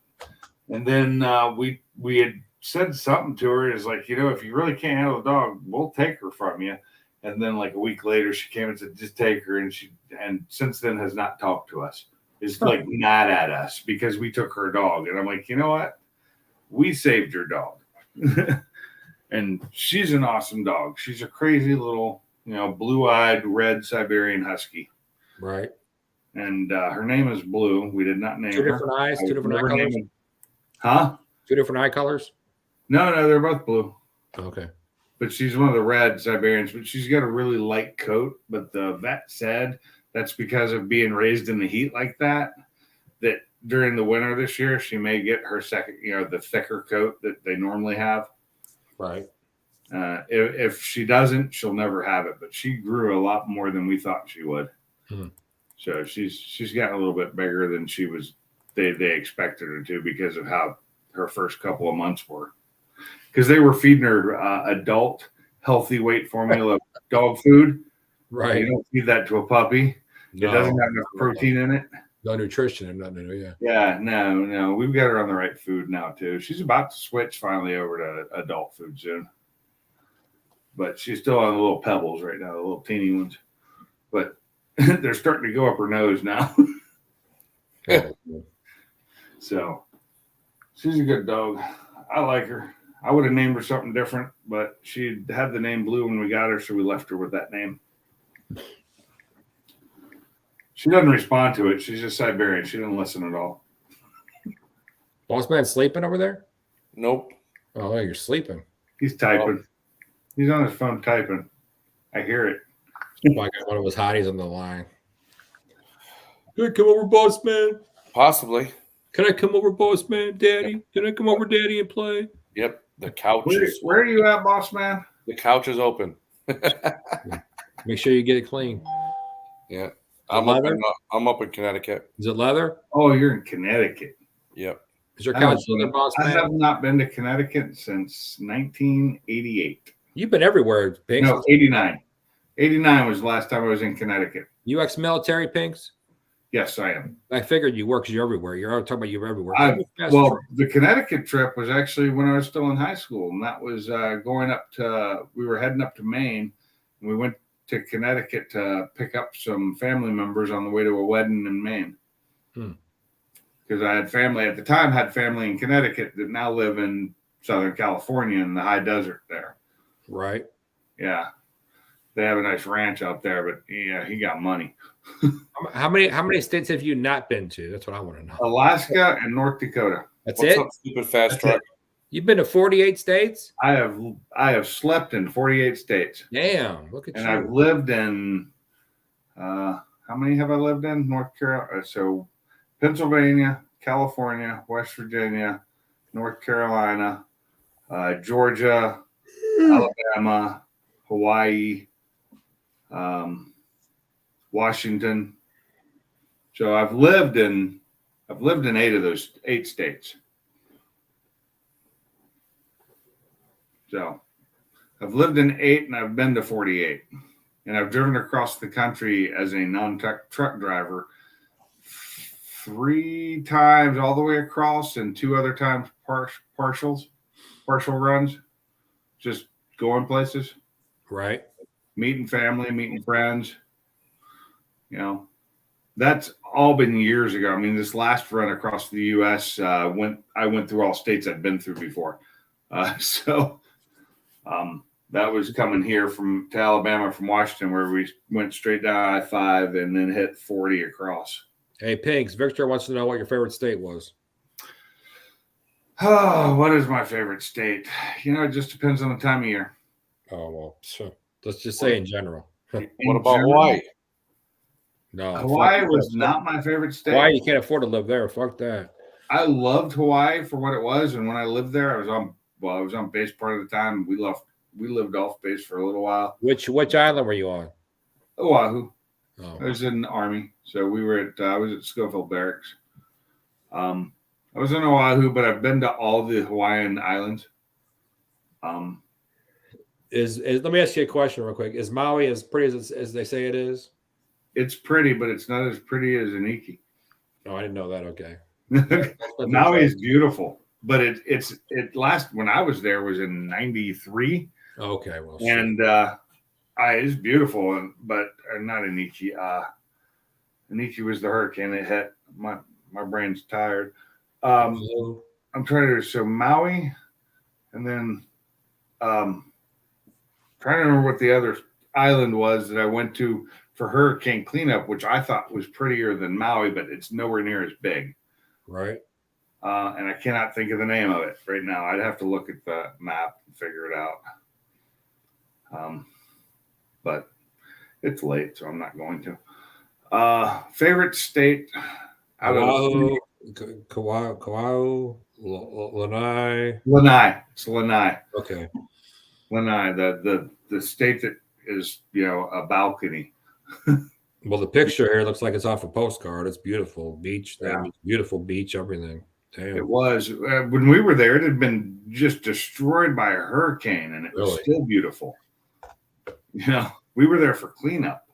And then we had said something to her is like, if you really can't handle the dog, we'll take her from you. And then like a week later, she came and said, just take her. And since then has not talked to us. Is like mad at us because we took her dog. And I'm like, you know what? We saved your dog. And she's an awesome dog. She's a crazy little, blue-eyed red Siberian Husky. Right. And her name is Blue. We did not name her. Two different eyes, two different eye colors. Huh? Two different eye colors? No, they're both blue. Okay. But she's one of the red Siberians, but she's got a really light coat. But the vet said that's because of being raised in the heat like that during the winter this year, she may get her second, the thicker coat that they normally have. Right. If she doesn't, she'll never have it. But she grew a lot more than we thought she would. So she's gotten a little bit bigger than she was. They expected her to because of how her first couple of months were. Because they were feeding her adult healthy weight formula dog food. Right. You don't feed that to a puppy. No. It doesn't have enough protein in it. No nutrition and nothing. Yeah. Yeah, no. We've got her on the right food now too. She's about to switch finally over to adult food soon. But she's still on the little pebbles right now, the little teeny ones. But they're starting to go up her nose now. So she's a good dog. I like her. I would have named her something different, but she had the name Blue when we got her, so we left her with that name. She doesn't respond to it. She's just Siberian. She doesn't listen at all. Boss man sleeping over there? Nope. Oh, you're sleeping. He's typing. He's on his phone typing. I hear it. I got one of his hotties on the line. Can I come over, boss man? Possibly. Can I come over, boss man, daddy? Can I come over, daddy, and play? Yep. The couch Where are you at, boss man? The couch is open. Make sure you get it clean. Yeah. I'm up in Connecticut. Is it leather? Oh, you're in Connecticut. Yep. Is your couch leather, boss I man? have not been to Connecticut since 1988. You've been everywhere, Pinks. No, 89. 89 was the last time I was in Connecticut. You ex-military, Pinks? Yes, I am. I figured you were because you're everywhere. You're talking about you're everywhere. Well, the Connecticut trip was actually when I was still in high school, and that was we were heading up to Maine, and we went to Connecticut to pick up some family members on the way to a wedding in Maine. Because I had family at the time, had family in Connecticut that now live in Southern California in the high desert there. Right. Yeah. They have a nice ranch out there, but yeah, he got money. How many states have you not been to? That's what I want to know. Alaska and North Dakota. That's What's it? up, stupid fast truck? You've been to 48 states? I have slept in 48 states. Damn, look at and you. I've lived in how many have I lived in? North Carolina. So Pennsylvania, California, West Virginia, North Carolina, Georgia, Alabama, Hawaii, Washington. So I've lived in 8 of those 8 states. So I've lived in 8 and I've been to 48. And I've driven across the country as a non-truck driver 3 times all the way across and 2 other times partial runs, just going places. Right. Meeting family, meeting friends. You know, that's all been years ago. I mean, this last run across the U.S. I went through all states I'd been through before. That was coming here to Alabama from Washington, where we went straight down I-5 and then hit 40 across. Hey, Pinks, Victor wants to know what your favorite state was. Oh, what is my favorite state? You know, it just depends on the time of year. Oh, well, so let's just say in general. What about Hawaii? No, Hawaii was not my favorite state. Hawaii, you can't afford to live there. Fuck that. I loved Hawaii for what it was, and when I lived there, I was on base part of the time. We lived off base for a little while. Which island were you on? Oahu. Oh. I was in the Army, so we were at I was at Schofield Barracks. I was in Oahu, but I've been to all the Hawaiian islands. Let me ask you a question real quick. Is Maui as pretty as they say it is? It's pretty, but it's not as pretty as Aniki. Oh, I didn't know that. Okay. Maui is beautiful, but when I was there was in 93. Okay, well, and it's beautiful, but not Aniki. Aniki was the hurricane that hit. My brain's tired. I'm trying to so Maui, and then trying to remember what the other island was that I went to for hurricane cleanup, which I thought was prettier than Maui, but it's nowhere near as big. Right. And I cannot think of the name of it right now. I'd have to look at the map and figure it out. But it's late, so I'm not going to. Favorite state? Kauai, Lanai. Lanai. It's Lanai. Okay. Lanai, the state that is, a balcony. Well, the picture here looks like it's off a postcard. It's beautiful beach. Yeah. Beautiful beach. Everything. Damn. It was when we were there. It had been just destroyed by a hurricane, and it was Really? still beautiful. We were there for cleanup,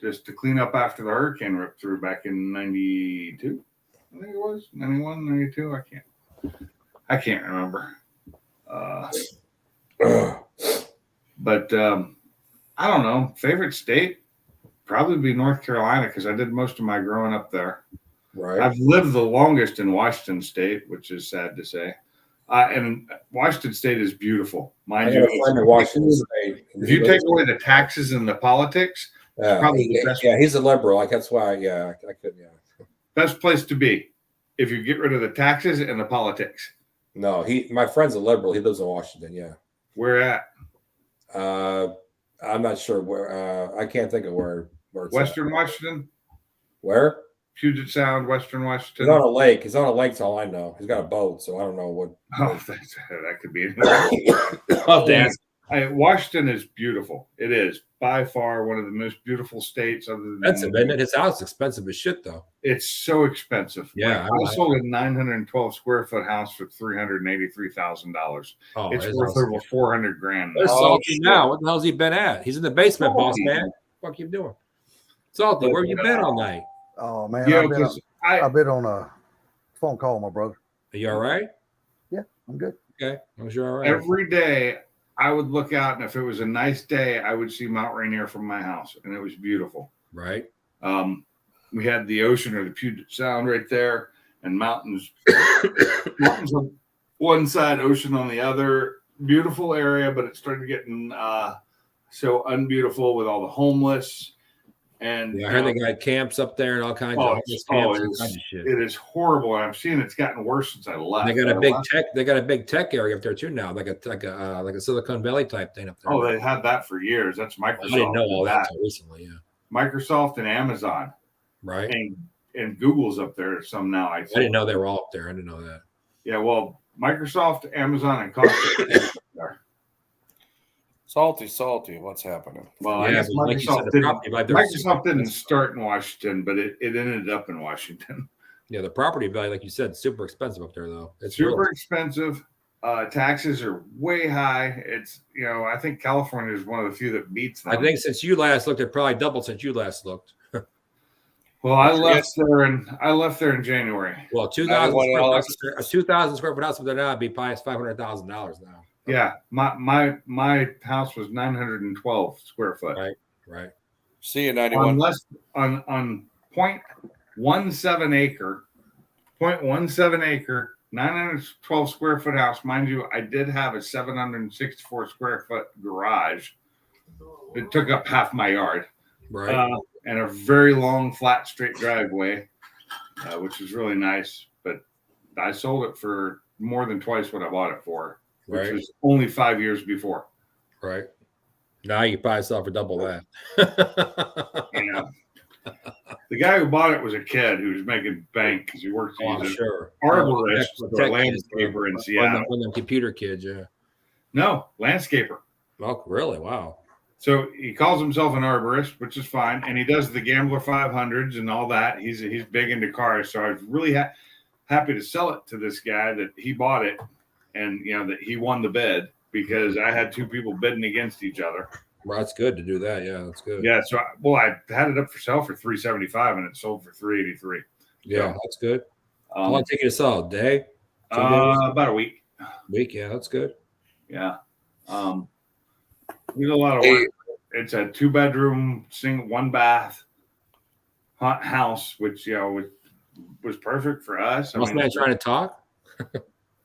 just to clean up after the hurricane ripped through back in '92. I think it was 91, 92. I can't remember. But I don't know. Favorite state? Probably be North Carolina because I did most of my growing up there. Right. I've lived the longest in Washington State, which is sad to say. And Washington State is beautiful. Mind you, Washington State. if you take away the taxes and the politics, it's probably the best. Yeah, he's a liberal. Like that's why. Yeah, I could. Yeah. Best place to be if you get rid of the taxes and the politics. No, my friend's a liberal. He lives in Washington. Yeah. Where at? I'm not sure where. I can't think of where it's Western at. Washington? Where? Puget Sound, Western Washington. He's on a lake. He's on a lake. That's all I know. He's got a boat, so I don't know what. Oh, that could be. I'll dance. Washington is beautiful. It is by far one of the most beautiful states. Other than Expensive, isn't it? His house is expensive as shit, though. It's so expensive. Yeah, I sold a 912 square foot house for $383,000. Oh, It's his worth house- over $400,000. Where's now. Salty now? What the hell's he been at? He's in the basement, boss Salty. man. What the fuck you doing? Salty, where you been all night? Oh man, Yeah, I've been on a phone call, my brother. Are you all right? Yeah, I'm good. Okay, I'm sure all right. Every day I would look out, and if it was a nice day, I would see Mount Rainier from my house, and it was beautiful. Right. We had the ocean or the Puget Sound right there, and mountains. Mountains on one side, ocean on the other. Beautiful area, but it started getting so unbeautiful with all the homeless. And Yeah, I heard they got camps up there and all kinds of homeless camps and all kinds of shit. it is horrible. And I'm seeing it's gotten worse since I left. They got a big tech. They got a big tech area up there too now, like a Silicon Valley type thing up there. Oh, they had that for years. That's Microsoft. I didn't know all that until recently. Yeah. Microsoft and Amazon. Right. And Google's up there some now. I didn't know they were all up there. I didn't know that. Yeah, well, Microsoft, Amazon, and Costco. Salty. What's happening? Well, I Yeah, guess but like you said, Microsoft the didn't, property value there is Microsoft didn't expensive. start in Washington, but it ended up in Washington. Yeah, the property value, like you said, super expensive up there though. It's Super really, expensive. Taxes are way high. It's I think California is one of the few that beats them. I think since you last looked, it probably doubled since you last looked. Well, I left there in January. Well, 2,000 square foot house up there now would be probably $500,000 now. Yeah, my house was 912 square foot. Right. See you, 91. On 0.17 acre, 912 square foot house. Mind you, I did have a 764 square foot garage. It took up half my yard. Right. And a very long, flat, straight driveway, which was really nice. But I sold it for more than twice what I bought it for, which Right. was only 5 years before. Right. Now you buy yourself for double that. The guy who bought it was a kid who was making bank because he worked Oh, I'm as an sure. arborist Tech or a kids, landscaper in One Seattle. of them computer kids, yeah. No, landscaper. Oh, really? Wow. So he calls himself an arborist, which is fine, and he does the Gambler 500s and all that. He's big into cars, so I was really happy to sell it to this guy that he bought it, and that he won the bid because I had two people bidding against each other. Well, that's good to do that. Yeah, that's good. Yeah, so I had it up for sale for $375 and it sold for $383. Yeah, that's good. How long take you to sell? A day? About a week. Week, yeah, that's good. Yeah. We did a lot of work. It's a 2-bedroom, one bath house, which was perfect for us. Boss man's trying to talk.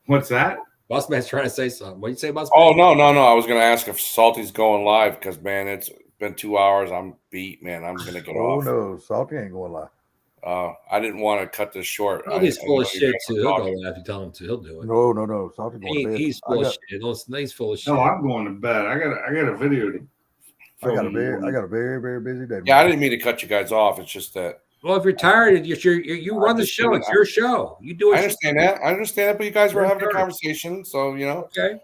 What's that? Boss man's trying to say something. What do you say, boss? Oh, no. I was going to ask if Salty's going live because, man, it's been 2 hours. I'm beat, man. I'm going to get off. Oh, no. Salty ain't going live. I didn't want to cut this short. He's full of I know you shit guys too. were He'll go talking. live if you tell him to. He'll do it. No. Salty going to bed. He's full of shit. He's full of shit. No, I'm going to bed. I got a video to I got film. a very, very busy day. Yeah, I didn't mean to cut you guys off. It's just that Well, if you're tired, you run the show. It's your show. You do it. I understand that. I understand that, but you guys were Your having a turn. conversation, so Okay.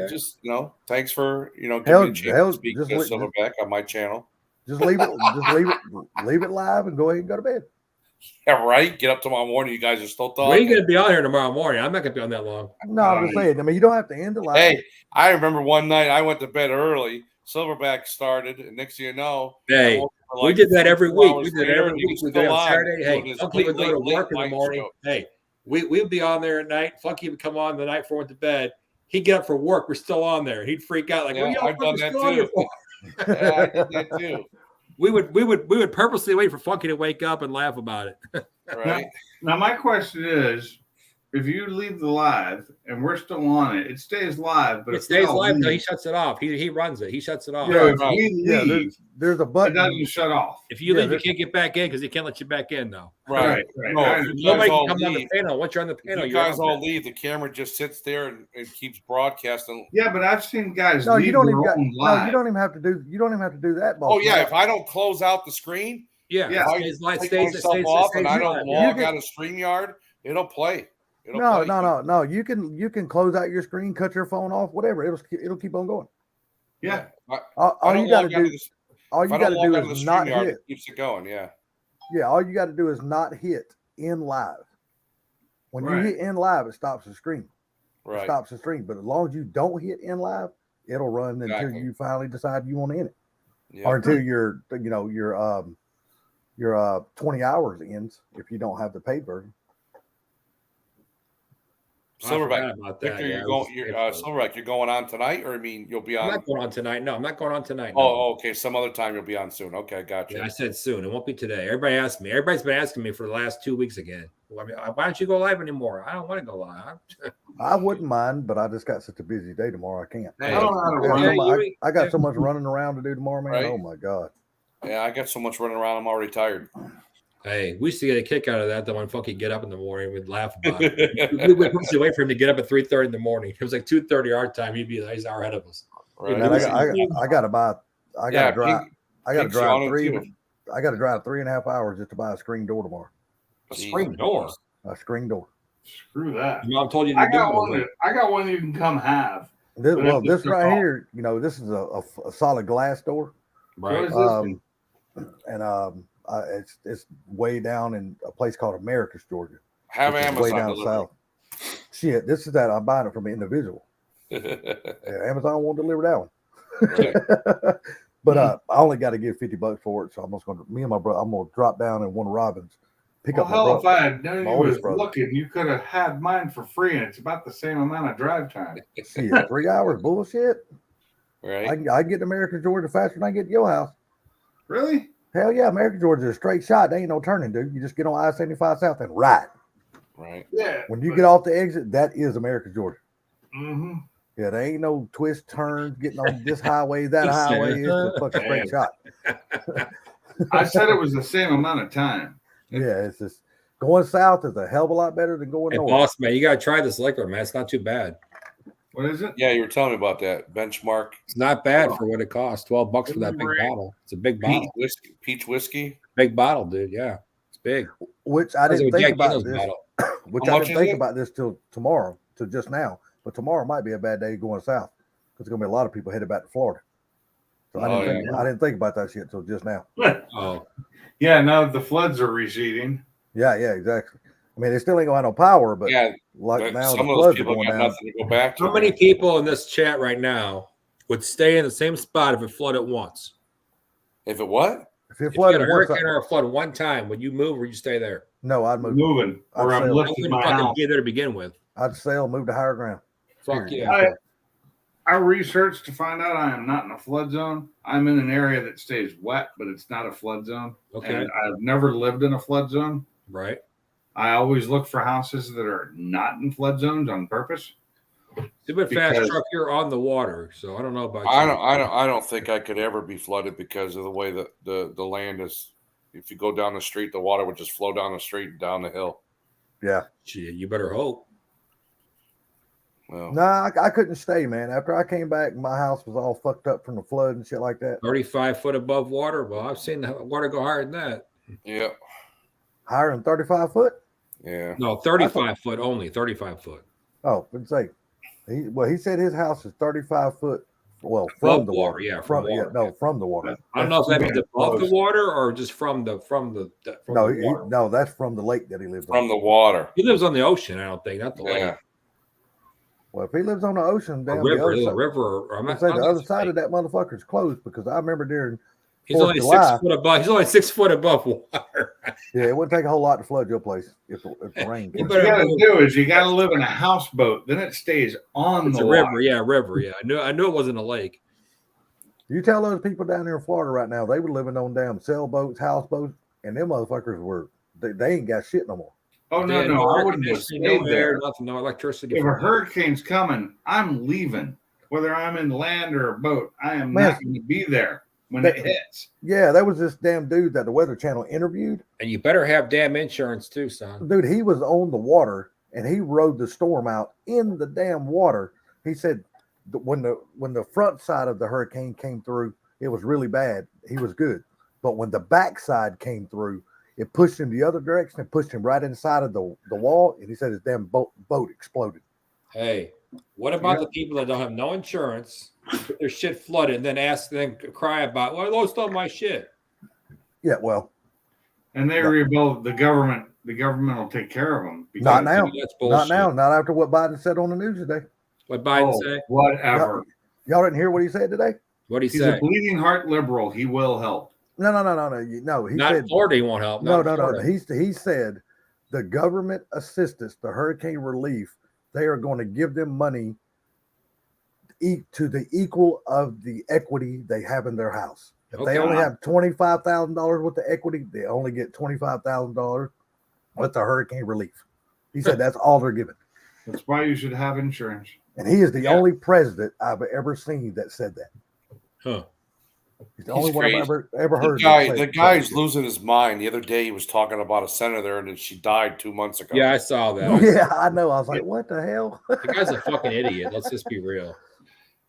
just thanks for giving Hell- me a chance hell, to speak just to let- Silverback on my channel. Just leave it live and go ahead and go to bed. Yeah, right. Get up tomorrow morning. You guys are still We're talking. going to be on here tomorrow morning. I'm not going to be on that long. No, I'm just saying. I mean, you don't have to end it live. Hey, I remember one night I went to bed early. Silverback started, and next thing you know, Hey, I woke up we like did that every 2 week. hours We did it later, every and he week. was We did it still on on Saturday. doing Hey, his Funky would go to late work in the night morning. show. Hey, we'd be on there at night. Funky would come on the night before we went to bed. He'd get up for work. We're still on there. He'd freak out like, Yeah, "What are I've done y'all that still on here too. for?" Yeah, I did that too. We would purposely wait for Funky to wake up and laugh about it. Right. Now, my question is, if you leave the live and we're still on it, it stays live. But It if we stays all live until he leave- shuts it off. He runs it. He shuts it off. So if right. we Yeah, leave, there's a it button. doesn't shut off. If you Yeah, leave, you there- can't get back in because he can't let you back in now. Right. Right. No, I if you guys Nobody all can come on the leave, panel. Once you're on the if panel, you you're guys out all there. leave, the camera just sits there and keeps broadcasting. Yeah, but I've seen guys No, leave you don't their even got, own no, live. you don't even have to do. You don't even have to do that. Oh boss yeah, man. if I don't close out the screen, Yeah, Yeah. if I Stays live, take stays myself off and I live. don't You log can- out of StreamYard, it'll play. It'll No, play. no. You can close out your screen, cut your phone off, whatever. It'll keep on going. Yeah. All I don't you got to log out of do, the- all if you I got don't to log do out of the is not StreamYard, hit. it keeps it going. Yeah. Yeah, all you got to do is not hit in live. When Right. you hit in live, it stops the screen. It Right. stops the stream. But as long as you don't hit in live, it'll run until Exactly. you finally decide you want to end it, Yeah. or until your 20 hours ends if you don't have the paid version. I forgot Silverback, about that. Victor, Yeah, you're it going. was- You're it was- Silverback. You're going on tonight, or I mean, you'll be I'm on. not going on tonight. No, I'm not going on tonight. No. Oh, okay. Some other time you'll be on soon. Okay, gotcha. Yeah, I said soon. It won't be today. Everybody asked me. Everybody's been asking me for the last 2 weeks again. Well, I mean, why don't you go live anymore? I don't want to go live. I wouldn't mind, but I just got such a busy day tomorrow. I can't. Hey, I don't know how to I got run. so mu- you- I got so much running around to do tomorrow, man. Right. Oh my god. Yeah, I got so much running around. I'm already tired. Hey, we used to get a kick out of that. That when Funky get up in the morning, we'd laugh about it. we would purposely wait for him to get up at 3:30 in the morning. It was like 2:30 our time. He's an hour ahead of us. Right. Man, I got to buy. I got Yeah, to drive. Pink- I got to Pink's on drive it, three. too. I got to drive 3.5 hours just to buy a screen door tomorrow. A screen door. A screen door. Screw that. Your mom told you to I do got it. one. I got one you can come have. This, But well, if this it's right off- here, this is a solid glass door. Right. What is this? And it's way down in a place called Americus, Georgia. Have which is way Amazon down deliver. south. Shit, this is that I'm buying it from an individual. Yeah, Amazon won't deliver that one. But I only got to give $50 for it, so I'm just going to. Me and my brother, I'm going to drop down in one of Robin's, pick Well, up my hell, if brother. I had known my you oldest was brother. looking, you could have had mine for free, and it's about the same amount of drive time. Shit, 3 hours bullshit. right. I get to Americus, Georgia faster than I get to your house. Really? Hell yeah, Americus, Georgia is a straight shot. There ain't no turning, dude. You just get on I-75 South and ride. Right. Yeah. When you get off the exit, that is Americus, Georgia. Mm-hmm. Yeah, there ain't no twist turns, getting on this highway, that highway. It's a fucking straight shot. I said it was the same amount of time. Yeah, it's just going south is a hell of a lot better than going Hey, north. boss man, you gotta try this liquor, man. It's not too bad. What is it? Yeah, you were telling me about that benchmark It's not bad for what it costs. $12 for that big Right. bottle. It's a big peach bottle. whiskey. Peach whiskey. Big bottle, dude. Yeah, it's big. Which I It's didn't a think Jack about Daniels this. bottle. Which How I much didn't is think it? about this till tomorrow, till just now. But tomorrow might be a bad day going south because there's gonna be a lot of people headed back to Florida. So Oh, I didn't think about that shit till just now. Oh, Yeah, now the floods are receding. Yeah, exactly. I mean, they still ain't gonna have no power, but Yeah, like but now the some of those floods are people going got down. nothing to go back to. how many people in this chat right now would stay in the same spot if it flooded once? If it what? If it If you had flooded, a once, hurricane or a flood one time, would you move or would you stay there? no, I'd move. Moving, or I'd I'm say- I lifting wouldn't my fucking house. be there to begin with. I'd sail, move to higher ground. Fuck Period. yeah. I researched to find out I am not in a flood zone. I'm in an area that stays wet, but it's not a flood zone. Okay. And I've never lived in a flood zone. Right. I always look for houses that are not in flood zones on purpose. Stupid fast Because- truck, you're on the water, so I don't know about I you. I don't think I could ever be flooded because of the way that the land is. If you go down the street, the water would just flow down the street and down the hill. Yeah. Shit, you better hope. Well, No, I couldn't stay, man. After I came back, my house was all fucked up from the flood and shit like that. 35 foot above water. Well, I've seen the water go higher than that. yeah. Higher than 35 foot? Yeah. No, 35 foot only. 35 foot. Oh, let's say he said his house is 35 foot. Well, from Above the water, water. yeah, from water, no, from the water. I don't know if that means above the close. water or just from the No, water. no, that's from the lake that he lives From on. the water. He lives on the ocean, I don't think, not the lake. Yeah. Well, if he lives on the ocean, A down the river, other little side, river. Or I'm I not, say I'm the not other side saying- of that motherfucker's closed because I remember during He's 4th only of July, 6 foot above. He's only 6 foot above water. yeah, it wouldn't take a whole lot to flood your place if the rain You came. What you better got to do is you got to live in a houseboat. Then it stays on It's the a water. river, yeah, river, yeah. I knew it wasn't a lake. You tell those people down there in Florida right now, they were living on damn sailboats, houseboats, and them motherfuckers were they ain't got shit no more. Oh They no, had no, I air wouldn't have conditioning, stayed no air, there. nothing, no electricity. If a from there. hurricane's coming, I'm leaving. Whether I'm in land or a boat, I am Man, not going to be there when that- it hits. Yeah, there was this damn dude that the Weather Channel interviewed. And you better have damn insurance too, son. Dude, he was on the water and he rode the storm out in the damn water. He said when the front side of the hurricane came through, it was really bad. He was good. But when the backside came through, it pushed him the other direction and pushed him right inside of the wall. And he said his damn boat exploded. Hey, what about the people that don't have no insurance, get their shit flooded, and then cry about, well, I lost all my shit. Yeah, well, And they rebuild the government. The government will take care of them. not now. That's Not bullshit. now. Not after what Biden said on the news today. What Biden Oh, say? whatever. Y'all didn't hear what he said today? What did he He's say? a bleeding heart liberal. He will help. No. No, he Not said Florida, he won't help. no. Not Florida. He said the government assistance, the hurricane relief, they are going to give them money to the equal of the equity they have in their house. If they Okay. only have $25,000 worth of equity, they only get $25,000 with the hurricane relief. He said that's all they're giving. That's why you should have insurance. And he is the Yeah. only president I've ever seen that said that. Huh. He's the only He's one I've crazy. ever heard. The guy's losing his mind. The other day he was talking about a senator and then she died 2 months ago. Yeah, I saw that. Yeah, I know. I was like, what the hell? The guy's a fucking idiot. Let's just be real.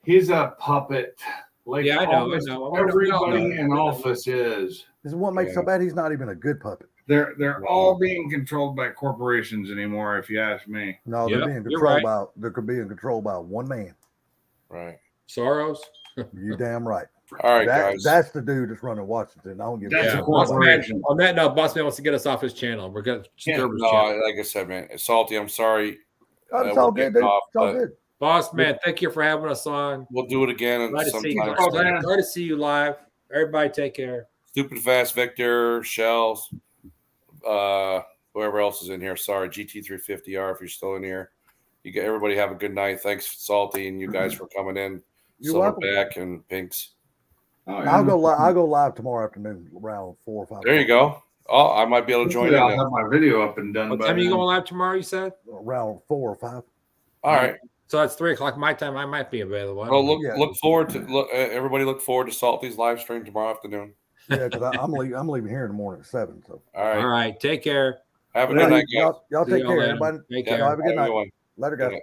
He's a puppet. Like Yeah, I know, almost I know. everybody We know. in office is. This is what makes so bad. He's not even a good puppet. They're all being controlled by corporations anymore, if you ask me. No, Yep, they're being you're controlled right. they're being controlled by one man. Right. Soros? You damn right. All right, guys. That's the dude that's running Washington. I don't give That's a a shit. Boss man, corporation. on that note, Boss Man wants to get us off his channel. We're going to disturb his No, channel. like I said, man, Salty, I'm sorry. Oh, it's we're all good, getting dude. off, It's all but good. Boss Man, thank you for having us on. We'll do it again Glad to see you. sometime. man. Glad to see you live. Everybody take care. Stupid Fast Victor, Shells, whoever else is in here. Sorry, GT350R if you're still in here. Everybody have a good night. Thanks, Salty, and you guys for coming in. You're welcome. Silverback and Pinks. Oh, I'll go live tomorrow afternoon around 4 or 5. There you go. Oh, I might be able to join in. I'll then. have my video up and done. What by time are you then. going live tomorrow, you said? Around 4 or 5. All right. So it's 3 o'clock my time. I might be available. I Well, don't know. look forward to everybody. Look forward to Salty's live stream tomorrow afternoon. Yeah, because I'm leaving here in the morning at 7. So All right. All right. Take care. Have a good night, guys. y'all See take y'all care, later. everybody. Take Yeah, care. Have a good night. one. Later, Good guys. night.